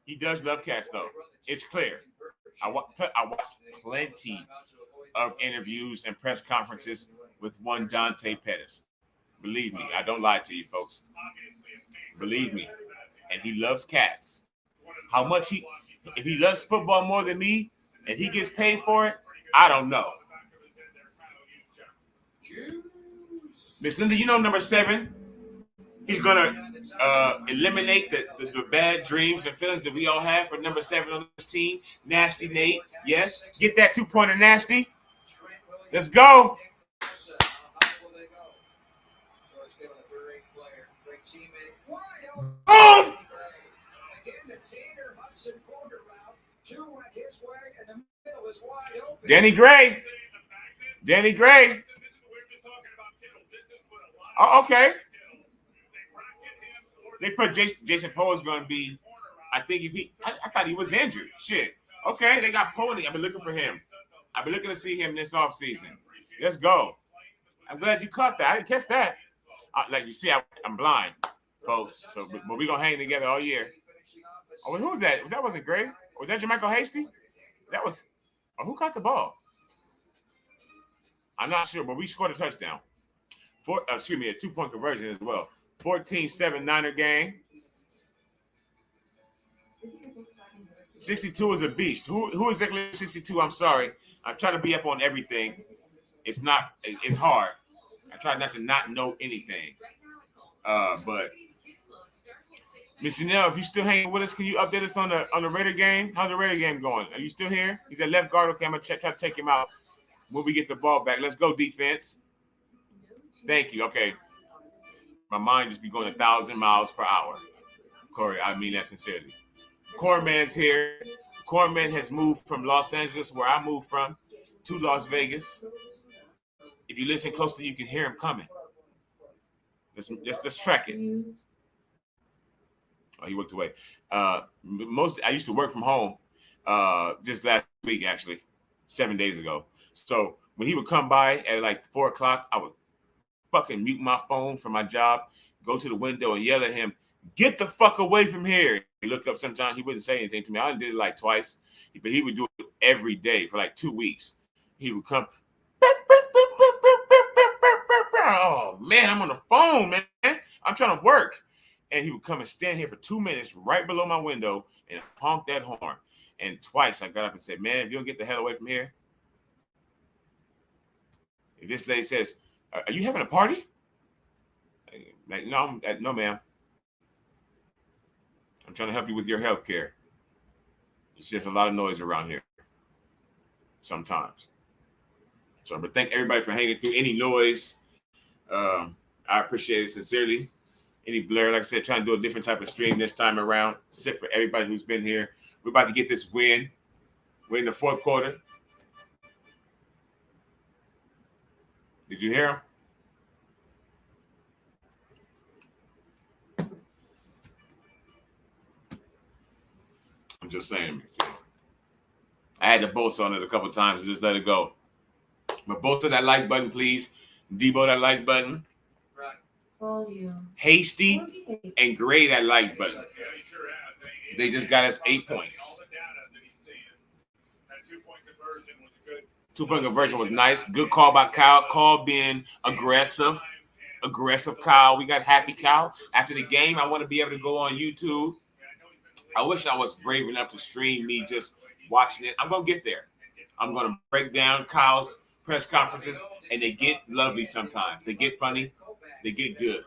S1: He does love cats, though. It's clear. I watched plenty of interviews and press conferences with one Dante Pettis. Believe me, I don't lie to you, folks. Believe me. And he loves cats. How much if he loves football more than me and he gets paid for it, I don't know. Miss Linda, you know number 7. He's gonna eliminate the bad dreams and feelings that we all have for number 7 on this team. Nasty Nate, yes. Get that 2-pointer, Nasty. Let's go. Boom! Danny Gray. Danny Gray. Oh, okay. They put Jason Poe is going to be. I think I thought he was injured. Shit. Okay, they got Poe. I've been looking for him. I've been looking to see him this offseason. Let's go. I'm glad you caught that. I didn't catch that. Like you see, I'm blind, folks. So, but we're gonna hang together all year. Oh, who was that? That wasn't Gray. Was that Jermichael Hasty? That was. Oh, who caught the ball? I'm not sure, but we scored a touchdown. A 2-point conversion as well. 14-7 Niner game. 62 is a beast. Who exactly is 62? I'm sorry. I'm trying to be up on everything. It's hard. I try not to not know anything. But Miss Chanel, if you still hanging with us, can you update us on the Raider game? How's the Raider game going? Are you still here? He's at left guard. Okay, I'm gonna try to take him out when we get the ball back. Let's go defense. Thank you. Okay. My mind just be going 1,000 miles per hour. Corey, I mean that sincerely. Corman's here. Corman has moved from Los Angeles, where I moved from, to Las Vegas. If you listen closely, you can hear him coming. Let's track it. Oh, he walked away. I used to work from home just last week, actually, 7 days ago. So when he would come by at like 4 o'clock, I would fucking mute my phone from my job, go to the window and yell at him, "Get the fuck away from here." He looked up sometimes. He wouldn't say anything to me. I did it like twice, but he would do it every day for like 2 weeks. He would come. Oh, man, I'm on the phone, man. I'm trying to work. And he would come and stand here for 2 minutes right below my window and honk that horn. And twice I got up and said, "Man, if you don't get the hell away from here." If this lady says, "Are you having a party?" Like, no, ma'am. I'm trying to help you with your health care. It's just a lot of noise around here sometimes. So, but thank everybody for hanging through any noise. I appreciate it sincerely. Any blur, like I said, trying to do a different type of stream this time around. Sit for everybody who's been here. We're about to get this win. We're in the fourth quarter. Did you hear him? I'm just saying. I had to boast on it a couple times and just let it go. But boast to that like button, please. Debo, that like button.
S2: Volume.
S1: Hasty
S2: 48.
S1: and Gray, that like button. They just got us 8 points. 2-point conversion was nice. Good call by Kyle. Call being aggressive. Aggressive Kyle. We got happy Kyle. After the game, I want to be able to go on YouTube. I wish I was brave enough to stream me just watching it. I'm going to get there. I'm going to break down Kyle's press conferences, and they get lovely sometimes. They get funny. They get good.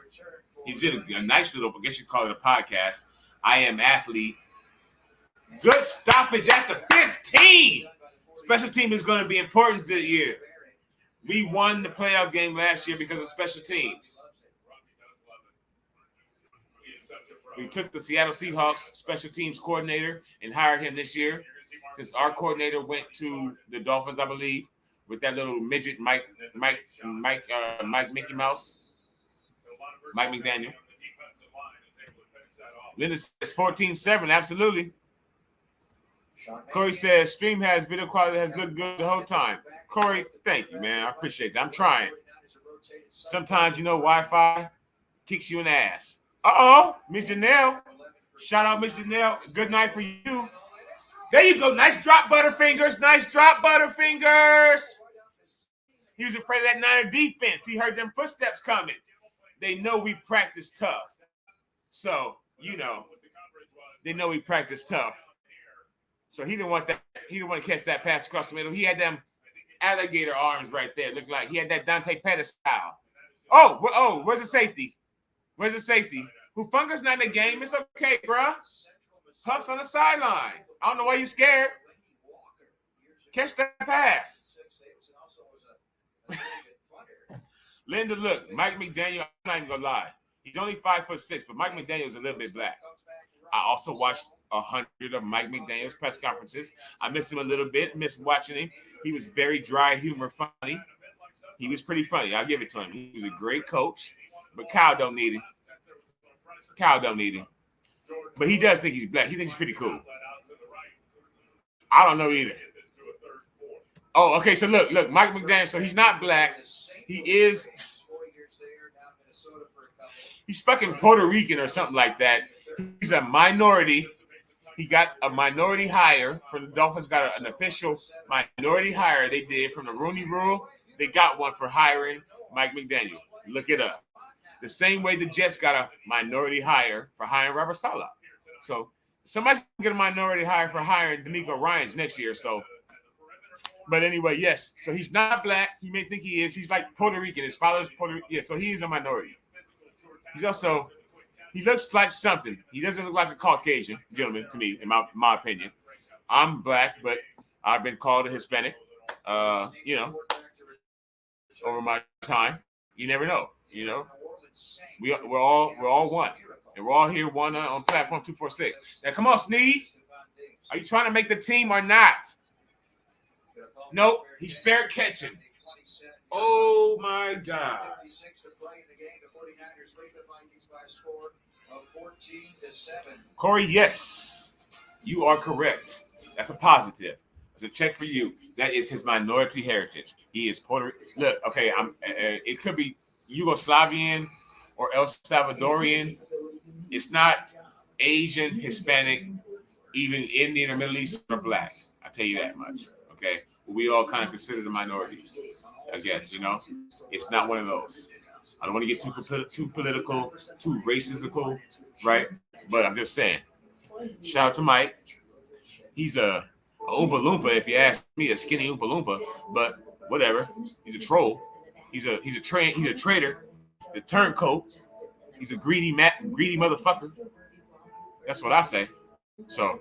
S1: He did a nice little, I guess you call it a podcast. I Am Athlete. Good stoppage at the 15. Special team is going to be important this year. We won the playoff game last year because of special teams. We took the Seattle Seahawks special teams coordinator and hired him this year, since our coordinator went to the Dolphins, I believe, with that little midget Mike Mickey Mouse, Mike McDaniel. Linda says 14-7, absolutely. Corey says stream has video quality has looked good the whole time. Corey, thank you, man. I appreciate that. I'm trying. Sometimes, Wi-Fi kicks you in the ass. Uh-oh, Miss Janelle. Shout out, Miss Janelle. Good night for you. There you go. Nice drop, Butterfingers. Nice drop, Butterfingers. He was afraid of that Niner defense. He heard them footsteps coming. They know we practice tough. So, they know he practiced tough. So he didn't want that. He didn't want to catch that pass across the middle. He had them alligator arms right there. Looked like he had that Dante Pettis style. Oh, where's the safety? Where's the safety? Hufunga's not in the game. It's okay, bruh. Huff's on the sideline. I don't know why you're scared. Catch that pass. Linda, look, Mike McDaniel, I'm not even going to lie. He's only 5'6", but Mike McDaniel's a little bit black. I also watched 100 of Mike McDaniel's press conferences. I miss him a little bit, miss watching him. He was very dry humor, funny. He was pretty funny. I'll give it to him. He was a great coach, but Kyle don't need him. Kyle don't need him. But he does think he's black. He thinks he's pretty cool. I don't know either. Oh, okay, so look, Mike McDaniel, so he's not black. He's fucking Puerto Rican or something like that. He's a minority. He got a minority hire from the Dolphins. Got an official minority hire they did from the Rooney Rule. They got one for hiring Mike McDaniel. Look it up. The same way the Jets got a minority hire for hiring Robert Saleh. So somebody's gonna get a minority hire for hiring D'Amico Ryans next year. So, but anyway, yes. So he's not black. He may think he is. He's like Puerto Rican. His father's Puerto Rican. Yeah, so he is a minority. He looks like something. He doesn't look like a Caucasian gentleman to me, in my opinion. I'm black, but I've been called a Hispanic, over my time. You never know, We're all one. And we're all here one on platform 246. Now, come on, Sneed. Are you trying to make the team or not? Nope, he's fair catching. Oh, my God. Corey, yes, you are correct. That's a positive. That's a check for you. That is his minority heritage. He is Puerto Rican. Look, okay, it could be Yugoslavian or El Salvadorian. It's not Asian, Hispanic, even Indian or Middle Eastern or black. I tell you that much. Okay, we all kind of consider the minorities. I guess it's not one of those. I don't want to get too political, too racistical, right? But I'm just saying. Shout out to Mike. He's a Oompa Loompa, if you ask me, a skinny Oompa Loompa. But whatever. He's a troll. He's a traitor. The turncoat. He's a greedy motherfucker. That's what I say. So,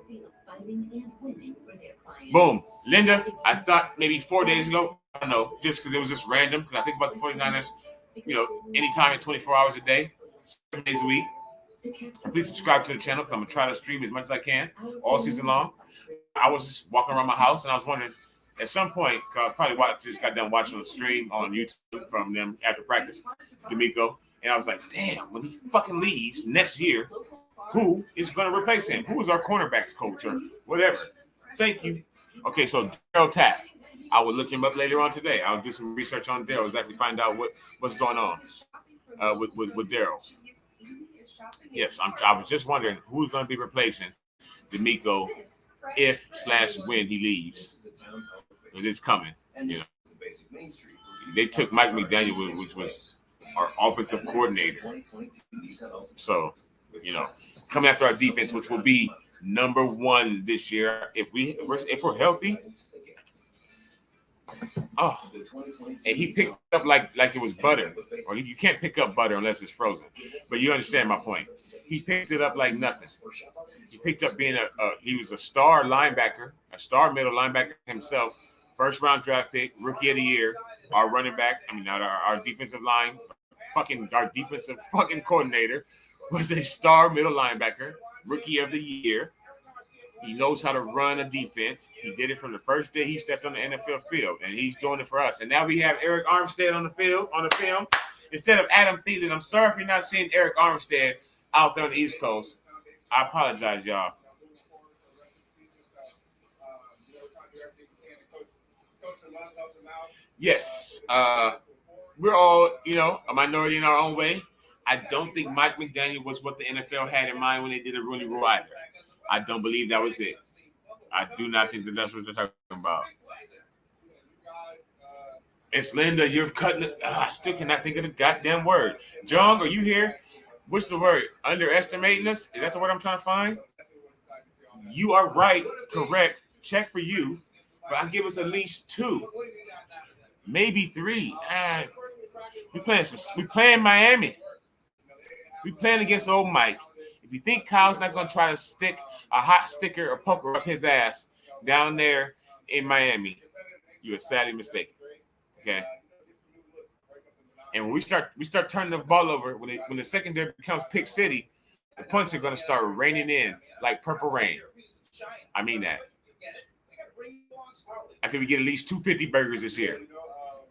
S1: boom. Linda, I thought maybe 4 days ago. I don't know, just because it was just random. Because I think about the 49ers. Anytime in 24 hours a day, 7 days a week. Please subscribe to the channel because I'm going to try to stream as much as I can all season long. I was just walking around my house and I was wondering at some point, because I probably just got done watching the stream on YouTube from them after practice, D'Amico, and I was like, damn, when he fucking leaves next year, who is going to replace him? Who is our cornerbacks coach or whatever? Thank you. Okay, so Daryl Tapp. I will look him up later on today. I'll do some research on Daryl, exactly find out what's going on with Daryl. Yes, I was just wondering who's going to be replacing D'Amico if/when he leaves. It's coming. They took Mike McDaniel, which was our offensive coordinator. So, coming after our defense, which will be number one this year if we're healthy. Oh, and he picked up like it was butter. Or you can't pick up butter unless it's frozen. But you understand my point. He picked it up like nothing. He picked up being he was a star linebacker, a star middle linebacker himself, first round draft pick, rookie of the year, our running back. Our defensive line, our defensive coordinator was a star middle linebacker, rookie of the year. He knows how to run a defense. He did it from the first day he stepped on the NFL field, and he's doing it for us. And now we have Eric Armstead on the film, instead of Adam Thielen. I'm sorry if you're not seeing Eric Armstead out there on the East Coast. I apologize, y'all. Yes, we're all, a minority in our own way. I don't think Mike McDaniel was what the NFL had in mind when they did the Rooney Rule either. I don't believe that was it. I do not think that's what they're talking about. It's Linda. You're cutting it. I still cannot think of the goddamn word. Jung, are you here? What's the word? Underestimating us? Is that the word I'm trying to find? You are right, correct. Check for you, but I give us at least 2, maybe 3. We playing Miami. We playing against old Mike. If you think Kyle's not gonna try to stick a hot sticker or poker up his ass down there in Miami, you are sadly mistaken. Okay. And when we start turning the ball over, when the secondary becomes Pick City, the punts are gonna start raining in like purple rain. I mean that. I think we get at least 250 burgers this year.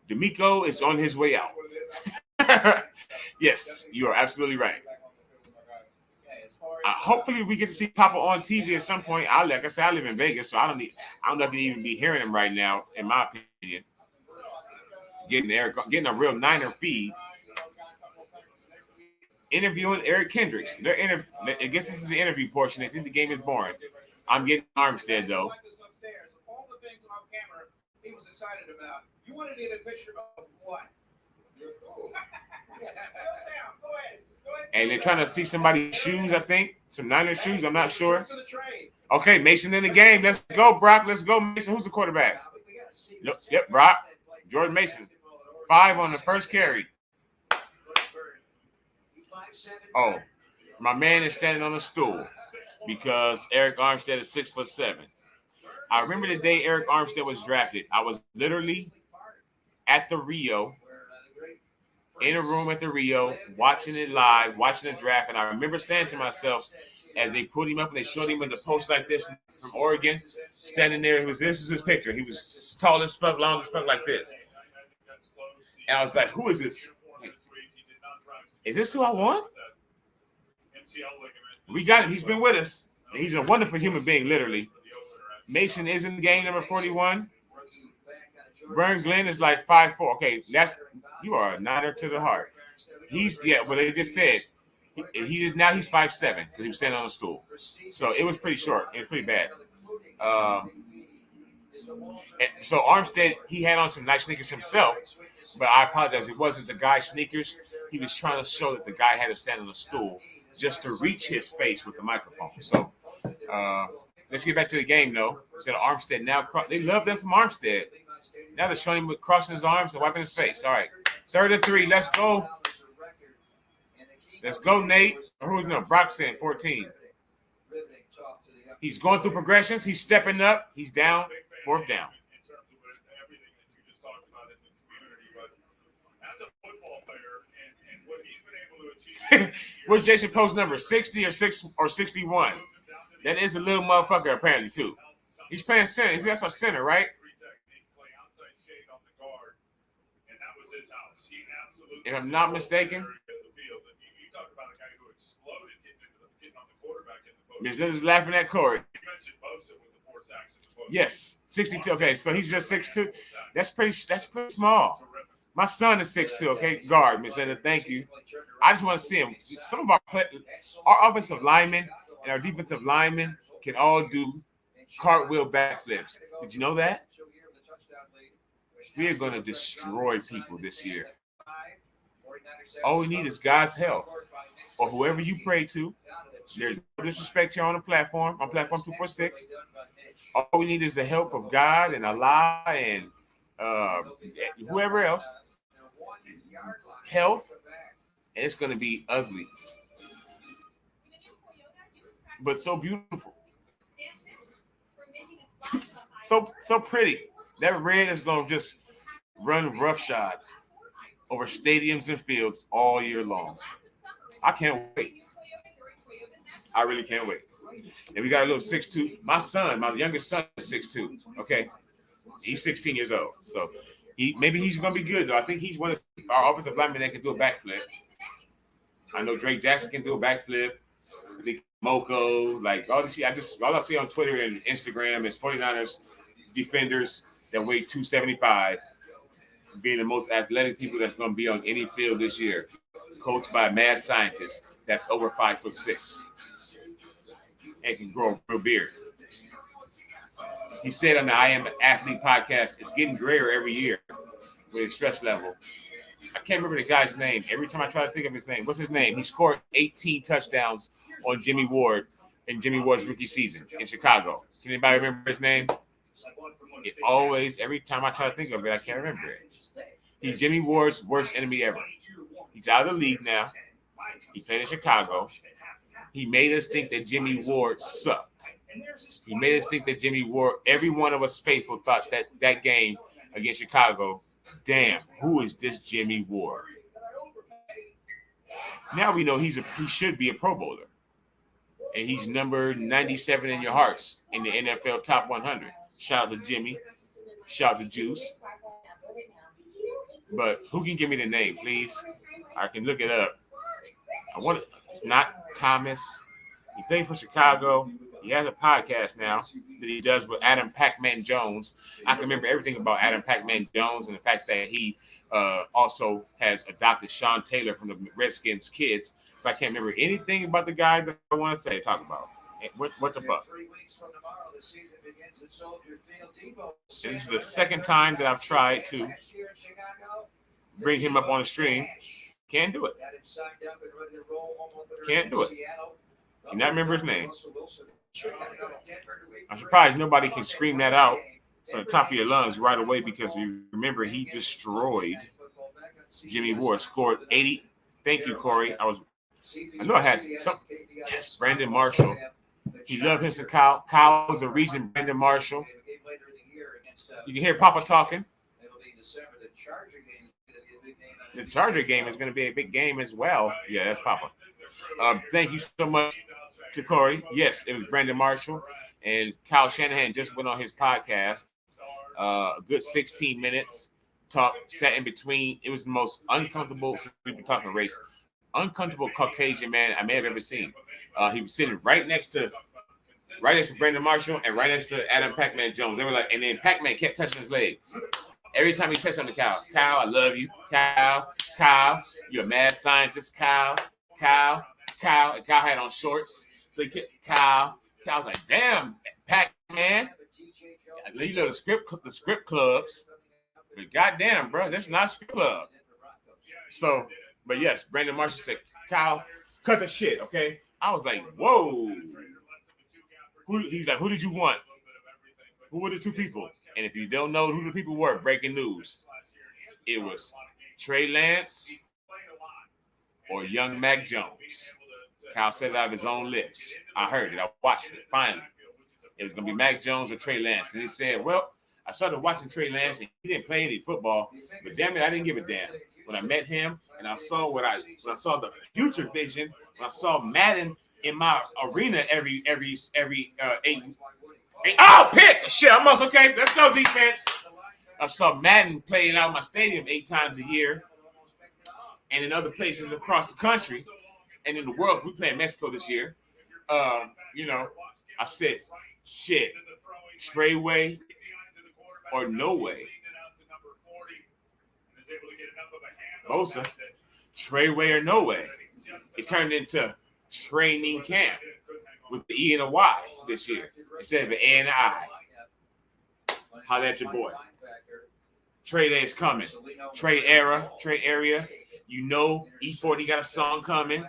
S1: D'Amico is on his way out. Yes, you are absolutely right. Hopefully, we get to see Papa on TV at some point. Like I said, I live in Vegas, so I don't know if you even be hearing him right now. In my opinion, getting a real Niner feed, interviewing Eric Kendricks. I guess this is the interview portion. They think the game is boring. I'm getting Armstead though.
S3: All the things on camera he was excited about. You wanted to get a picture of what? Your school. Go ahead.
S1: And they're trying to see somebody's shoes, I think. Some Niner shoes, I'm not sure. Okay, Mason in the game. Let's go, Brock. Let's go, Mason. Who's the quarterback? Yep, Brock. Jordan Mason. 5 on the first carry. Oh, my man is standing on a stool because Eric Armstead is 6'7". I remember the day Eric Armstead was drafted. I was literally at the Rio, in a room at the Rio, watching it live, watching the draft. And I remember saying to myself, as they put him up and they showed him in the post like this from Oregon, standing there, this is his picture. He was tall as fuck, long as fuck like this. And I was like, who is this? Is this who I want? We got him. He's been with us. He's a wonderful human being, literally. Mason is in game number 41. Vern Glenn is like 5'4". Okay, you are a Niner to the heart. Well, they just said he's 5'7" because he was standing on a stool. So it was pretty short. It was pretty bad. And so Armstead, he had on some nice sneakers himself, but I apologize. It wasn't the guy's sneakers. He was trying to show that the guy had to stand on a stool just to reach his face with the microphone. So let's get back to the game, though. Instead of Armstead now, they love them some Armstead. Now they're showing him with crossing his arms and wiping his face. All right, 3rd and 3. Let's go. Let's go, Nate. Who's no? Brock's in 14. He's going through progressions. He's stepping up. He's down. 4th down. What's Jason Post number? 60 or 61? That is a little motherfucker apparently too. He's playing center. That's our center, right? If I'm not mistaken. This is laughing at Corey. Yes, 62. Okay, so he's just 6'2". That's pretty small. My son is 6'2". Okay, guard, Miss Linda. Thank you. I just want to see him. Some of our offensive linemen and our defensive linemen can all do cartwheel backflips. Did you know that? We are going to destroy people this year. All we need is God's help, or whoever you pray to. There's no disrespect here on the platform, on platform 246. All we need is the help of God and Allah and whoever else. Health, and it's going to be ugly, but so beautiful, so pretty. That red is going to just run roughshod over stadiums and fields all year long. I can't wait. I really can't wait. And we got a little 6'2". My youngest son is 6'2". Okay, he's 16 years old, so maybe he's gonna be good though. I think he's one of our offensive linemen that can do a backflip. I know Drake Jackson can do a backflip. Moko, like all this. All I see on Twitter and Instagram is 49ers defenders that weigh 275 being the most athletic people that's going to be on any field this year, coached by a mad scientist that's over 5'6" and can grow a real beard. He said on the I Am Athlete podcast, it's getting greater every year with his stress level. I can't remember the guy's name. Every time I try to think of his name, what's his name? He scored 18 touchdowns on Jimmy Ward in Jimmy Ward's rookie season in Chicago? Can anybody remember his name? It always, every time I try to think of it, I can't remember it. He's Jimmy Ward's worst enemy ever. He's out of the league now. He played in Chicago. He made us think that Jimmy Ward sucked. He made us think that Jimmy Ward, every one of us faithful thought that game against Chicago, damn, who is this Jimmy Ward? Now we know he should be a Pro Bowler. And he's number 97 in your hearts in the NFL Top 100. Shout out to Jimmy. Shout out to Juice. But who can give me the name, please? I can look it up. It's not Thomas. He played for Chicago. He has a podcast now that he does with Adam Pac-Man Jones. I can remember everything about Adam Pac-Man Jones and the fact that he also has adopted Sean Taylor from the Redskins kids. But I can't remember anything about the guy that I want to talk about. What the fuck? And this is the second time that I've tried to bring him up on the stream. Can't do it. Can't do it. Cannot remember his name. I'm surprised nobody can scream that out from the top of your lungs right away because we remember he destroyed Jimmy Ward. Scored 80. Thank you, Corey. I know I had some. Yes, Brandon Marshall. He loved him some Kyle. Kyle was the reason Brandon Marshall. You can hear Papa talking. The Charger game is going to be a big game as well. Yeah, that's Papa. Thank you so much to Corey. Yes, it was Brandon Marshall. And Kyle Shanahan just went on his podcast. A good 16 minutes. Sat in between. It was the most uncomfortable, since we've been talking race, uncomfortable Caucasian man I may have ever seen. He was sitting right next to Brandon Marshall and right next to Adam Pac-Man Jones. They were like, and then Pac-Man kept touching his leg. Every time he said something to Kyle, I love you. Kyle, you're a mad scientist. Kyle. And Kyle had on shorts. So he kept Kyle was like, damn, Pac-Man. You know the script clubs. But goddamn, bro, that's not a script club. So, but yes, Brandon Marshall said, Kyle, cut the shit, okay? I was like, whoa. He's like, who did you want? Who were the two people? And if you don't know who the people were, breaking news. It was Trey Lance or young Mac Jones. Kyle said it out of his own lips. I heard it. I watched it. Finally. It was going to be Mac Jones or Trey Lance. And he said, well, I started watching Trey Lance, and he didn't play any football. But damn it, I didn't give a damn. When I met him and I saw when I saw the future vision, when I saw Madden in my arena every 8. Oh, pick! Shit, I'm almost okay. Let's go, defense. I saw Madden playing out my stadium 8 times a year and in other places across the country and in the world. We play in Mexico this year. I said, shit, Trey way or no way. Bosa, Trey way or no way. It turned into training camp with the E and a Y this year instead of an A and an I. Holla at your boy. Trey Day is coming. Trey area. You know E40 got a song coming.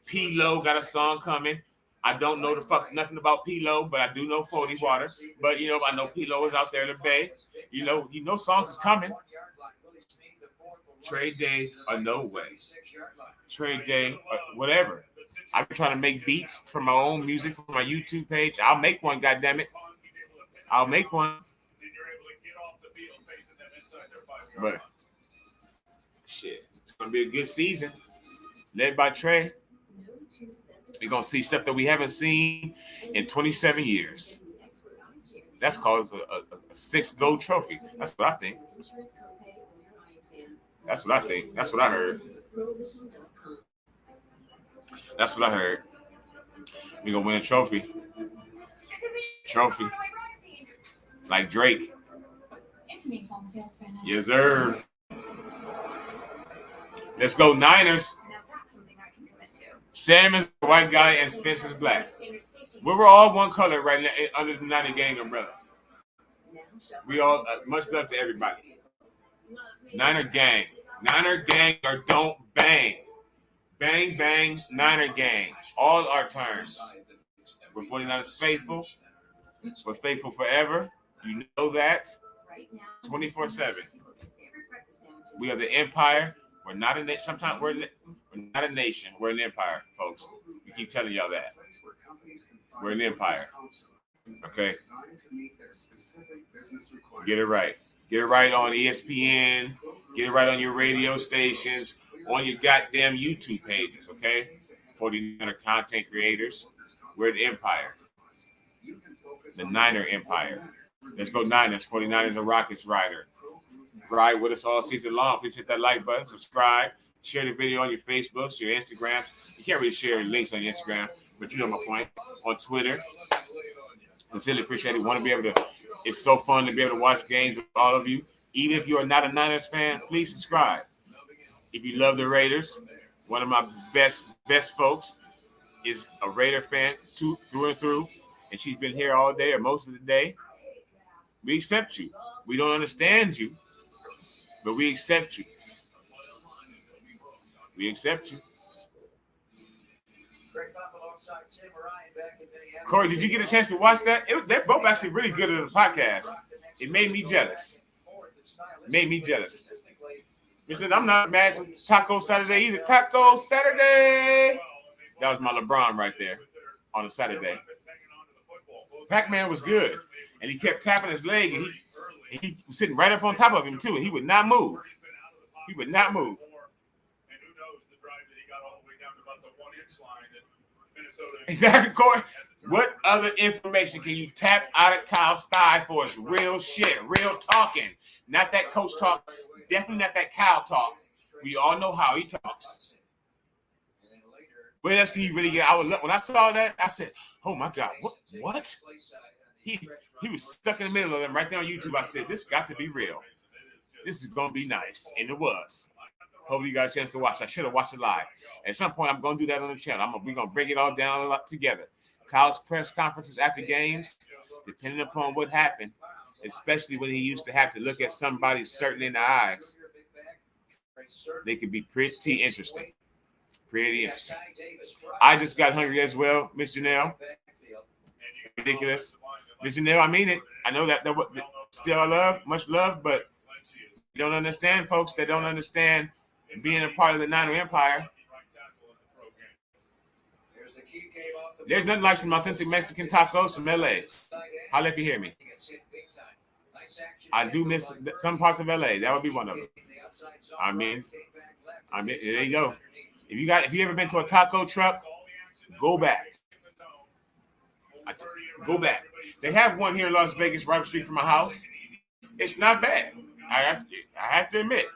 S1: P-Lo got a song coming. I don't know nothing about P-Lo, but I do know 40 Water. But I know P-Lo is out there in the Bay. You know songs is coming. Trade Day or no way. Trade Day or whatever. I've been trying to make beats for my own music for my YouTube page. I'll make one, goddammit. I'll make one. But shit, it's gonna be a good season. Led by Trey. We're gonna see stuff that we haven't seen in 27 years. That's called a 6 gold trophy. That's what I think. That's what I think. That's what I heard. That's what I heard. We're gonna win a trophy. Like Drake. Yes, sir. Let's go, Niners. Sam is the white guy and Spence is black. We're all one color right now under the Niner Gang umbrella. We all much love to everybody. Niner Gang or don't bang. Bang, bang, Niner Gang. All our terms. We're 49ers faithful. We're faithful forever. You know that. 24/7. We are the empire. We're not a nation. Sometimes we're not a nation. We're an empire, folks. We keep telling y'all that. We're an empire. Okay. Get it right. Get it right on ESPN. Get it right on your radio stations, on your goddamn YouTube pages, okay? 49er content creators. We're an empire. The Niner Empire. Let's go Niners. 49ers and Rockets rider. Ride with us all season long. Please hit that like button, subscribe, share the video on your Facebooks, your Instagrams. You can't really share links on your Instagram, but you know my point. On Twitter. Sincerely appreciate it. Want to be able to, it's so fun to be able to watch games with all of you. Even if you are not a Niners fan, please subscribe. If you love the Raiders, one of my best folks is a Raider fan through and through, and she's been here all day or most of the day. We accept you. We don't understand you, but we accept you. We accept you. Corey, did you get a chance to watch that? They're both actually really good at the podcast. It made me jealous. Listen, I'm not mad at Taco Saturday either. Taco Saturday. That was my LeBron right there on a Saturday. Pac-Man was good, and he kept tapping his leg, and he was sitting right up on top of him too, and he would not move. Exactly, Corey. What other information can you tap out of Kyle's thigh for us? Real shit, real talking. Not that coach talk. Definitely not that Kyle talk. We all know how he talks. What else can you really get? When I saw that, I said, "Oh my God, what?" He was stuck in the middle of them right there on YouTube. I said, "This got to be real. This is gonna be nice," and it was. Hopefully you got a chance to watch. I should have watched it live. At some point, I'm gonna do that on the channel. We're gonna break it all down a lot together. Kyle's press conferences after games, depending upon what happened, especially when he used to have to look at somebody certain in the eyes, they could be pretty interesting. I just got hungry as well, Miss Janelle. Ridiculous. Miss Janelle, I mean it. I know that still much love, but you don't understand, folks. They don't understand being a part of the Niner Empire. There's nothing like some authentic Mexican tacos from LA. Holla if you hear me. I do miss some parts of LA. That would be one of them. I mean, there you go. If you ever been to a taco truck, go back. Go back. They have one here in Las Vegas, right up the street from my house. It's not bad. I have to admit,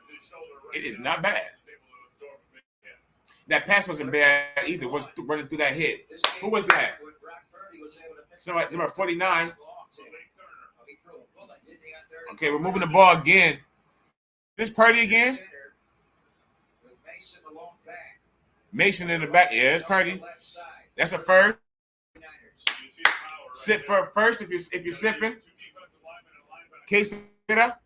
S1: it is not bad. That pass wasn't bad either. Was running through that hit. Who was that? Somebody, number 49. Okay, we're moving the ball again. This Purdy again? Mason in the back. Yeah, it's Purdy. That's a first. Sip for a first if you're sipping. Queso birra.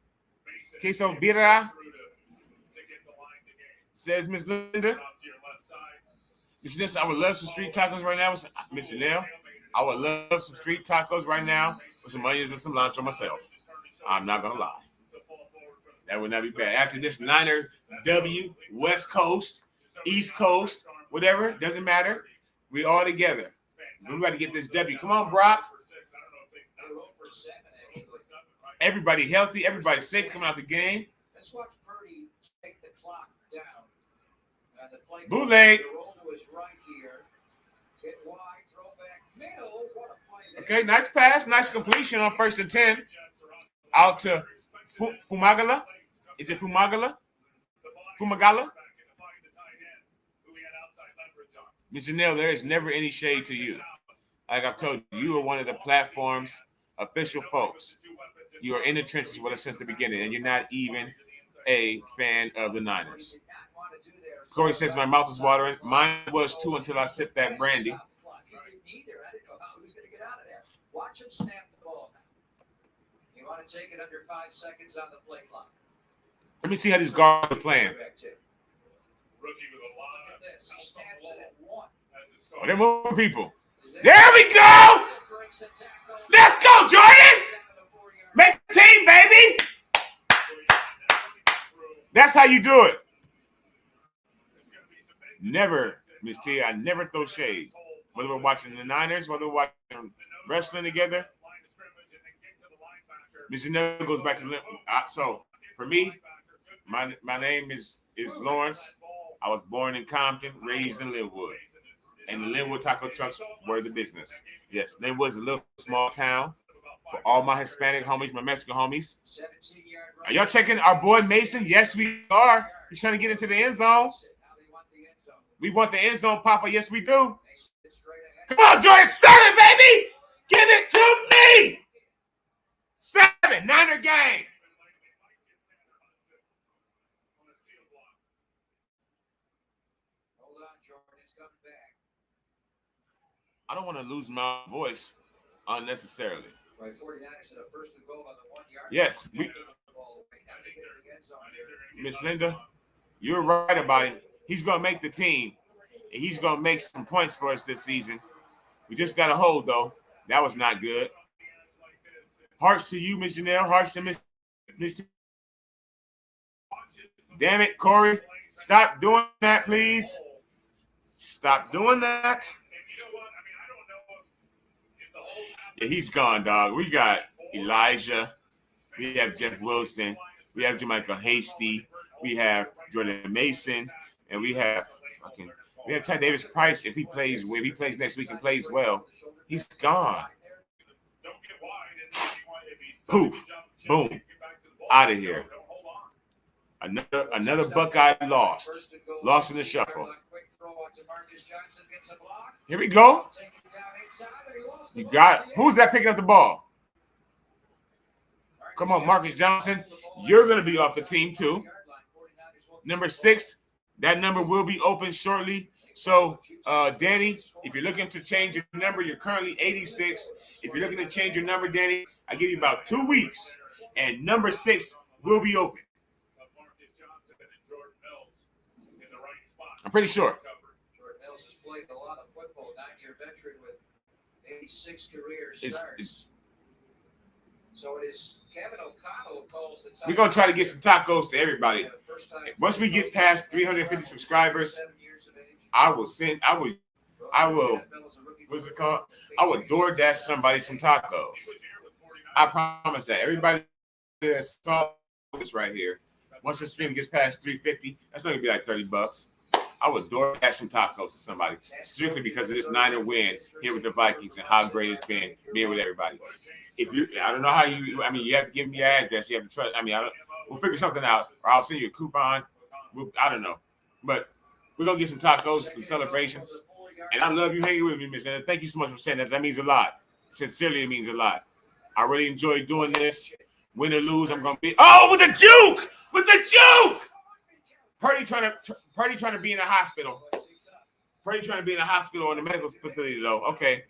S1: Says Miss Linda. Miss Janelle, I would love some street tacos right now. Miss Janelle, I would love some street tacos right now with some onions and some cilantro myself. I'm not gonna lie. That would not be bad. After this Niner W, West Coast, East Coast, whatever, doesn't matter. We all together. We got to get this W. Come on, Brock. Everybody healthy. Everybody safe coming out the game.
S3: Let's watch Purdy take the clock down.
S1: Bootleg. Okay, nice pass. Nice completion on 1st and 10. Out to Fumagala. Is it Fumagala? Ms. Janelle, there is never any shade to you. Like I've told you, you are one of the platform's official folks. You are in the trenches with us since the beginning, and you're not even a fan of the Niners. Corey says my mouth is watering. Mine was too until I sipped that brandy.
S3: Watch him snap the ball now. You want to take it under 5 seconds on the play clock.
S1: Let me see how these guards are playing.
S4: Rookie with a lot
S3: Look at this. He snaps it at 1.
S1: Oh, they're more people.
S3: Is
S1: There we go. Let's go, Jordan. Make the team, baby. That's how you do it. Never, Miss T, I never throw shade. Whether we're watching the Niners, whether we're watching wrestling together. Miss never goes back to so for me, my name is Lawrence. I was born in Compton, raised in Linwood. And the Linwood taco trucks were the business. Yes, Linwood's a little small town. For all my Hispanic homies, my Mexican homies. Are y'all checking our boy Mason? Yes, we are. He's trying to get into the end zone. We want the end zone, Papa. Yes, we do. Come on, Jordan. 7, baby. Give it to me. 7. Niner game. I don't want to lose my voice unnecessarily. Yes, Miss Linda, you're right about him. He's going to make the team, and he's going to make some points for us this season. We just got to hold, though. That was not good. Hearts to you, Miss Janelle. Hearts to Miss T. Damn it, Corey. Stop doing that, please. Stop doing that. Yeah, he's gone, dog. We got Elijah. We have Jeff Wilson. We have Jermichael Hasty. We have Jordan Mason. And we have Ty Davis Price. If he plays next week and plays well, he's gone. Poof. Boom. Out of here. Another Buckeye lost. Lost in the shuffle. Here we go. You got it. Who's that picking up the ball? Come on, Marcus Johnson. You're going to be off the team too. Number 6, that number will be open shortly. So, Danny, if you're looking to change your number, you're currently 86. If you're looking to change your number, Danny, I give you about 2 weeks, and number 6 will be open. I'm pretty sure.
S3: Jordan Mills has played a lot of football, 9-year veteran with 86 career starts. So it is Kevin O'Connell who calls the time.
S1: We're going to try to get some tacos to everybody. Once we get past 350 subscribers, I will, what's it called? I will DoorDash somebody some tacos. I promise that. Everybody that saw this right here, once the stream gets past 350, that's going to be like $30. I would DoorDash some tacos to somebody strictly because of this Niner win here with the Vikings and how great it's been being with everybody. I don't know how you have to give me your address. You have to trust. We'll figure something out, or I'll send you a coupon. I don't know, but we're gonna get some tacos, some celebrations, and I love you hanging with me, Miss Anna. Thank you so much for saying that. That means a lot. Sincerely, it means a lot. I really enjoy doing this. Win or lose, I'm gonna be. Oh, with the juke! Purdy trying to be in a hospital. Purdy trying to be in a hospital or in a medical facility, though. Okay,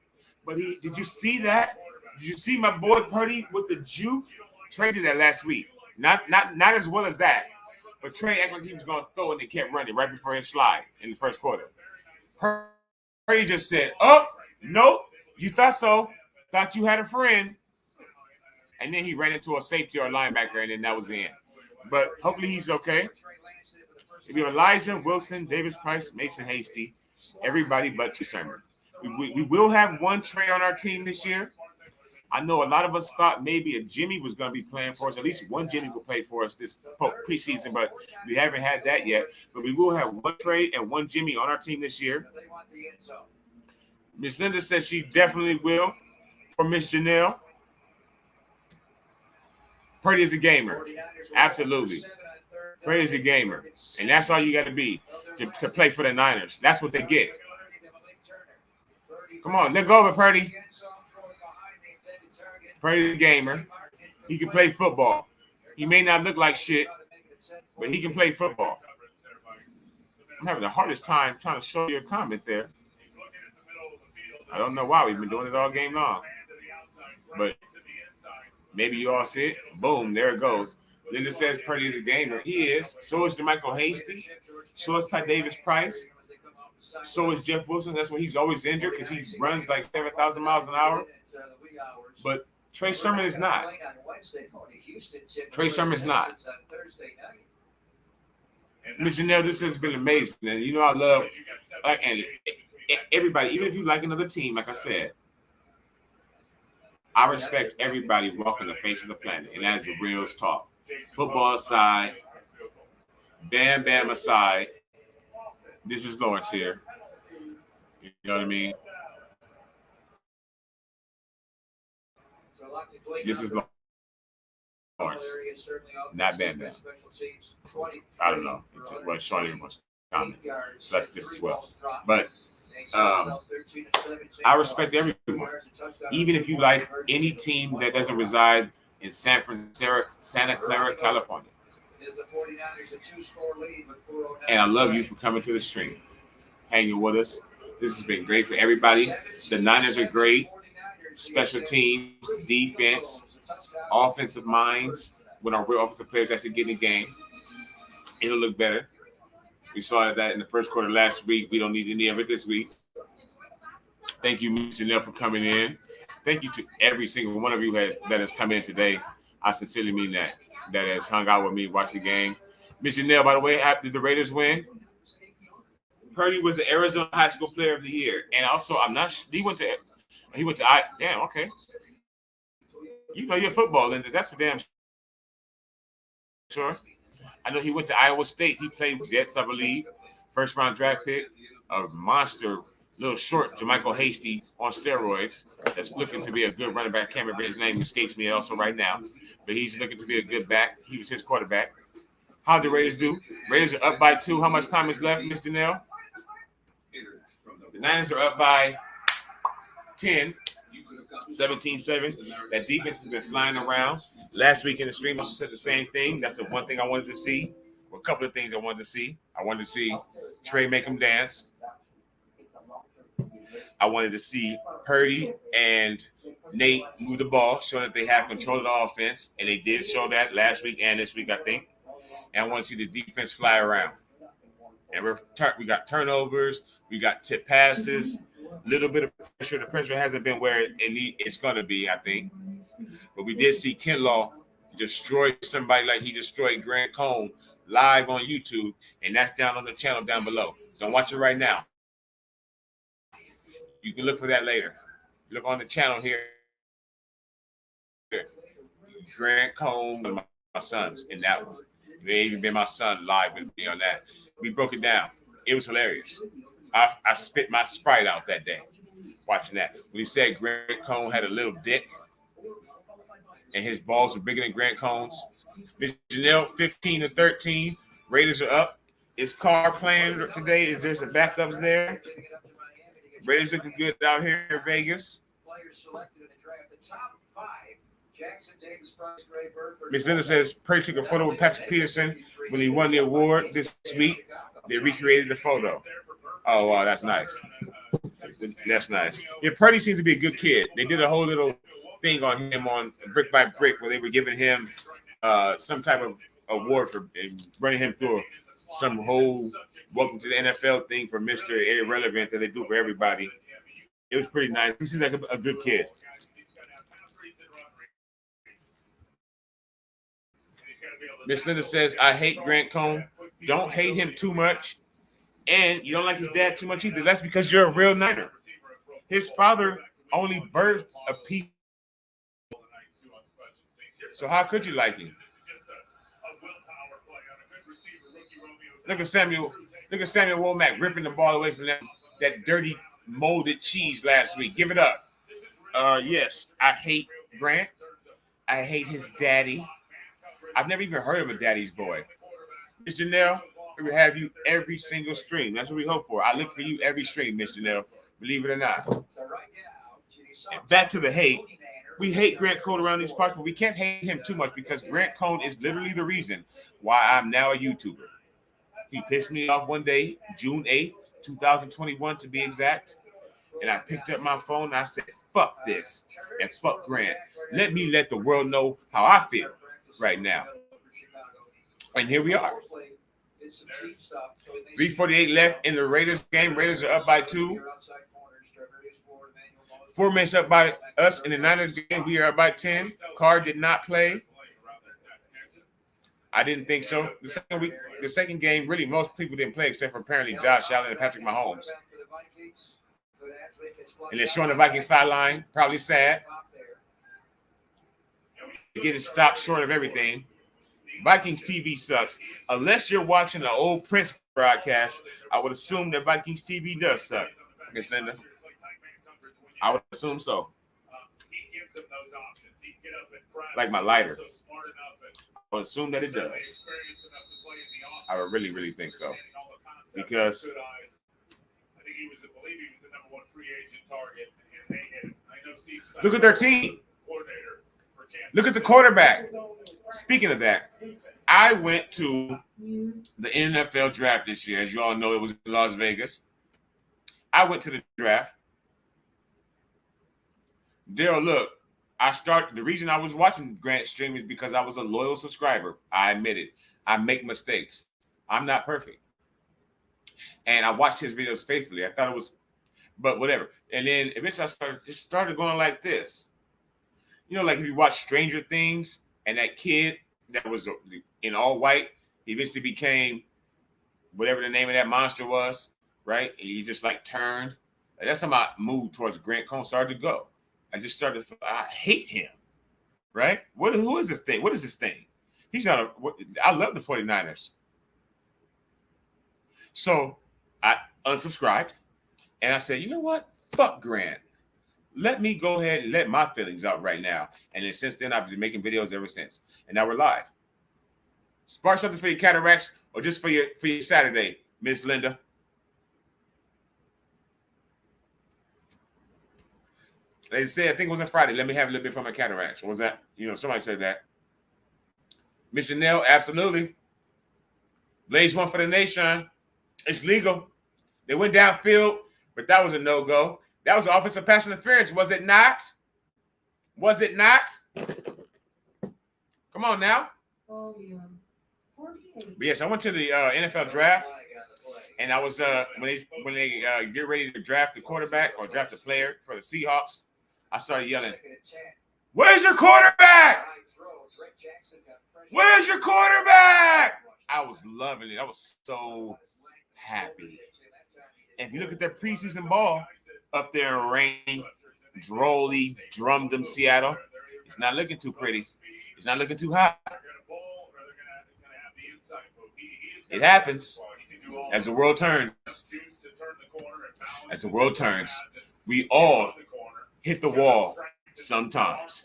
S1: but did you see that? Did you see my boy Purdy with the juke? Trey did that last week. Not as well as that, but Trey acted like he was going to throw it and kept running right before his slide in the first quarter. Purdy just said, "Oh, nope, you thought so. Thought you had a friend." And then he ran into a safety or a linebacker, and then that was the end. But hopefully he's okay. It'll be Elijah, Wilson, Davis Price, Mason Hasty, everybody but Sermon. We will have one Trey on our team this year. I know a lot of us thought maybe a Jimmy was going to be playing for us. At least one Jimmy will play for us this preseason, but we haven't had that yet. But we will have one Trey and one Jimmy on our team this year. Miss Linda says she definitely will. For Miss Janelle, Purdy is a gamer. Absolutely. Purdy is a gamer. And that's all you got to be to play for the Niners. That's what they get. Come on, let go of it, Purdy. Purdy's a gamer. He can play football. He may not look like shit, but he can play football. I'm having the hardest time trying to show you a comment there. I don't know why. We've been doing it all game long. But maybe you all see it. Boom, there it goes. Linda says Purdy is a gamer. He is. So is Jermichael Hasty. So is Ty Davis Price. So is Jeff Wilson. That's why he's always injured because he runs like 7,000 miles an hour. But Trey Sermon is not. Trey Sermon is not. Ms. Janelle, this has been amazing. And you know I love and everybody, even if you like another team, like I said, I respect everybody walking the face of the planet. And that's the real talk. Football aside, Bam aside, this is Lawrence here. You know what I mean? This is Lawrence, not Bam. I don't know. Well, Sean even wants comments. So that's this as well. But I respect everyone. Even if you like any team that doesn't reside in Santa Clara, California. And I love you for coming to the stream, hanging with us. This has been great for everybody. The Niners are great. Special teams, defense, offensive minds. When our real offensive players actually get in the game, it'll look better. We saw that in the first quarter last week. We don't need any of it this week. Thank you, Ms. Janelle, for coming in. Thank you to every single one of you that has come in today. I sincerely mean that has hung out with me, watched the game. Ms. Janelle, by the way, did the Raiders win? Purdy was the Arizona High School Player of the Year. And also, he went to damn, okay. You know your football, Linda. That's for damn sure. I know he went to Iowa State. He played with Jets, I believe. First round draft pick. A monster, little short Jermichael Hasty on steroids. That's looking to be a good running back. Can't remember his name, escapes me also right now. But he's looking to be a good back. He was his quarterback. How'd the Raiders do? Raiders are up by 2. How much time is left, Mr. Janelle? The Niners are up by 10. 17-7. That defense has been flying around. Last week in the stream, I said the same thing. That's the one thing I wanted to see. Well, a couple of things I wanted to see. I wanted to see Trey make him dance. I wanted to see Purdy and Nate move the ball, show that they have control of the offense. And they did show that last week and this week, I think. And I want to see the defense fly around. And we got turnovers. We got tip passes. Little bit of pressure. The pressure hasn't been where it's going to be, I think. But we did see Kinlaw destroy somebody like he destroyed Grant Cohn live on YouTube, and that's down on the channel down below. Don't watch it right now. You can look for that later. Look on the channel here. Grant Cohn, one of my sons, in that one. They even been my son live with me on that. We broke it down. It was hilarious. I spit my Sprite out that day watching that. When he said Grant Cohn had a little dick and his balls were bigger than Grant Cohn's. Ms. Janelle, 15-13. Raiders are up. Is Carr playing today? Is there some backups there? Raiders looking good out here in Vegas. Ms. Linda says Purdy took a photo with Patrick Peterson when he won the award this week. They recreated the photo. Oh, wow, that's nice. That's nice. Yeah, Purdy seems to be a good kid. They did a whole little thing on him on Brick by Brick where they were giving him some type of award for running him through some whole welcome to the NFL thing for Mr. Irrelevant that they do for everybody. It was pretty nice. He seems like a good kid. Miss Linda says, I hate Grant Cohn. Don't hate him too much. And you don't like his dad too much either. That's because you're a real Niner. His father only birthed a piece. So how could you like him? Look at Samuel Womack ripping the ball away from that dirty molded cheese last week. Give it up. Yes, I hate Grant. I hate his daddy. I've never even heard of a daddy's boy. Miss Janelle, we will have you every single stream. That's what we hope for. I look for you every stream, Miss Janelle. Believe it or not. Back to the hate. We hate Grant Cohn around these parts, but we can't hate him too much because Grant Cohn is literally the reason why I'm now a YouTuber. He pissed me off one day, June 8th, 2021 to be exact. And I picked up my phone and I said, fuck this and fuck Grant. Let me let the world know how I feel right now. And here we are.
S3: Did some cheap stuff. So it makes
S1: 3:48 left in the Raiders game. Raiders are up by 2. 4 minutes up by us in the Niners game. We are up by 10. Carr did not play. I didn't think so. The second game, really, most people didn't play except for apparently Josh Allen and Patrick Mahomes. And they're showing the Vikings sideline, probably sad. They're getting stopped short of everything. Vikings TV sucks. Unless you're watching the old Prince broadcast, I would assume that Vikings TV does suck. Miss Linda, I would assume so. Like my lighter. I would assume that it does. I would really, really think so. Because look at their team. Look at the quarterback. Speaking of that, I went to the NFL draft this year. As you all know, it was in Las Vegas. I went to the draft. Daryl, look, the reason I was watching Grant stream is because I was a loyal subscriber. I admit it. I make mistakes. I'm not perfect. And I watched his videos faithfully. I thought it was, but whatever. And then eventually it started going like this. You know, like if you watch Stranger Things and that kid that was in all white, he eventually became whatever the name of that monster was, right? And he just like turned. And that's how my mood towards Grant Cohn started to go. I just started to feel, I hate him, right? Who is this thing? What is this thing? He's not I love the 49ers. So I unsubscribed and I said, you know what? Fuck Grant. Let me go ahead and let my feelings out right now. And then since then, I've been making videos ever since. And now we're live. Spark something for your cataracts or just for your Saturday, Miss Linda. They said, I think it was on Friday. Let me have a little bit for my cataracts. What was that? You know, somebody said that. Miss Chanel, absolutely. Blaze one for the nation. It's legal. They went downfield, but that was a no-go. That was offensive pass interference, was it not? Was it not? Come on now.
S2: Volume 48.
S1: But yes, I went to the NFL draft, and I was when they get ready to draft the quarterback or draft the player for the Seahawks, I started yelling, "Where's your quarterback? Where's your quarterback?" I was loving it. I was so happy. And if you look at their preseason ball up there in rain, drolly drummed them Seattle, it's not looking too pretty. It's not looking too hot. It happens as the world turns. As the world turns, we all hit the wall sometimes.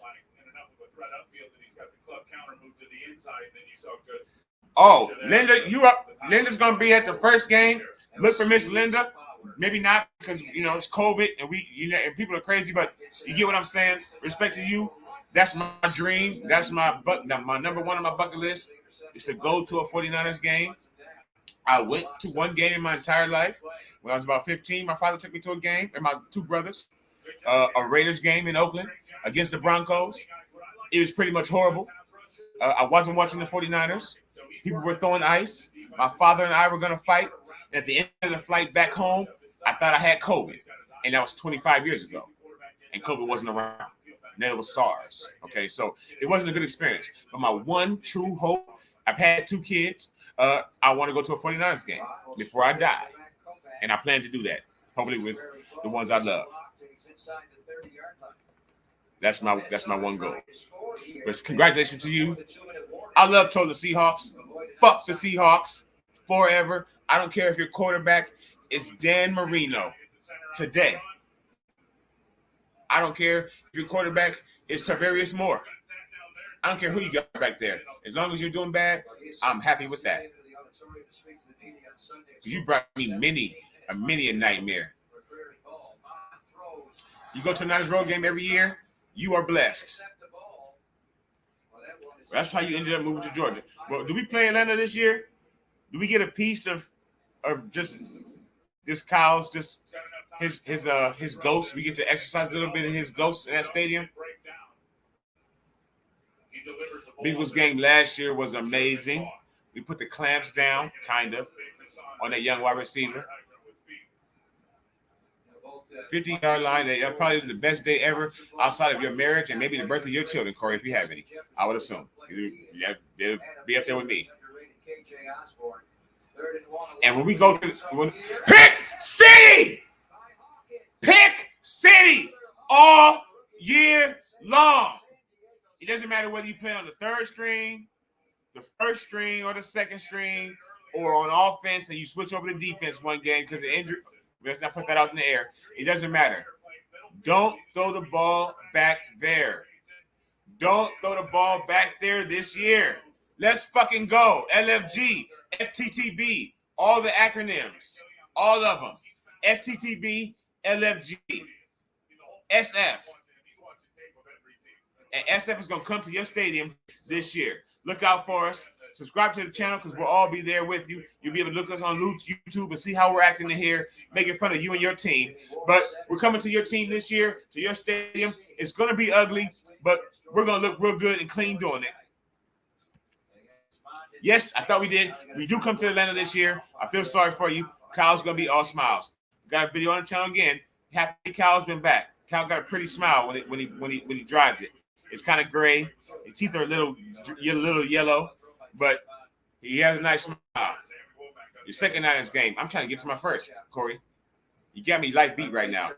S1: Oh, Linda, you up? Linda's gonna be at the first game. Look for Miss Linda. Maybe not because it's COVID and and people are crazy, but you get what I'm saying. Respect to you. That's my dream. That's my number one on my bucket list is to go to a 49ers game. I went to one game in my entire life. When I was about 15, my father took me to a game, and my two brothers, a Raiders game in Oakland against the Broncos. It was pretty much horrible. I wasn't watching the 49ers. People were throwing ice. My father and I were going to fight. At the end of the flight back home, I thought I had COVID, and that was 25 years ago, and COVID wasn't around. And then it was SARS. Okay, so it wasn't a good experience. But my one true hope, I've had 2 kids. I want to go to a 49ers game before I die, and I plan to do that, probably with the ones I love. That's my one goal. But congratulations to you. I love the Seahawks. Fuck the Seahawks forever. I don't care if your quarterback is Dan Marino today. I don't care if your quarterback is Tarvarius Moore. I don't care who you got back there. As long as you're doing bad, I'm happy with that. You brought me many a nightmare. You go to a Niners road game every year, you are blessed. That's how you ended up moving to Georgia. Well, do we play Atlanta this year? Do we get a piece of just Kyle's just his ghost? We get to exercise a little bit of his ghost in that stadium. Bengals game last year was amazing. We put the clamps down, kind of, on that young wide receiver. 50-yard line. That's probably the best day ever outside of your marriage and maybe the birth of your children, Corey, if you have any. I would assume. They'll be up there with me. And when we go to Pick City! Pick City all year long. It doesn't matter whether you play on the third string, the first string, or the second string, or on offense and you switch over to defense one game because of injury. Let's not put that out in the air. It doesn't matter. Don't throw the ball back there. Don't throw the ball back there this year. Let's fucking go. LFG, FTTB, all the acronyms, all of them. FTTB, LFG, SF. And SF is going to come to your stadium this year. Look out for us. Subscribe to the channel because we'll all be there with you. You'll be able to look us on YouTube and see how we're acting in here, making fun of you and your team. But we're coming to your team this year, to your stadium. It's going to be ugly, but we're going to look real good and clean doing it. Yes, I thought we did. We do come to Atlanta this year. I feel sorry for you. Kyle's going to be all smiles. Got a video on the channel again. Happy Kyle's been back. Kyle got a pretty smile when he drives it. It's kind of gray. His teeth are a little yellow, but he has a nice smile. Your second Niners game. I'm trying to get to my first, Corey. You got me light beat right now.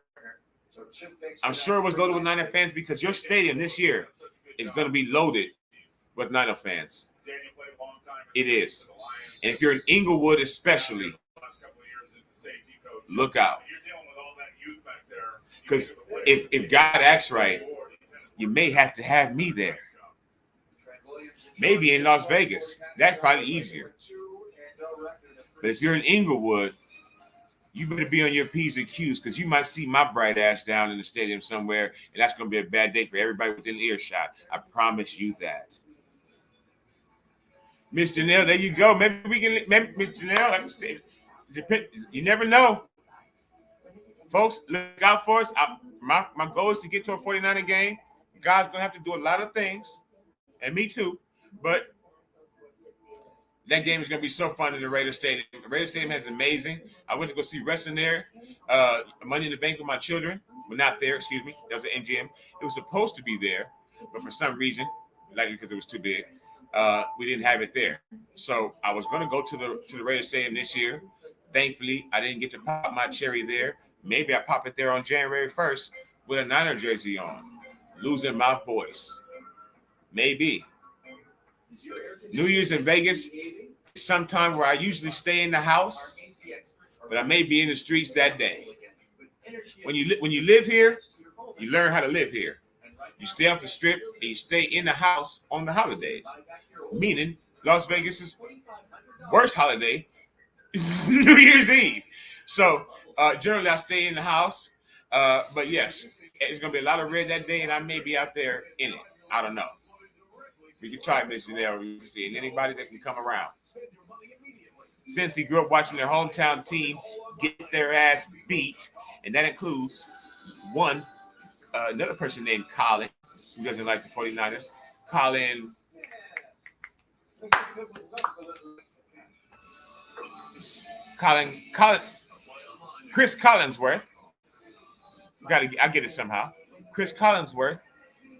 S1: I'm sure it was loaded with Niner fans because your stadium this year is going to be loaded with Niner fans. It is. And if you're in Inglewood especially, look out. Because if God acts right, you may have to have me there. Maybe in Las Vegas. That's probably easier. But if you're in Inglewood, you better be on your P's and Q's because you might see my bright ass down in the stadium somewhere, and that's going to be a bad day for everybody within earshot. I promise you that. Miss Janelle, there you go. Maybe Miss Janelle, like I said, you never know. Folks, look out for us. My goal is to get to a 49er game. God's going to have to do a lot of things, and me too. But that game is going to be so fun in the Raiders Stadium. The Raiders Stadium is amazing. I went to go see wrestling there. Money in the Bank with my children. Well, not there, excuse me. That was an MGM. It was supposed to be there, but for some reason, likely because it was too big, we didn't have it there. So I was going to go to the Raiders Stadium this year. Thankfully, I didn't get to pop my cherry there. Maybe I pop it there on January 1st with a Niner jersey on, losing my voice. Maybe. New Year's in Vegas, sometime where I usually stay in the house, but I may be in the streets that day. When you live here, you learn how to live here. You stay off the strip and you stay in the house on the holidays. Meaning, Las Vegas's worst holiday, New Year's Eve. So generally, I stay in the house. But yes, it's gonna be a lot of red that day, and I may be out there in it. I don't know. We can try Miss Janelle, and anybody that can come around. Since he grew up watching their hometown team get their ass beat, and that includes another person named Colin, who doesn't like the 49ers. Chris Collinsworth. I get it somehow. Chris Collinsworth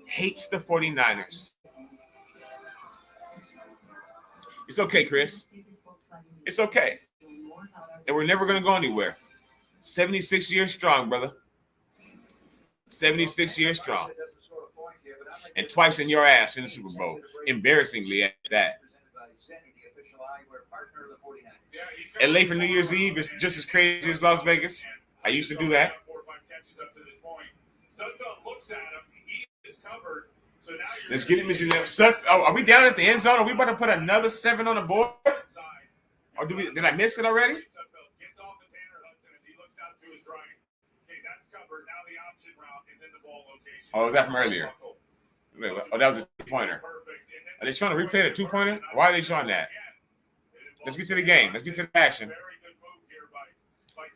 S1: hates the 49ers. It's okay, Chris. It's okay. And we're never going to go anywhere. 76 years strong, brother. 76 years strong. And twice in your ass in the Super Bowl. Embarrassingly at that. LA for New Year's Eve is just as crazy as Las Vegas. I used to do that. Let's get it, Mr. Seth. Oh, are we down at the end zone? Are we about to put another 7 on the board? Or did I miss it already? Oh, was that from earlier? Oh, that was a 2-pointer. Are they showing a replay of a 2-pointer? Why are they showing that? Let's get to the game. Let's get to the action.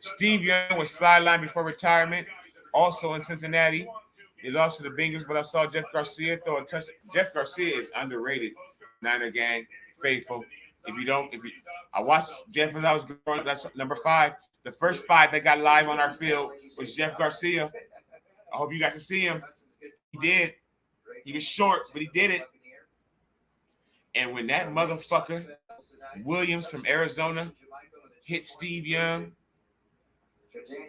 S1: Steve Young was sidelined before retirement. Also in Cincinnati, they lost to the Bengals, but I saw Jeff Garcia throw a touchdown. Jeff Garcia is underrated. Niner gang, faithful. I watched Jeff as I was growing up. That's number 5. The first 5 that got live on our field was Jeff Garcia. I hope you got to see him. He did. He was short, but he did it. And when that motherfucker Williams from Arizona hit Steve Young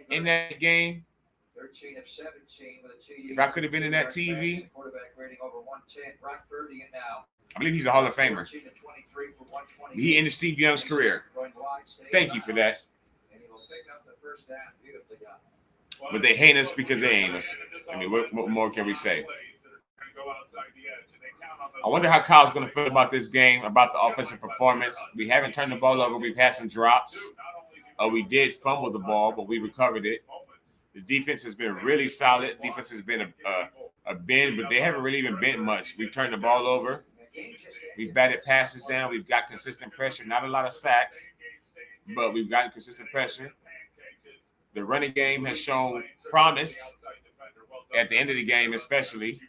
S1: in that game,
S3: 13 of 17 with a 2-year.
S1: if I could have been in that TV,
S3: quarterback rating over 110. Brock Purdy and now.
S1: I believe he's a Hall of Famer.
S3: 14 to 23 for 120.
S1: He ended Steve Young's career. Thank you for that.
S3: And he will pick up the first down. Beautifully done.
S1: But they hate us because they ain't us. I mean, what more can we say? I wonder how Kyle's going to feel about this game, about the offensive performance. We haven't turned the ball over. We've had some drops. We did fumble the ball, but we recovered it. The defense has been really solid. Defense has been a bend, but they haven't really even bent much. We've turned the ball over. We've batted passes down. We've got consistent pressure. Not a lot of sacks, but we've gotten consistent pressure. The running game has shown promise at the end of the game, especially.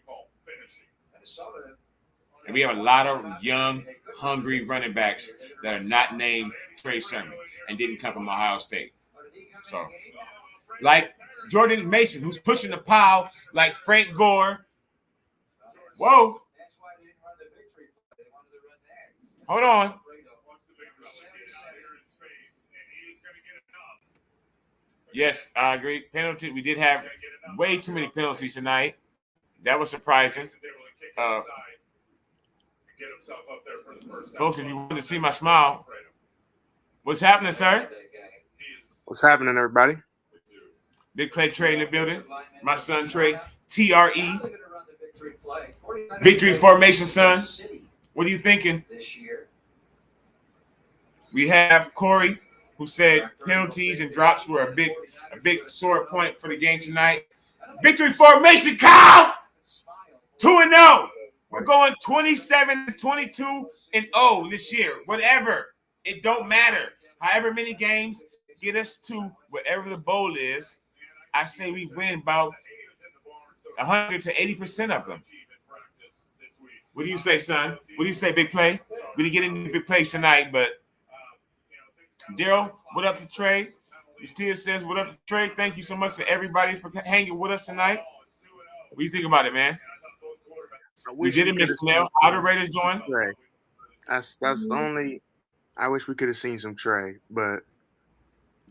S1: And we have a lot of young, hungry running backs that are not named Trey Sermon and didn't come from Ohio State. So, like Jordan Mason, who's pushing the pile like Frank Gore. Whoa. Hold on. Yes, I agree. Penalty. We did have way too many penalties tonight. That was surprising. Folks, if you want to see my smile, what's happening, sir?
S7: What's happening, everybody?
S1: Big Play Trey in the building. My son Trey, TRE. Victory formation, son. What are you thinking? We have Corey, who said penalties and drops were a big sore point for the game tonight. Victory formation, Kyle! 2-0. We're going 27-22-0 this year. Whatever. It don't matter. However many games get us to wherever the bowl is, I say we win about 100 to 80% of them. What do you say, son? What do you say, Big Play? We didn't get into big plays tonight, but Daryl, what up to Trey? Justia says, what up to Trey? Thank you so much to everybody for hanging with us tonight. What do you think about it, man? We did miss Mel. How the Raiders doing?
S7: Trey. That's the only. I wish we could have seen some Trey, but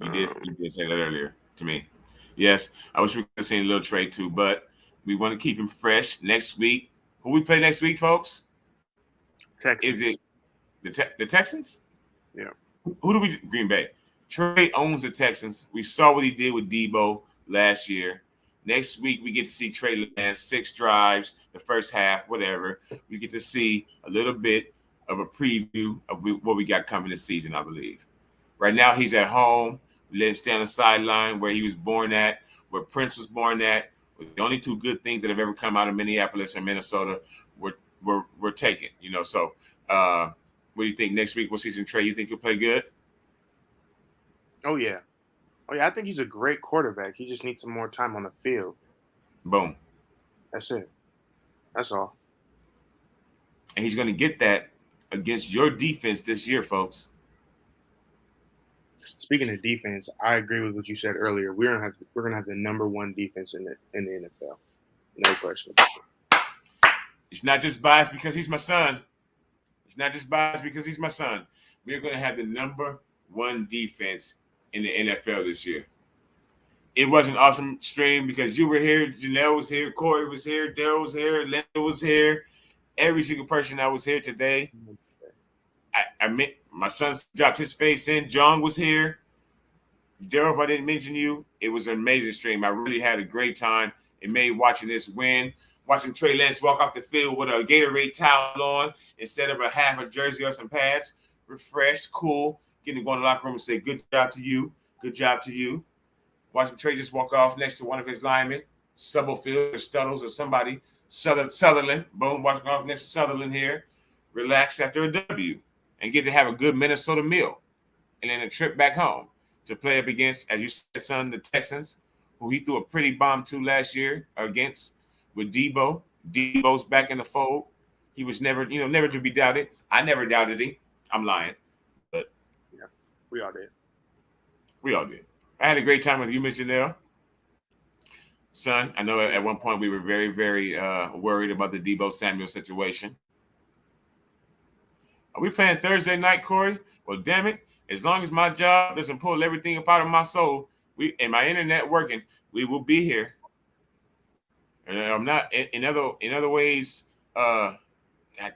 S1: You did say that earlier to me. Yes, I wish we could have seen a little Trey too, but we want to keep him fresh next week. Who we play next week, folks?
S7: Texans.
S1: Is it the Texans?
S7: Yeah.
S1: Who do we? Green Bay. Trey owns the Texans. We saw what he did with Debo last year. Next week, we get to see Trey Lance, 6 drives, the first half, whatever. We get to see a little bit of a preview of what we got coming this season, I believe. Right now, he's at home. We let him stay on the sideline where he was born at, where Prince was born at. The only 2 good things that have ever come out of Minneapolis and Minnesota were taken, you know. So, what do you think next week we'll see some Trey? You think he'll play good?
S7: Oh yeah. I think he's a great quarterback. He just needs some more time on the field.
S1: Boom.
S7: That's it. That's all.
S1: And he's going to get that against your defense this year, folks.
S7: Speaking of defense, I agree with what you said earlier. We're gonna have the number 1 defense in the NFL. No question.
S1: It's not just biased because he's my son. It's not just biased because he's my son. We're going to have the number 1 defense in the NFL this year. It was an awesome stream because you were here, Janelle was here, Corey was here, Daryl was here, Linda was here. Every single person that was here today. I meant my son dropped his face in. John was here. Daryl, if I didn't mention you, it was an amazing stream. I really had a great time. It made watching this win, watching Trey Lance walk off the field with a Gatorade towel on instead of a half a jersey or some pads. Refreshed, cool. Getting to go in the locker room and say, good job to you. Good job to you. Watching Trey just walk off next to one of his linemen, Stubblefield or Studdles or somebody. Sutherland. Boom, walking off next to Sutherland here. Relax after a W. And get to have a good Minnesota meal. And then a trip back home to play up against, as you said, son, the Texans, who he threw a pretty bomb to last year against with Debo. Debo's back in the fold. He was never to be doubted. I never doubted him. I'm lying.
S7: We all did.
S1: We all did. I had a great time with you, Miss Janelle. Son, I know at one point we were very, very worried about the Debo Samuel situation. Are we playing Thursday night, Corey? Well, damn it. As long as my job doesn't pull everything up out of my soul, and my internet working, we will be here. And I'm not in other ways. God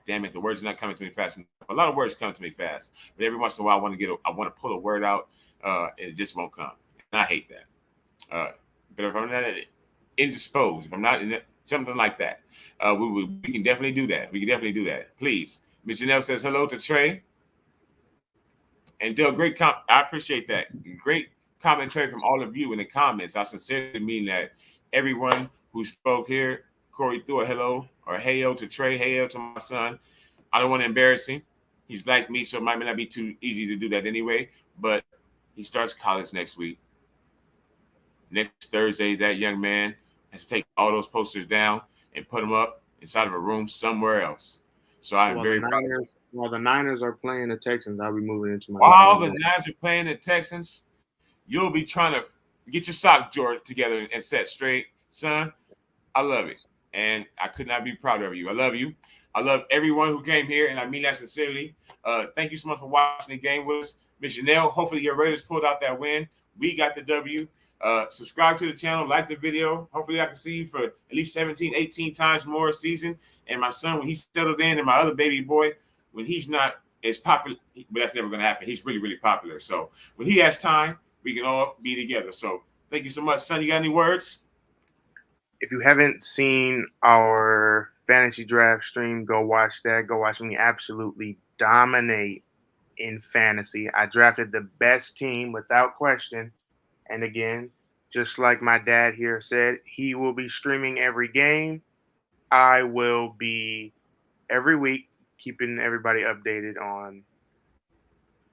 S1: damn it, the words are not coming to me fast enough. A lot of words come to me fast, but every once in a while I want to pull a word out, and it just won't come. And I hate that. But if I'm not indisposed, if I'm not in it, something like that, we can definitely do that. We can definitely do that. Please. Miss Janelle says hello to Trey. And Dale, I appreciate that. Great commentary from all of you in the comments. I sincerely mean that. Everyone who spoke here, Corey threw a hello or heyo to Trey, heyo to my son. I don't want to embarrass him. He's like me, so it might not be too easy to do that anyway. But he starts college next week. Next Thursday, that young man has to take all those posters down and put them up inside of a room somewhere else. So I'm very proud.
S7: While the Niners are playing the Texans, I'll be moving into my.
S1: While the Niners are playing the Texans, you'll be trying to get your sock drawer together and set straight, son. I love it, and I could not be prouder of you. I love you. I love everyone who came here, and I mean that sincerely. Thank you so much for watching the game with us, Miss Janelle. Hopefully your Raiders pulled out that win. We got the W. Subscribe to the channel, like the video. Hopefully I can see you for at least 17, 18 times more a season. And my son, when he's settled in, and my other baby boy, when he's not as popular, but that's never going to happen. He's really, really popular. So when he has time, we can all be together. So thank you so much, son. You got any words?
S7: If you haven't seen our fantasy draft stream, go watch that. Go watch me absolutely dominate in fantasy. I drafted the best team without question. And again, just like my dad here said, he will be streaming every game. I will be every week keeping everybody updated on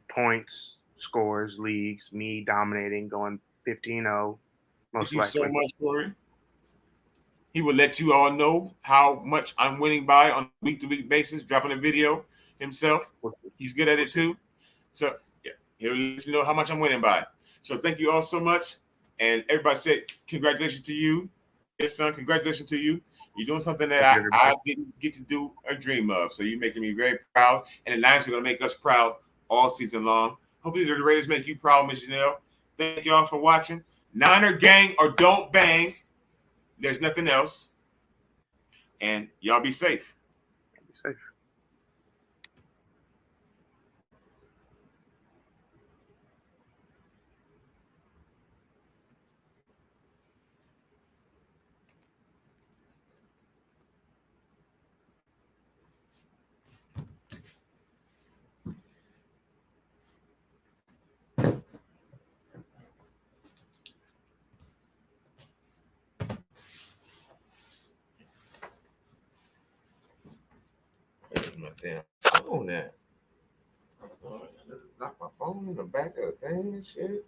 S7: points, scores, leagues, me dominating, going 15-0,
S1: Thank
S7: most
S1: you so
S7: likely.
S1: much, Corey. He will let you all know how much I'm winning by on a week-to-week basis, dropping a video himself. He's good at it too. So yeah, he'll let you know how much I'm winning by. So thank you all so much. And everybody said congratulations to you. Yes, son, congratulations to you. You're doing something that I didn't get to do or dream of. So you're making me very proud. And the Niners are going to make us proud all season long. Hopefully the Raiders make you proud, Miss Janelle. Thank you all for watching. Niner gang or don't bang. There's nothing else. And y'all be safe.
S7: Be safe.
S1: Where's my damn phone at? Knock my phone in the back of the thing and shit.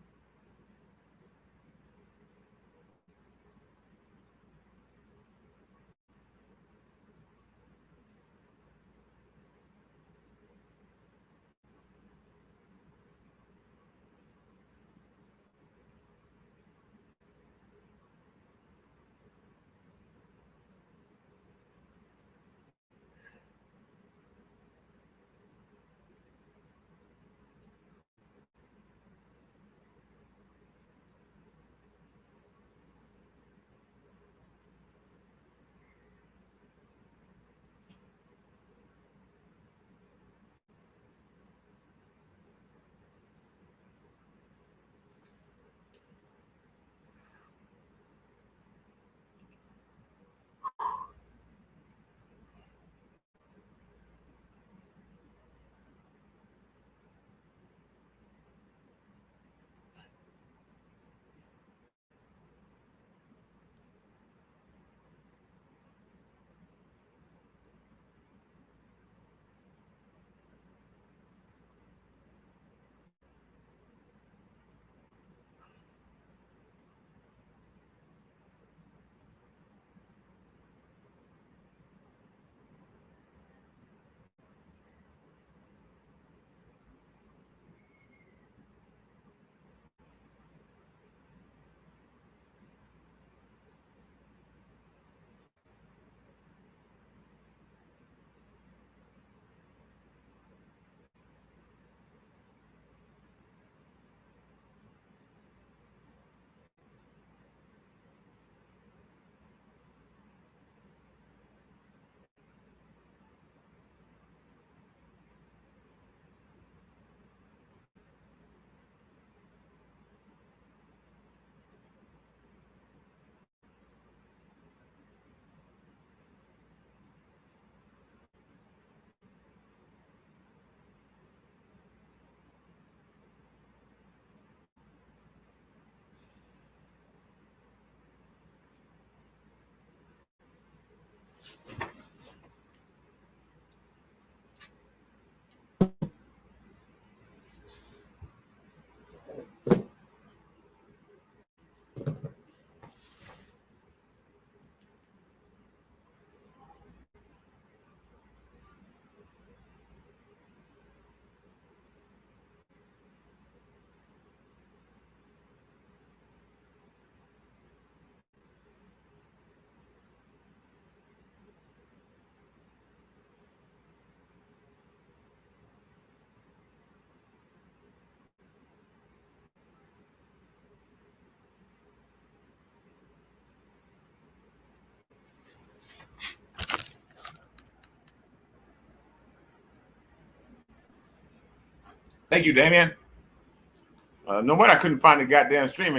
S1: Thank you, Damien. No wonder I couldn't find the goddamn stream.